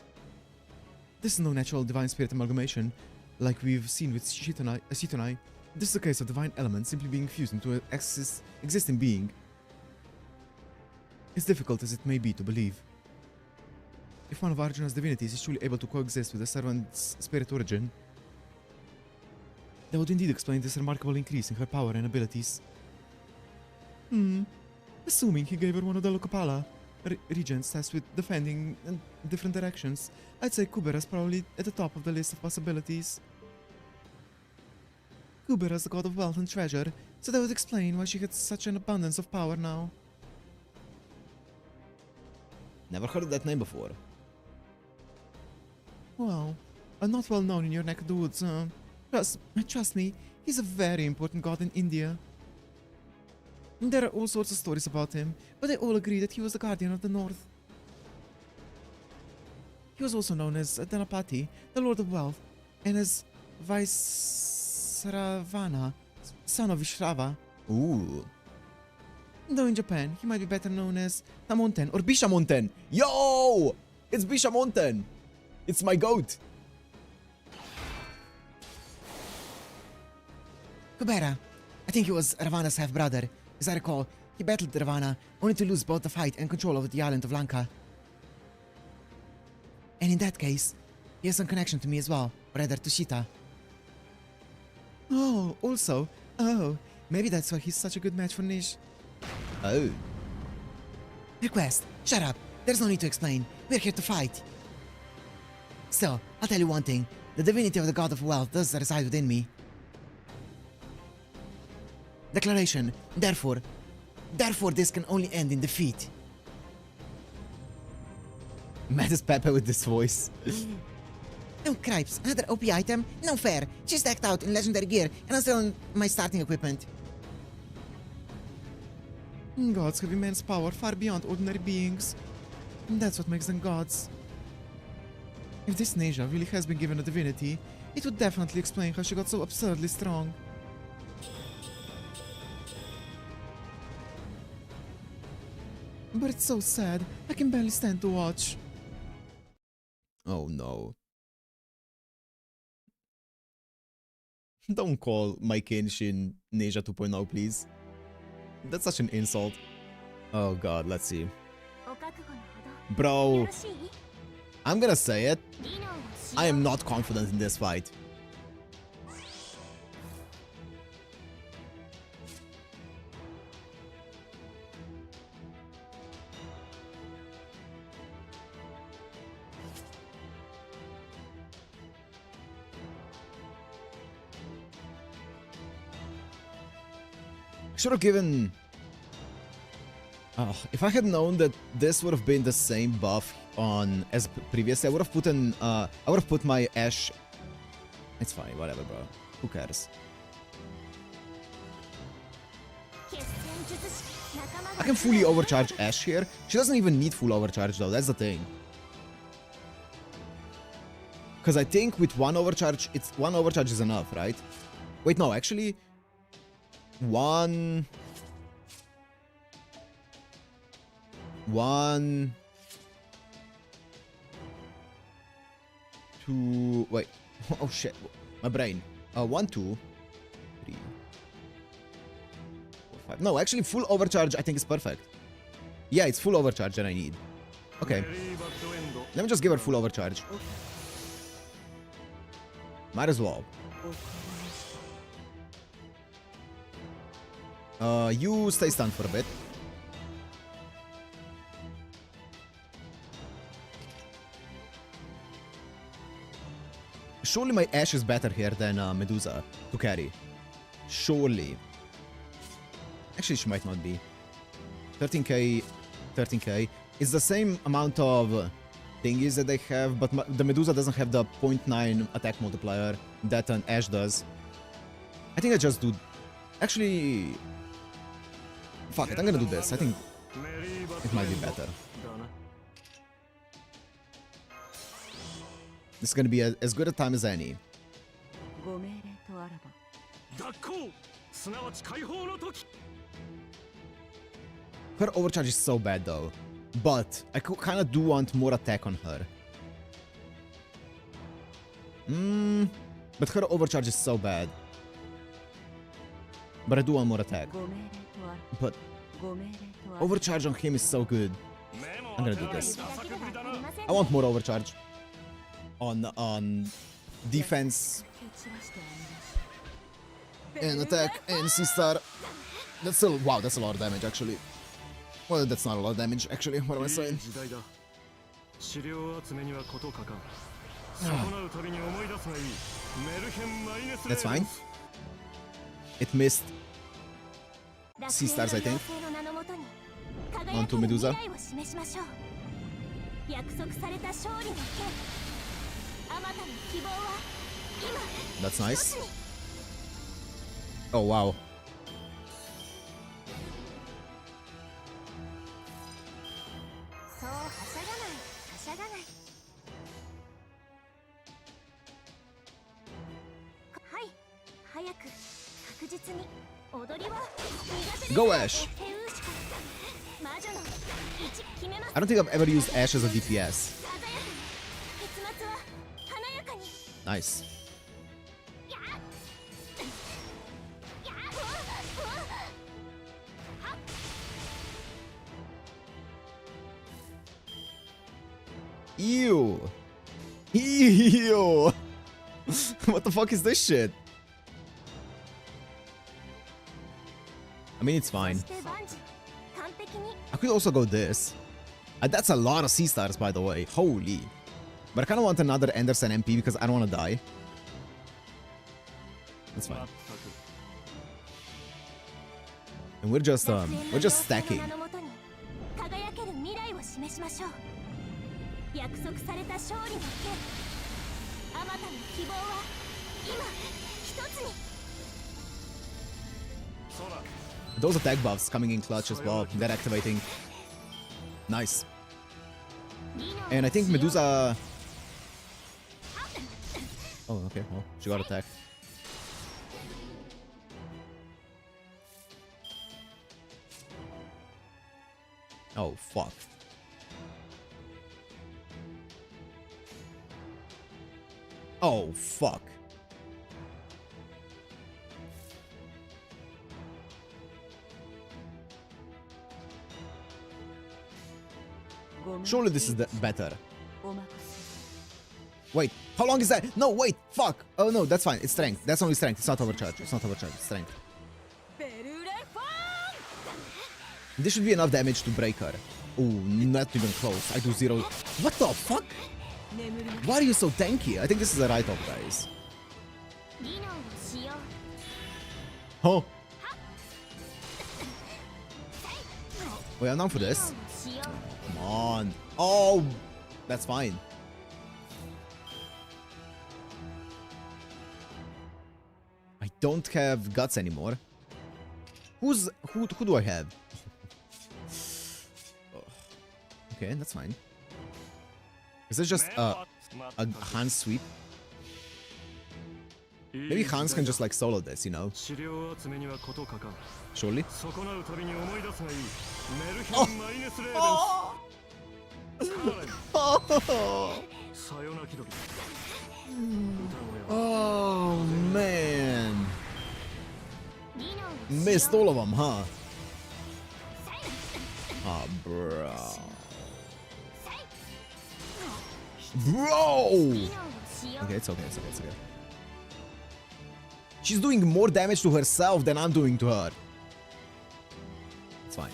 This is no natural divine spirit amalgamation, like we've seen with Shitonai. This is a case of divine elements simply being fused into an existing being. As difficult as it may be to believe. If one of Arjuna's divinities is truly able to coexist with the servant's spirit origin, that would indeed explain this remarkable increase in her power and abilities. Assuming he gave her one of the Lokapala regents tasked with defending in different directions, I'd say Kubera's probably at the top of the list of possibilities. Kubera's the god of wealth and treasure, so that would explain why she had such an abundance of power now. Never heard that name before. Well, not well known in your neck of the woods, Trust me, he's a very important god in India. There are all sorts of stories about him, but they all agree that he was the guardian of the north. He was also known as Dhanapati, the lord of wealth, and as Vaisravana, son of Vishrava. Ooh. Though in Japan, he might be better known as Tamonten or Bishamonten. Yo! It's Bishamonten! It's my goat! Kubera. I think he was Ravana's half-brother. As I recall, he battled Ravana, only to lose both the fight and control over the island of Lanka. And in that case, he has some connection to me as well, or rather to Shita. Oh, also, maybe that's why he's such a good match for Nish. Oh. Request, shut up. There's no need to explain. We're here to fight. Still, I'll tell you one thing. The divinity of the god of wealth does reside within me. Declaration. Therefore this can only end in defeat. Mad as Pepe with this voice. Oh, cripes. Another OP item? No fair. She's decked out in legendary gear, and I'm still in my starting equipment. Gods have immense power far beyond ordinary beings. That's what makes them gods. If this Neja really has been given a divinity, it would definitely explain how she got so absurdly strong. But it's so sad, I can barely stand to watch. Oh no. Don't call my Kenshin Neja 2.0, please. That's such an insult. Oh god, let's see. Bro, I'm gonna say it. I am not confident in this fight. Should have given... if I had known that this would have been the same buff on as previously, I would have put in, I would have put my Ashe. It's fine, whatever, bro. Who cares? I can fully overcharge Ashe here. She doesn't even need full overcharge though, that's the thing. Because I think with one overcharge is enough, right? Wait, no, actually... One, two, wait, oh shit, my brain. 1, 2, 3, 4, 5. No, actually full overcharge I think is perfect. Yeah, it's full overcharge that I need. Okay. Let me just give her full overcharge. Might as well. You stay stunned for a bit. Surely my Ashe is better here than Medusa to carry. Surely. Actually, she might not be. 13k, 13k. It's the same amount of thingies that they have, but the Medusa doesn't have the 0.9 attack multiplier that an Ashe does. I think I just do... Actually... Fuck it, I'm gonna do this. I think it might be better. This is gonna be as good a time as any. Her overcharge is so bad though. But I kinda do want more attack on her. But her overcharge is so bad. But I do want more attack. But overcharge on him is so good. I'm gonna do this. I want more overcharge on defense and attack and C-star. That's still, wow, that's a lot of damage actually. Well, that's not a lot of damage actually. What am I saying? That's fine. It missed C-stars, I think. Onto Medusa. That's nice. Oh, wow. Go Ashe! I don't think I've ever used Ashe as a DPS. Nice. Ew. Ew. What the fuck is this shit? I mean, it's fine. そして万事完璧に I could also go this. That's a lot of C stars, by the way. Holy. But I kind of want another Anderson MP because I don't want to die. That's fine. And we're just stacking. のもとに輝ける未来を示しましょう。約束された勝利の剣、あまたの希望は今一つに。 Those attack buffs coming in clutch as well. They're activating. Nice. And I think Medusa... Oh, okay. Well, she got attacked. Oh, fuck. Oh, fuck. Surely this is better. Wait, how long is that? No, wait, fuck. Oh no, that's fine. It's strength. That's only strength. It's not overcharge. It's not overcharge. It's strength. This should be enough damage to break her. Oh, not even close. I do 0. What the fuck? Why are you so tanky? I think this is a write-off, guys. 技能を使用。 Oh. Wait, I'm down for 技能 this. を使用。 Come on. Oh, that's fine. I don't have guts anymore. Who do I have? Okay, that's fine. Is this just a Hans sweep? Maybe Hans can just like solo this, you know? Surely? Oh man. Missed all of them, huh? Oh, bro. Bro! 技能を使用。 Okay, it's okay, it's okay, it's okay. She's doing more damage to herself than I'm doing to her. It's fine.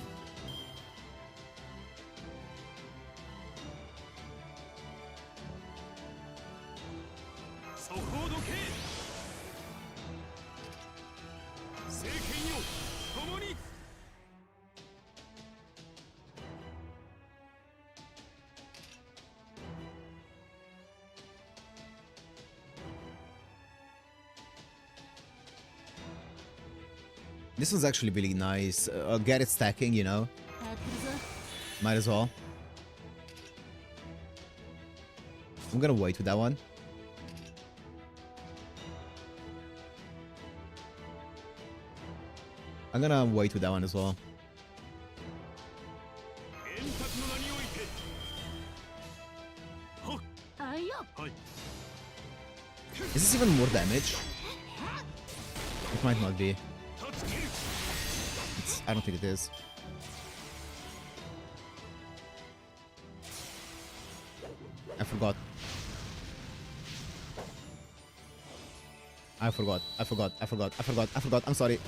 This one's actually really nice. Get it stacking, you know? 早く来るぞ。 Might as well. I'm gonna wait with that one. I'm gonna wait with that one as well. Is this even more damage? It might not be. I don't think it is. I forgot. I forgot. I'm sorry.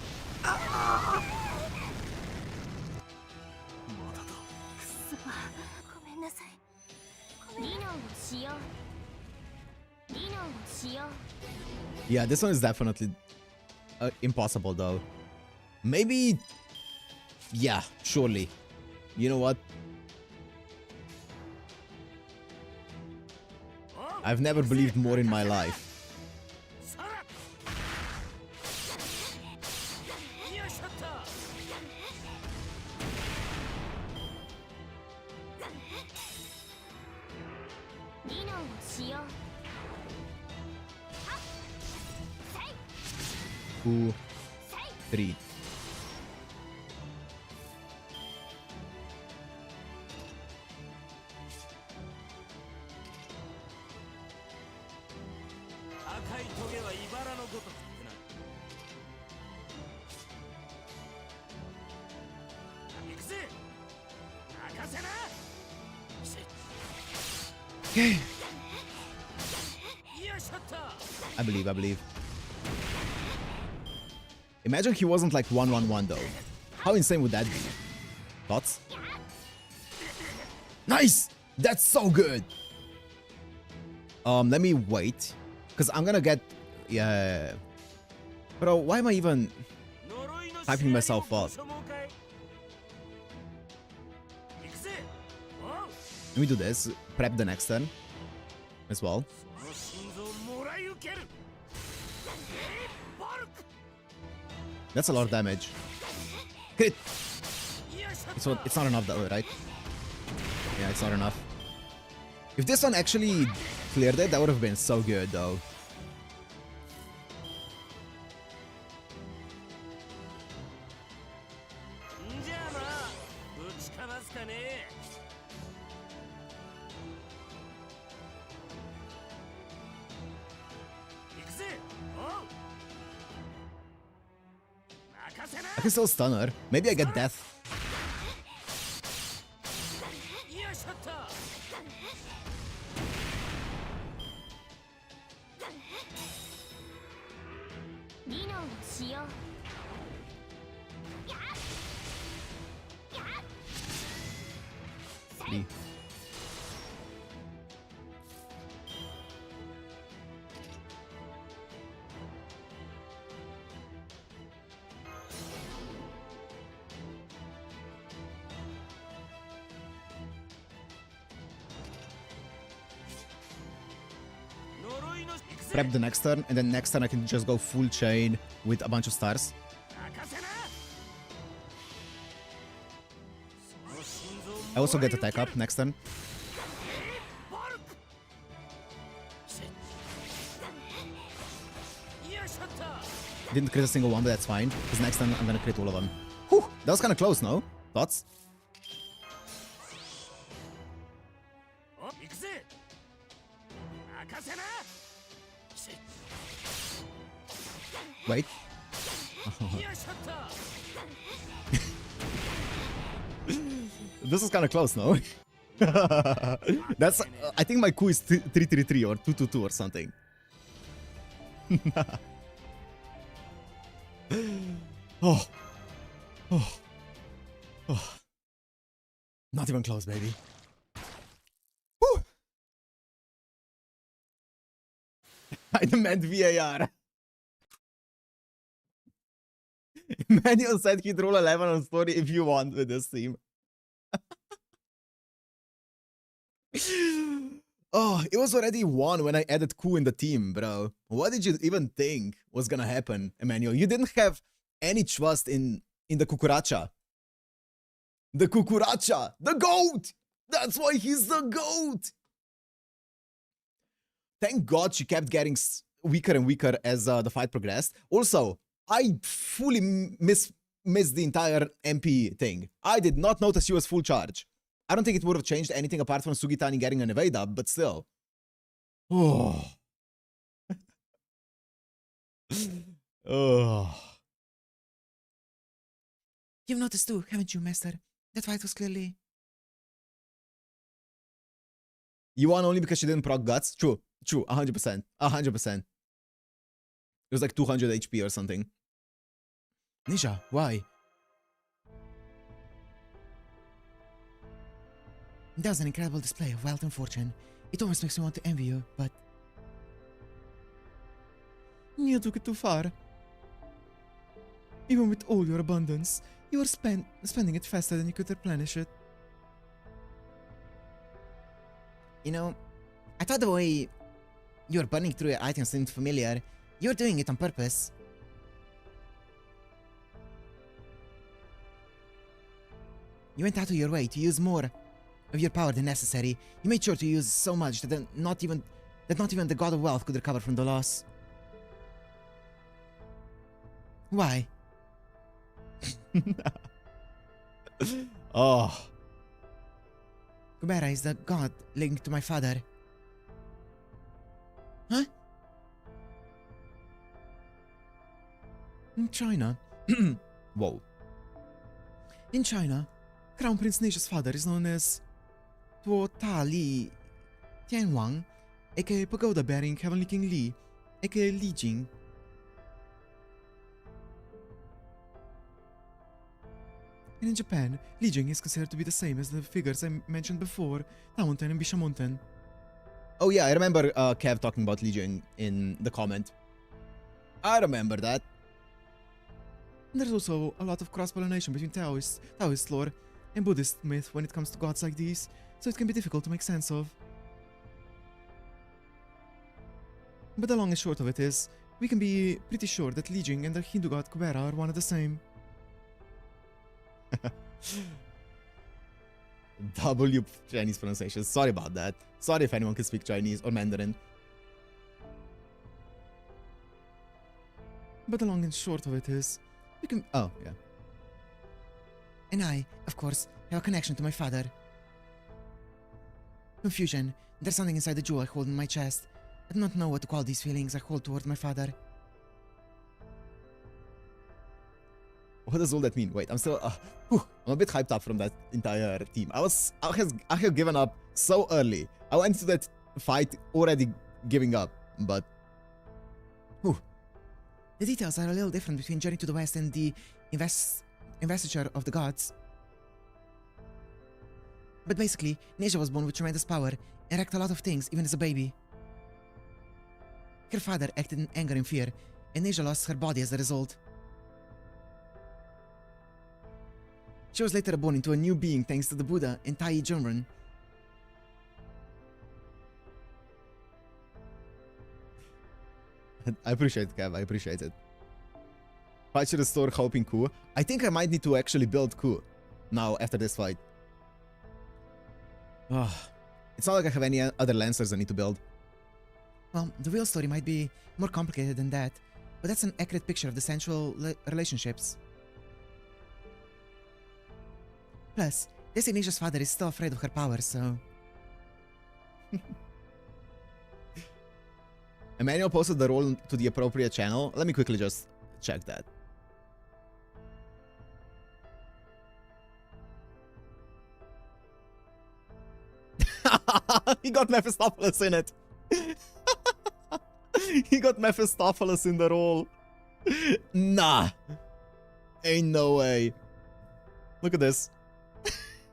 ごめんなさい。技能を使用。技能を使用。 Yeah, this one is definitely impossible though. Maybe... Yeah, surely. You know what? I've never believed more in my life. Two, three. Okay. I believe. Imagine he wasn't like 1-1-1 though. How insane would that be? Thoughts? Nice! That's so good! Let me wait. Because I'm gonna get... Yeah. Bro, why am I even hyping myself up? Let me do this. Prep the next turn. As well. That's a lot of damage. Crit! It's not enough though, right? Yeah, it's not enough. If this one actually cleared it, that would have been so good though. I can still stun her. Maybe I get death. Three. Prep the next turn, and then next turn I can just go full chain with a bunch of stars. I also get attack up next turn. Didn't crit a single one, but that's fine. Because next turn I'm gonna crit all of them. Whew, that was kind of close, no? Thoughts? Wait. This is kind of close, no? That's. I think my coup is 333 or 222 or something. Oh. Oh. Oh. Not even close, baby. Woo. I demand VAR. Emmanuel said he'd roll 11 on story if you want with this team. Oh, it was already 1 when I added Ku in the team, bro. What did you even think was gonna happen, Emmanuel? You didn't have any trust in the Cucuracha. The Cucuracha! The GOAT! That's why he's the GOAT! Thank God she kept getting weaker and weaker as the fight progressed. Also, I fully missed the entire MP thing. I did not notice she was full charge. I don't think it would have changed anything apart from Sugitani getting an evade up, but still. Oh. Oh. You've noticed too, haven't you, Master? That fight was clearly... You won only because she didn't proc guts? True, 100%. 100%. It was like 200 HP or something. Nisha, why? That was an incredible display of wealth and fortune. It almost makes me want to envy you, but... You took it too far. Even with all your abundance, you were spending it faster than you could replenish it. You know, I thought the way you were burning through your items seemed familiar. You were doing it on purpose. You went out of your way to use more of your power than necessary. You made sure to use so much that not even the god of wealth could recover from the loss. Why? Oh. Kubera is the god linked to my father. Huh? In China. Whoa. In China, Crown Prince Neja's father is known as Tuo Ta Li Tianwang, aka Pagoda Bearing Heavenly King Li, aka Li Jing. And in Japan, Li Jing is considered to be the same as the figures I mentioned before, Taunten and Bishamonten. Oh yeah, I remember Kev talking about Legion in the comment. I remember that. And there's also a lot of cross-pollination between Taoist lore and Buddhist myth when it comes to gods like these, so it can be difficult to make sense of. But the long and short of it is, we can be pretty sure that Li Jing and the Hindu god Kubera are one and the same. W Chinese pronunciation. Sorry about that. Sorry if anyone can speak Chinese or Mandarin. But the long and short of it is, we can... Oh, yeah. And I, of course, have a connection to my father. Confusion. There's something inside the jewel I hold in my chest. I do not know what to call these feelings I hold toward my father. What does all that mean? Wait, I'm still... I'm a bit hyped up from that entire team. I have given up so early. I went to that fight already giving up, but... The details are a little different between Journey to the West and the investiture of the gods. But basically, Neja was born with tremendous power and wrecked a lot of things even as a baby. Her father acted in anger and fear, and Neja lost her body as a result. She was later born into a new being thanks to the Buddha and Tai Junren. I appreciate it, Kev. I appreciate it. Fight to restore hope in Ku. I think I might need to actually build Ku now after this fight. It's not like I have any other Lancers I need to build. Well, the real story might be more complicated than that, but that's an accurate picture of the central relationships. Plus, they say Neja's father is still afraid of her power, so... Emmanuel posted the role to the appropriate channel. Let me quickly just check that. He got Mephistopheles in it. He got Mephistopheles in the role. Nah. Ain't no way. Look at this.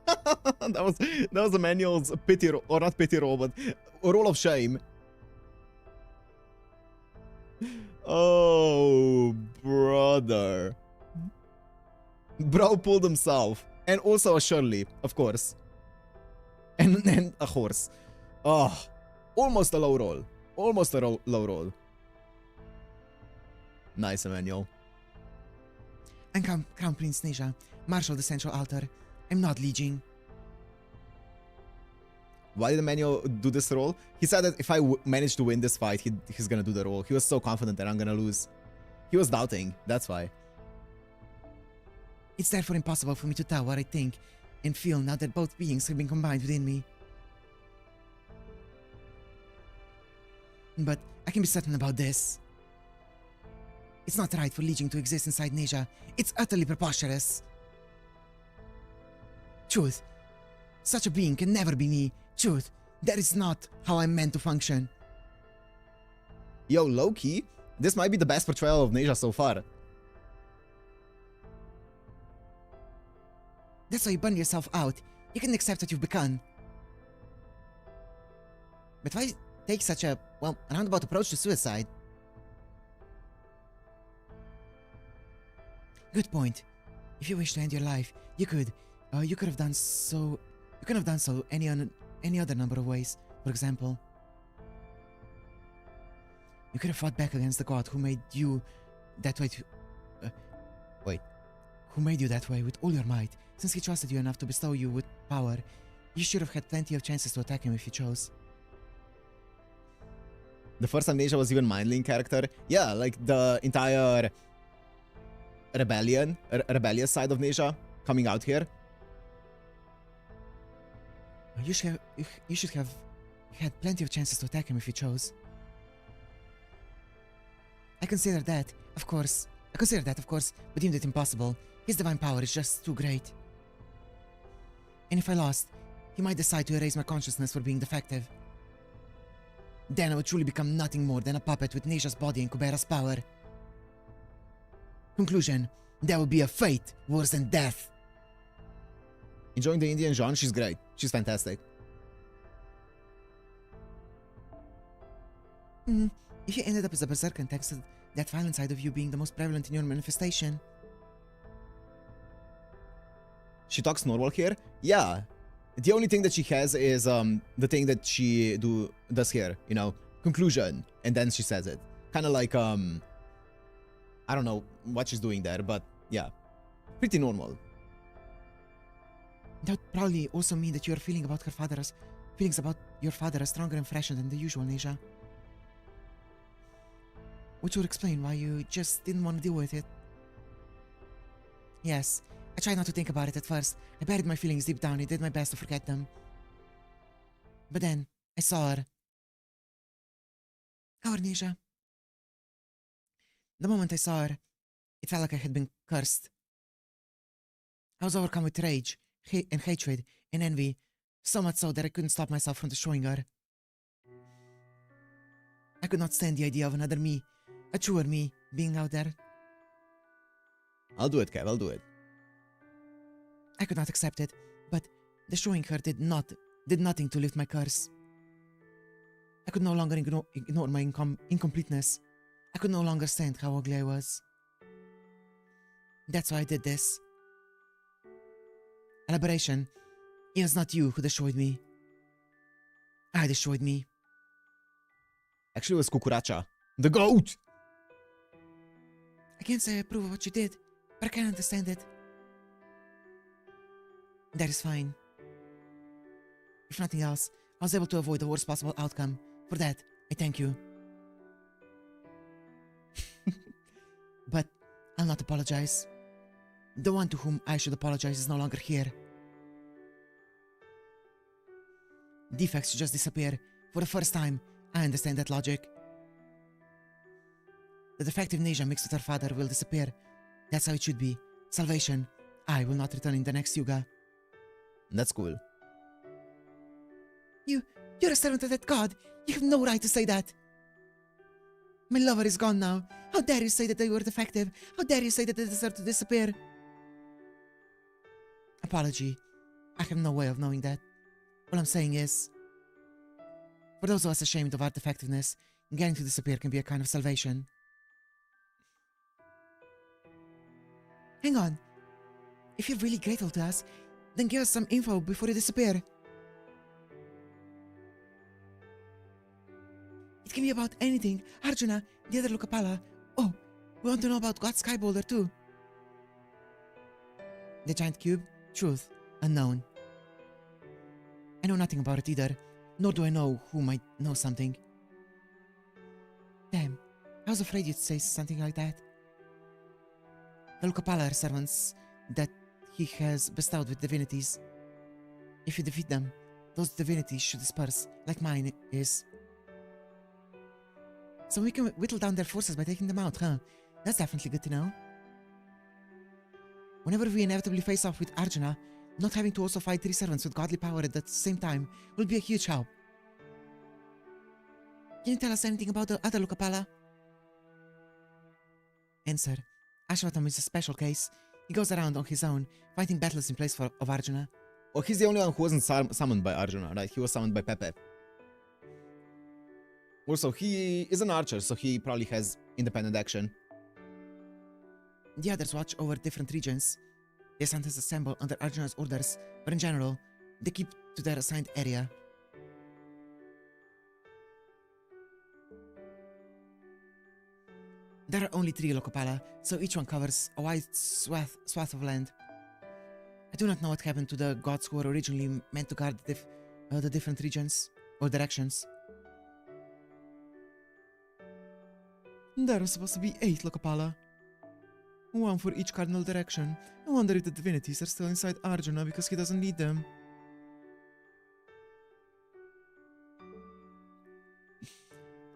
that was Emmanuel's pity roll, or not pity roll, but a roll of shame. Oh, brother. Bro pulled himself. And also a Shirley, of course. And a horse. Oh, almost a low roll. Almost a low roll. Nice, Emmanuel. I'm Crown Prince Neja, Marshal of the Central Altar. I'm not Li Jing. Why did Emmanuel do this role? He said that if I manage to win this fight, he's gonna do the role. He was so confident that I'm gonna lose. He was doubting, that's why. It's therefore impossible for me to tell what I think and feel now that both beings have been combined within me. But I can be certain about this. It's not right for Li Jing to exist inside Neja. It's utterly preposterous. Truth. Such a being can never be me. Truth. That is not how I'm meant to function. Yo, low-key, this might be the best portrayal of Neja so far. That's why you burn yourself out. You can accept what you've become. But why take such a, well, roundabout approach to suicide? Good point. If you wish to end your life, you could. You could have done so. You could have done so any other number of ways. For example, you could have fought back against the god who made you that way. Who made you that way with all your might? Since he trusted you enough to bestow you with power, you should have had plenty of chances to attack him if you chose. The first time Neja was even mindling character. Yeah, like the entire rebellious side of Neja coming out here. You should have had plenty of chances to attack him if you chose. I consider that, of course, I consider that, of course, but deemed it impossible. His divine power is just too great. And if I lost, he might decide to erase my consciousness for being defective. Then I would truly become nothing more than a puppet with Neja's body and Kubera's power. Conclusion, that would be a fate worse than death. Enjoying the Indian Jean? She's great. She's fantastic. If you ended up as a berserker and texted that violent side of you being the most prevalent in your manifestation. She talks normal here? Yeah. The only thing that she has is the thing that she does here, you know, conclusion, and then she says it. Kind of like I don't know what she's doing there, but yeah, pretty normal. That would probably also mean that your feelings about your father are stronger and fresher than the usual, Neja. Which would explain why you just didn't want to deal with it. Yes, I tried not to think about it at first. I buried my feelings deep down and did my best to forget them. But then, I saw her. Our Neja. The moment I saw her, it felt like I had been cursed. I was overcome with rage, and hatred, and envy, so much so that I couldn't stop myself from destroying her. I could not stand the idea of another me, a truer me, being out there. I'll do it, Kev, I'll do it. I could not accept it, but destroying her did nothing to lift my curse. I could no longer ignore my incompleteness. I could no longer stand how ugly I was. That's why I did this. Elaboration. It was not you who destroyed me. I destroyed me. Actually, it was Cucuracha. The goat! I can't say I approve of what you did, but I can understand it. That is fine. If nothing else, I was able to avoid the worst possible outcome. For that, I thank you. But I'll not apologize. The one to whom I should apologize is no longer here. Defects should just disappear. For the first time, I understand that logic. The defective Neja mixed with her father will disappear. That's how it should be. Salvation. I will not return in the next Yuga. That's cool. You're a servant of that god. You have no right to say that. My lover is gone now. How dare you say that they were defective? How dare you say that they deserve to disappear? Apology. I have no way of knowing that. All I'm saying is, for those of us ashamed of our defectiveness, getting to disappear can be a kind of salvation. Hang on. If you're really grateful to us, then give us some info before you disappear. It can be about anything. Arjuna, the other Lokapala. Oh, we want to know about God Skyboulder too. The giant cube? Truth. Unknown. I know nothing about it either, nor do I know who might know something. Damn, I was afraid you'd say something like that. The Lokapala are servants that he has bestowed with divinities. If you defeat them, those divinities should disperse, like mine is. So we can whittle down their forces by taking them out, huh? That's definitely good to know. Whenever we inevitably face off with Arjuna, not having to also fight 3 servants with godly power at the same time will be a huge help. Can you tell us anything about the other Lokapala? Answer. Ashwatam is a special case. He goes around on his own, fighting battles in place of Arjuna. Oh, he's the only one who wasn't summoned by Arjuna, right? He was summoned by Pepe. Also, he is an archer, so he probably has independent action. The others watch over different regions. They sometimes assemble under Arjuna's orders, but in general, they keep to their assigned area. There are only 3 Lokapala, so each one covers a wide swath of land. I do not know what happened to the gods who were originally meant to guard the different regions or directions. There are supposed to be 8 Lokapala. 1 for each cardinal direction. I wonder if the divinities are still inside Arjuna because he doesn't need them.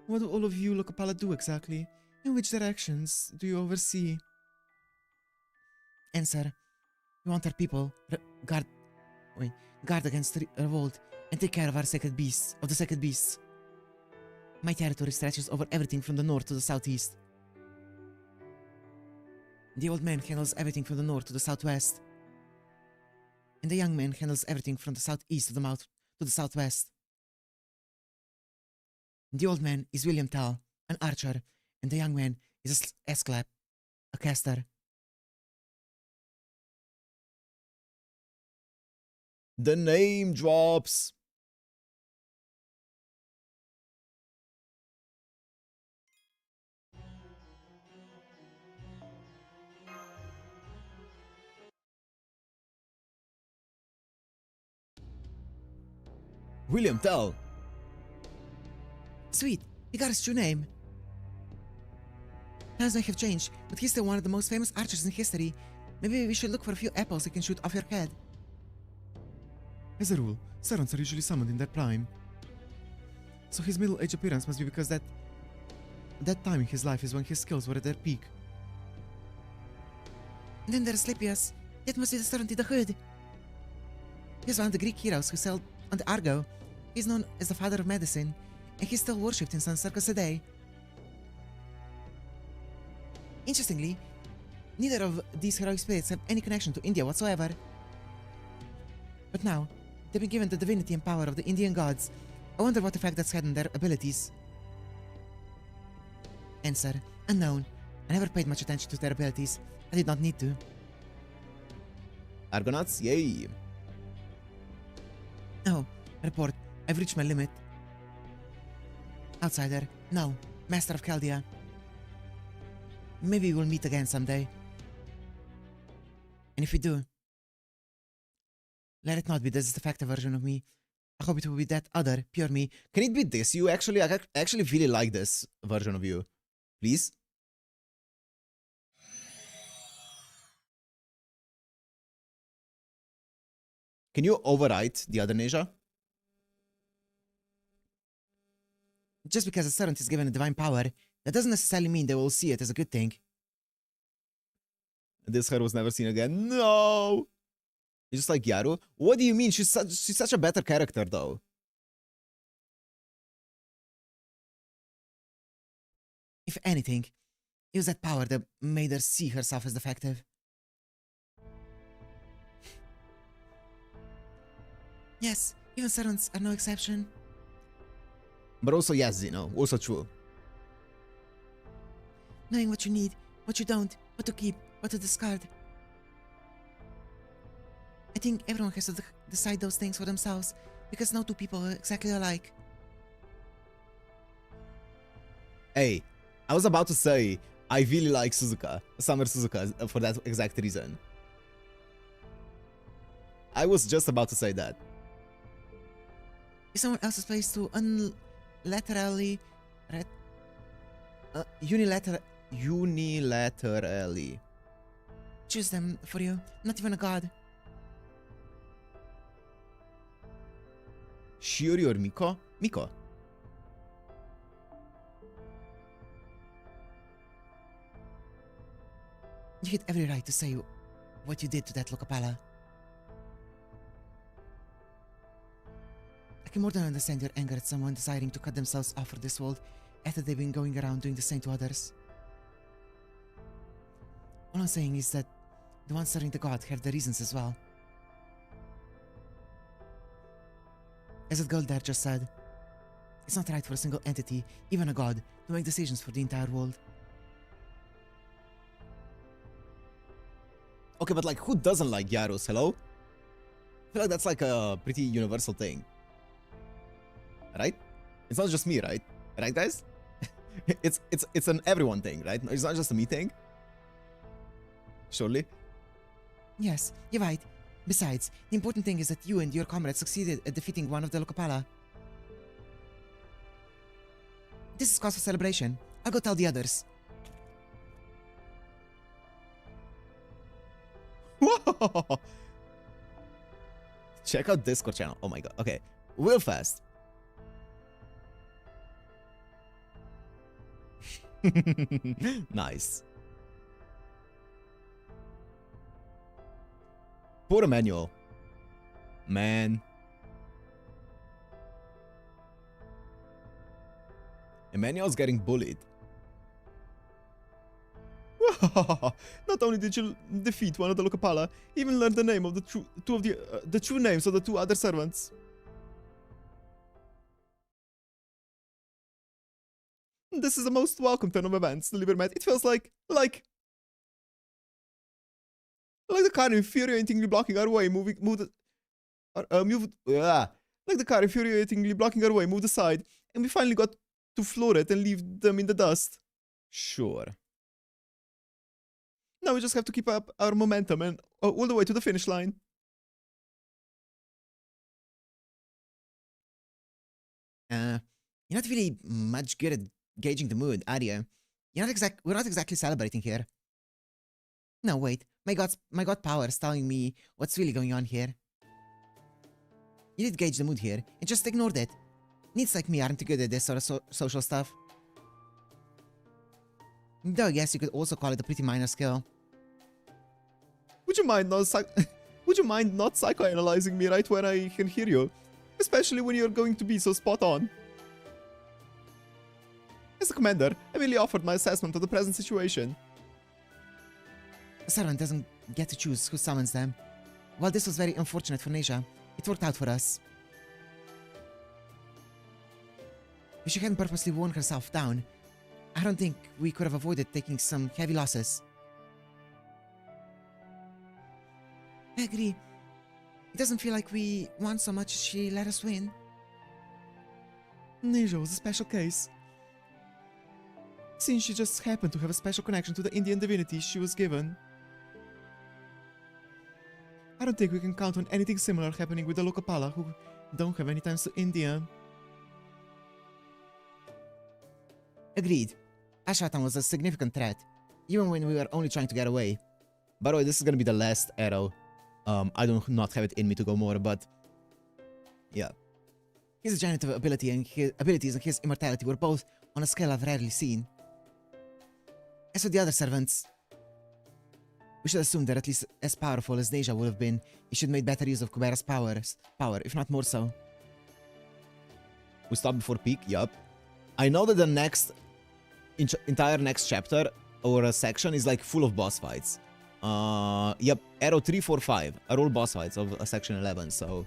What do all of you Lokapala do exactly? In which directions do you oversee? Answer. We want our people guard against revolt and take care of our sacred beasts, of the sacred beasts. My territory stretches over everything from the north to the southeast. The old man handles everything from the north to the southwest. And the young man handles everything from the southeast to the southwest. The old man is William Tell, an archer, and the young man is Esclap, a caster. The name drops. William Tell. Sweet, he got his true name. Times may have changed, but he's still one of the most famous archers in history. Maybe we should look for a few apples he can shoot off your head. As a rule, servants are usually summoned in their prime. So his middle-aged appearance must be because that time in his life is when his skills were at their peak. And then there's Slepius. That must be the servant in the hood. He's one of the Greek heroes who sailed on the Argo. He's known as the father of medicine, and he's still worshipped in some circles today. Interestingly, neither of these heroic spirits have any connection to India whatsoever. But now, they've been given the divinity and power of the Indian gods. I wonder what effect that's had on their abilities. Answer. Unknown. I never paid much attention to their abilities. I did not need to. Argonauts, yay. Oh, report. I've reached my limit. Outsider. No. Master of Chaldea. Maybe we'll meet again someday. And if we do, let it not be this defective version of me. I hope it will be that other, pure me. Can it be this? I actually really like this version of you. Please? Can you overwrite the other Neja? Just because a servant is given a divine power, that doesn't necessarily mean they will see it as a good thing. This her was never seen again. No! It's just like Yaru. What do you mean? She's such a better character, though. If anything, it was that power that made her see herself as defective. Yes, even servants are no exception. But also, yes, Zeno. Also true. Knowing what you need, what you don't, what to keep, what to discard. I think everyone has to decide those things for themselves, because no two people are exactly alike. Hey, I was about to say, I really like Suzuka, Summer Suzuka, for that exact reason. I was just about to say that. If someone else's place to unilaterally... Unilaterally. choose them for you, not even a god. Shiori or Miko? Miko. You had every right to say what you did to that Lokapala. I can more than understand your anger at someone desiring to cut themselves off from this world after they've been going around doing the same to others. All I'm saying is that the ones serving the god have their reasons as well. As that girl there just said, it's not right for a single entity, even a god, to make decisions for the entire world. Okay, but like, who doesn't like Gyarados? Hello? I feel like that's like a pretty universal thing. Right? It's not just me, right? Right, guys? it's an everyone thing, right? It's not just a me thing. Surely. Yes, you're right. Besides, the important thing is that you and your comrades succeeded at defeating one of the Lokapala. This is cause for celebration. I'll go tell the others. Whoa! Check out Discord channel. Oh my god. Okay. Real fast. Nice. Poor Emmanuel. Man. Emmanuel's getting bullied. Not only did you defeat one of the Lokapala, you even learned the name of the true names of the two other servants. This is the most welcome turn of events delivered met. It feels like the car infuriatingly blocking our way, moved like the car infuriatingly blocking our way, moved aside, and we finally got to floor it and leave them in the dust. Sure. Now we just have to keep up our momentum and all the way to the finish line. You're not really much good at gauging the mood, are you? We're not exactly celebrating here. No, wait. My god power is telling me what's really going on here. You did gauge the mood here and just ignored it. Needs like me aren't good at this sort of social stuff. Though I guess you could also call it a pretty minor skill. Would you mind not psychoanalyzing me right when I can hear you? Especially when you're going to be so spot on. As a commander, I merely offered my assessment of the present situation. A servant doesn't get to choose who summons them. While this was very unfortunate for Neja, it worked out for us. If she hadn't purposely worn herself down, I don't think we could have avoided taking some heavy losses. I agree. It doesn't feel like we won so much as she let us win. Neja was a special case. Since she just happened to have a special connection to the Indian divinity she was given. I don't think we can count on anything similar happening with the Lokapala who don't have any ties to India. Agreed. Ashwatan was a significant threat, even when we were only trying to get away. By the way, this is gonna be the last arrow. I do not have it in me to go more, but yeah. His generative ability and his abilities and his immortality were both on a scale I've rarely seen. As for the other servants, we should assume they're at least as powerful as Neja would have been if she'd made better use of Kubera's power, if not more so. We stopped before peak, yup. I know that the next entire next chapter or a section is like full of boss fights. Yep, arrow 3, 4, 5 are all boss fights of section 11, so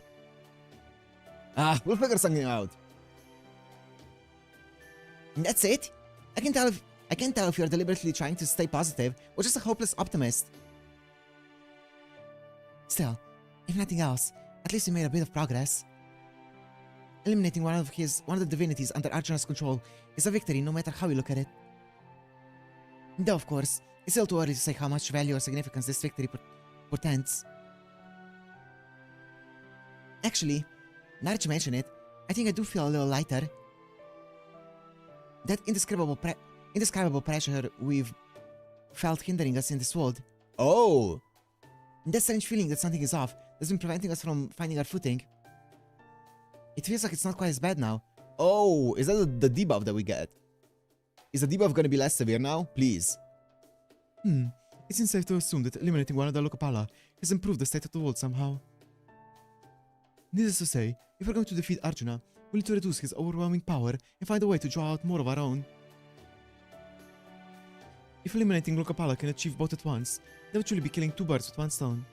we'll figure something out. And that's it? I can't tell if you're deliberately trying to stay positive or just a hopeless optimist. Still, if nothing else, at least we made a bit of progress. Eliminating one of the divinities under Arjuna's control is a victory no matter how you look at it. Though of course, it's still too early to say how much value or significance this victory portends. Actually, now that you mention it, I think I do feel a little lighter. That indescribable pressure we've felt hindering us in this world. Oh! That strange feeling that something is off that's been preventing us from finding our footing. It feels like it's not quite as bad now. Oh, is that the debuff that we get? Is the debuff gonna be less severe now? Please. It seems safe to assume that eliminating one of the Lokapala has improved the state of the world somehow. Needless to say, if we're going to defeat Arjuna, we need to reduce his overwhelming power and find a way to draw out more of our own. If eliminating Lokapala can achieve both at once, they would truly be killing two birds with one stone.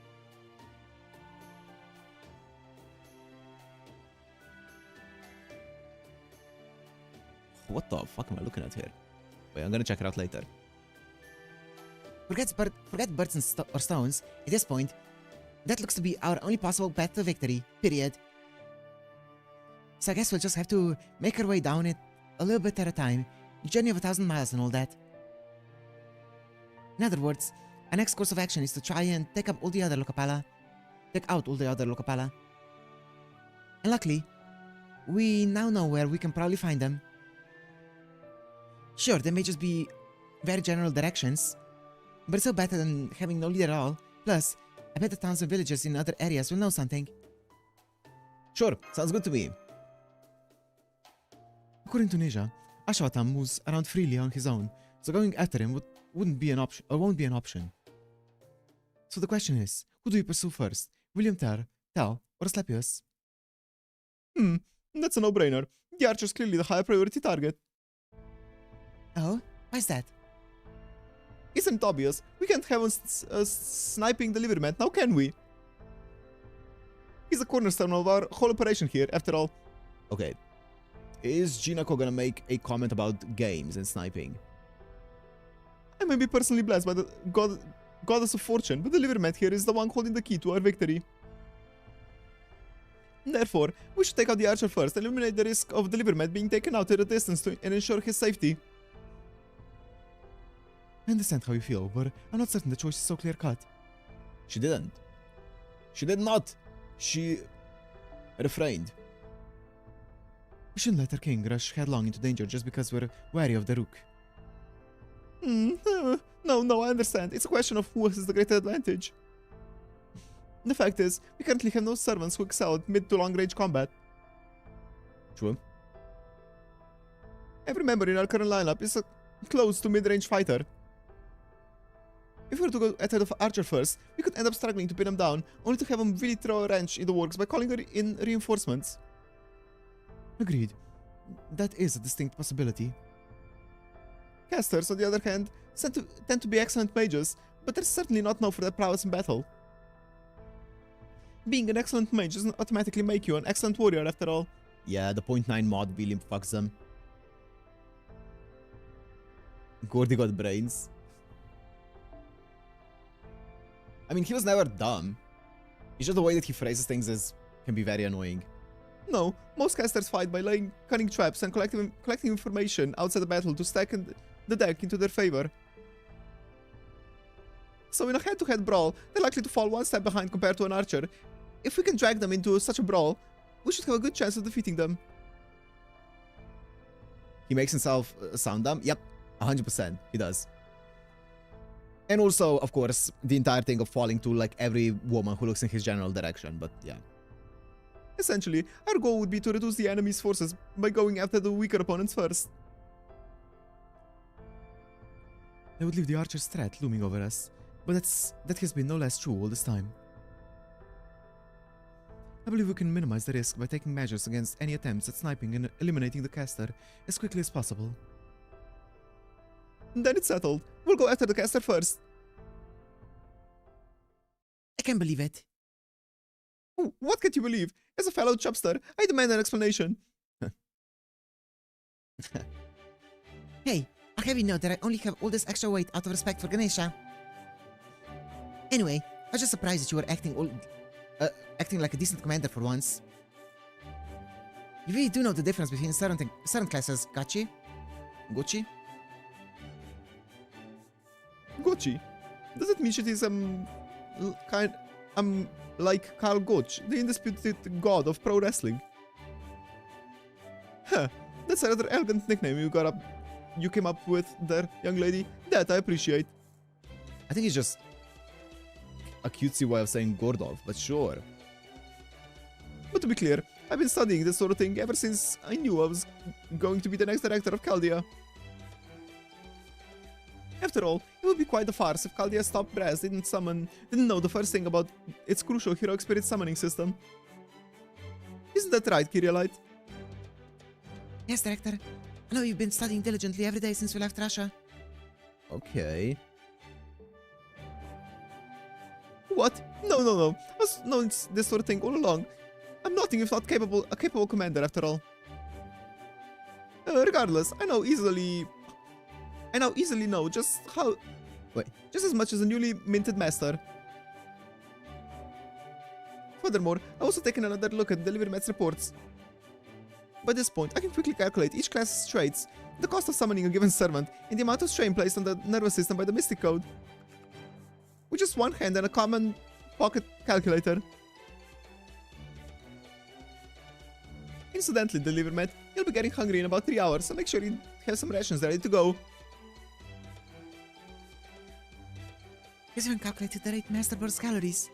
What the fuck am I looking at here? Wait, I'm gonna check it out later. Forget birds and or stones. At this point, that looks to be our only possible path to victory, period. So I guess we'll just have to make our way down it a little bit at a time. The journey of 1,000 miles and all that. In other words, our next course of action is to try and take out all the other Lokapala. And luckily, we now know where we can probably find them. Sure, they may just be very general directions, but it's still better than having no leader at all. Plus, I bet the towns and villages in other areas will know something. Sure, sounds good to me. According to Neja, Ashwatan moves around freely on his own, So going after him wouldn't be an option, or won't be an option. So the question is, who do we pursue first? William Tell, or Asclepius? That's a no-brainer. The archer's clearly the higher priority target. Oh? Why's that? Isn't it obvious? We can't have him sniping the liverman, now can we? He's the cornerstone of our whole operation here, after all. Okay. Is Jinako gonna make a comment about games and sniping? I may be personally blessed by the goddess of fortune, but the liverman here is the one holding the key to our victory. Therefore, we should take out the archer first and eliminate the risk of the liverman being taken out at a distance and ensure his safety. I understand how you feel, but I'm not certain the choice is so clear-cut. She didn't. She did not. She refrained. We shouldn't let our king rush headlong into danger just because we're wary of the rook. No, I understand. It's a question of who has the greater advantage. The fact is, we currently have no servants who excel at mid to long range combat. True. Every member in our current lineup is a close to mid-range fighter. If we were to go at the archer first, we could end up struggling to pin him down, only to have him really throw a wrench in the works by calling in reinforcements. Agreed. That is a distinct possibility. Casters, on the other hand, tend to be excellent mages, but they're certainly not known for their prowess in battle. Being an excellent mage doesn't automatically make you an excellent warrior, after all. Yeah, the 0.9 mod really fucks them. Gordy got brains. I mean, he was never dumb. It's just the way that he phrases things can be very annoying. No, most casters fight by laying cunning traps and collecting information outside the battle to stack the deck into their favor. So in a head-to-head brawl, they're likely to fall one step behind compared to an archer. If we can drag them into such a brawl, we should have a good chance of defeating them. He makes himself sound dumb? Yep, 100%, he does. And also, of course, the entire thing of falling to like every woman who looks in his general direction, but yeah. Essentially, our goal would be to reduce the enemy's forces by going after the weaker opponents first. That would leave the archer's threat looming over us, but that has been no less true all this time. I believe we can minimize the risk by taking measures against any attempts at sniping and eliminating the caster as quickly as possible. Then it's settled. We'll go after the caster first. I can't believe it. What can't you believe? As a fellow chubster, I demand an explanation. Hey, I'll have you know that I only have all this extra weight out of respect for Ganesha. Anyway, I was just surprised that you were acting like a decent commander for once. You really do know the difference between certain classes, Gachi? Gucci? Gucci? Does it mean she is like Karl Gotch, the undisputed god of pro wrestling? Huh, that's a rather elegant nickname you came up with there, young lady. That I appreciate. I think it's just a cutesy way of saying Gordov, but sure. But to be clear, I've been studying this sort of thing ever since I knew I was going to be the next director of Chaldea. After all, it would be quite a farce if Chaldea's top brass didn't know the first thing about its crucial heroic spirit summoning system. Isn't that right, Kyrielite? Yes, Director. I know you've been studying diligently every day since we left Russia. Okay. What? No. I was knowing this sort of thing all along. I'm nothing if not a capable commander, after all. Regardless, I now easily know just as much as a newly minted master. Furthermore, I also taken another look at the Livermet's reports. By this point, I can quickly calculate each class's traits, the cost of summoning a given servant, and the amount of strain placed on the nervous system by the Mystic Code. With just one hand and a common pocket calculator. Incidentally, the Livermet, you'll be getting hungry in about 3 hours, so make sure you have some rations ready to go. He's even calculated the right Master burns calories.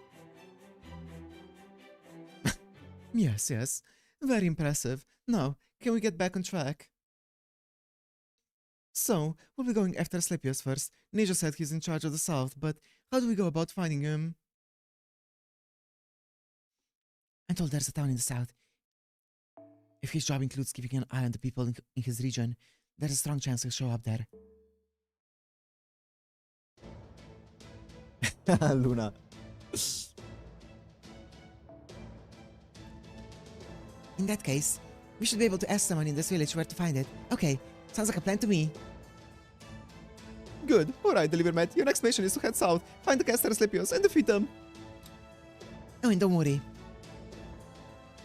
Yes. Very impressive. Now, can we get back on track? So, we'll be going after Asclepius first. Neja said he's in charge of the south, but how do we go about finding him? I'm told there's a town in the south. If his job includes keeping an eye on the people in his region, there's a strong chance he'll show up there. Luna. In that case, we should be able to ask someone in this village where to find it. Okay, sounds like a plan to me. Good. Alright, Delivermat. Your next mission is to head south, find the caster Asclepius, and defeat them. Oh, and don't worry.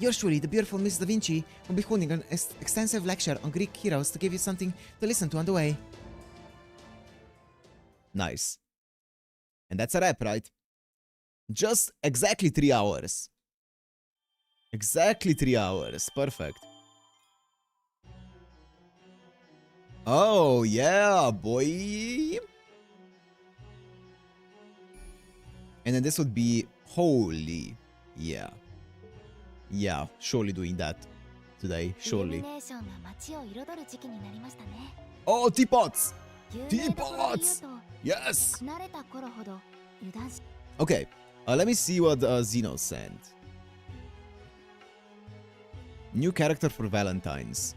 Yours truly, the beautiful Miss Da Vinci, will be holding an extensive lecture on Greek heroes to give you something to listen to on the way. Nice. And that's a wrap, right? Just exactly 3 hours. Exactly 3 hours. Perfect. Oh, yeah, boy. And then this would be holy. Yeah. Yeah, surely doing that today. Surely. Oh, teapots! Teapots! Yes! Okay, let me see what Zeno sent. New character for Valentine's.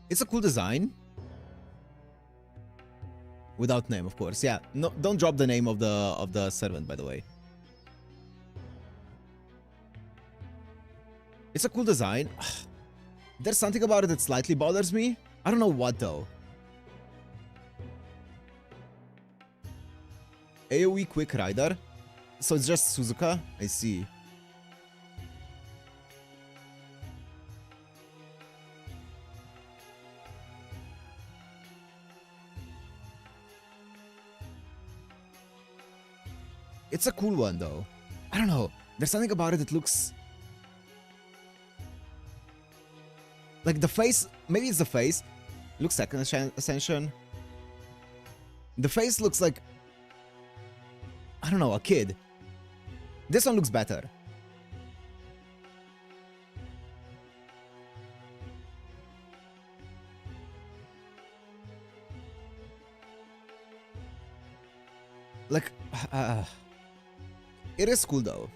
It's a cool design. Without name, of course. Yeah, no, don't drop the name of the servant, by the way. It's a cool design. There's something about it that slightly bothers me. I don't know what though. AoE Quick Rider. So it's just Suzuka? I see. It's a cool one though. I don't know. There's something about it that looks... like the face... maybe it's the face. Looks second ascension. The face looks like... I don't know, a kid. This one looks better. Like... it is cool though.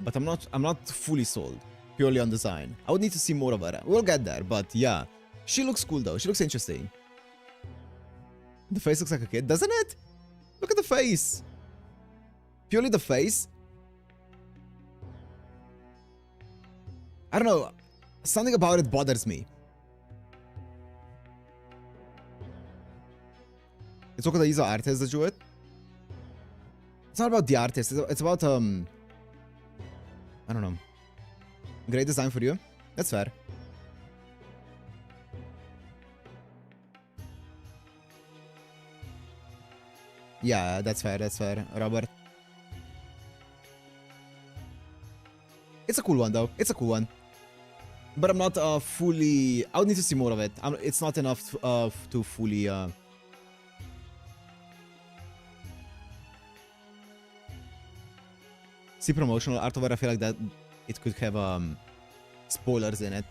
But I'm not fully sold. Purely on design. I would need to see more of her. We'll get there, but yeah. She looks cool though. She looks interesting. The face looks like a kid, doesn't it? Look at the face. Purely the face. I don't know. Something about it bothers me. It's okay that he's an artist that drew it. It's not about the artist. It's about I don't know. Great design for you. That's fair. Yeah, that's fair. That's fair, Robert. It's a cool one though. It's a cool one. But I'm not fully... I would need to see more of it. It's not enough to fully... see promotional art over. I feel like that it could have spoilers in it.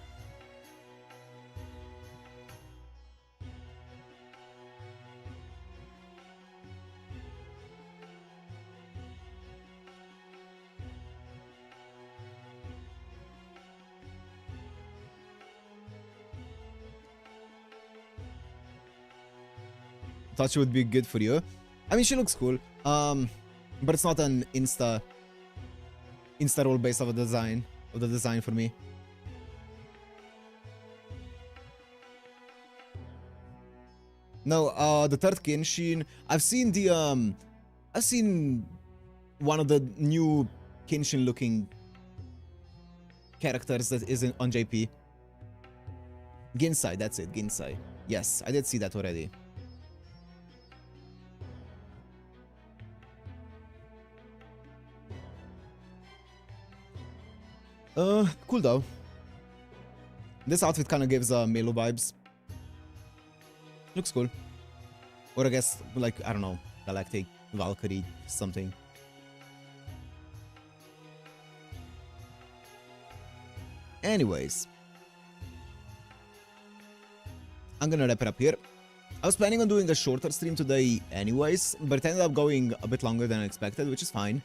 Thought she would be good for you. I mean, she looks cool. But it's not an insta roll based off of the design for me. No, the third Kenshin. I've seen one of the new Kenshin looking characters that isn't on JP. Ginsai, that's it, Ginsai. Yes, I did see that already. Cool though. This outfit kind of gives Melo vibes. Looks cool. Or I guess, like, I don't know, Galactic, Valkyrie, something. Anyways. I'm gonna wrap it up here. I was planning on doing a shorter stream today anyways, but it ended up going a bit longer than I expected, which is fine.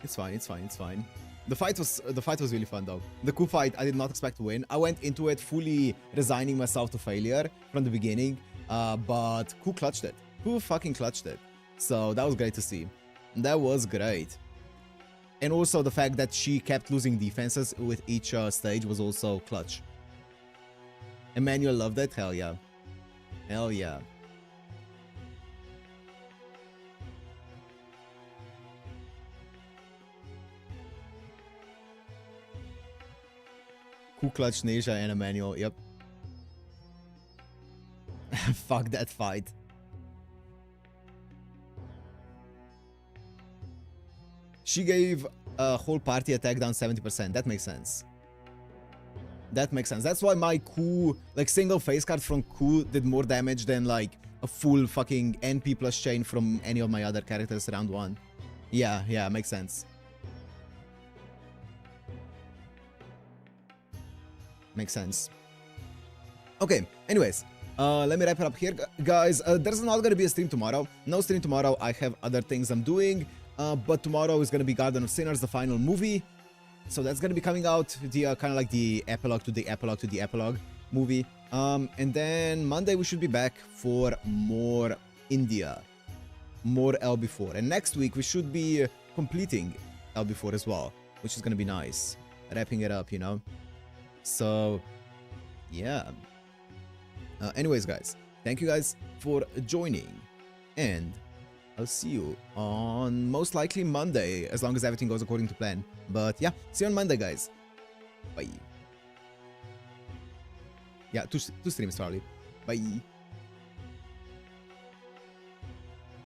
It's fine. The fight was really fun though. The Ku fight, I did not expect to win. I went into it fully resigning myself to failure from the beginning, but Ku clutched it. Ku fucking clutched it. So that was great to see. That was great. And also the fact that she kept losing defenses with each stage was also clutch. Emmanuel loved it? Hell yeah. Hell yeah. Ku clutch Neja and Emmanuel, yep. Fuck that fight. She gave a whole party attack down 70%. That makes sense. That makes sense. That's why my Ku, like single face card from Ku did more damage than like a full fucking NP plus chain from any of my other characters round 1. Yeah, makes sense. Makes sense. Okay, anyways, let me wrap it up here, guys. There's not gonna be a stream tomorrow. No stream tomorrow. I have other things I'm doing. But tomorrow is gonna be Garden of Sinners, the final movie. So that's gonna be coming out, the kind of like the epilogue to the epilogue to the epilogue movie. And then Monday we should be back for more India, more LB4. And next week we should be completing LB4 as well, which is gonna be nice. Wrapping it up, you know. So, yeah. Anyways, guys, thank you guys for joining, and I'll see you on most likely Monday, as long as everything goes according to plan. But yeah, see you on Monday, guys. Bye. Yeah, two streams, Charlie. Bye.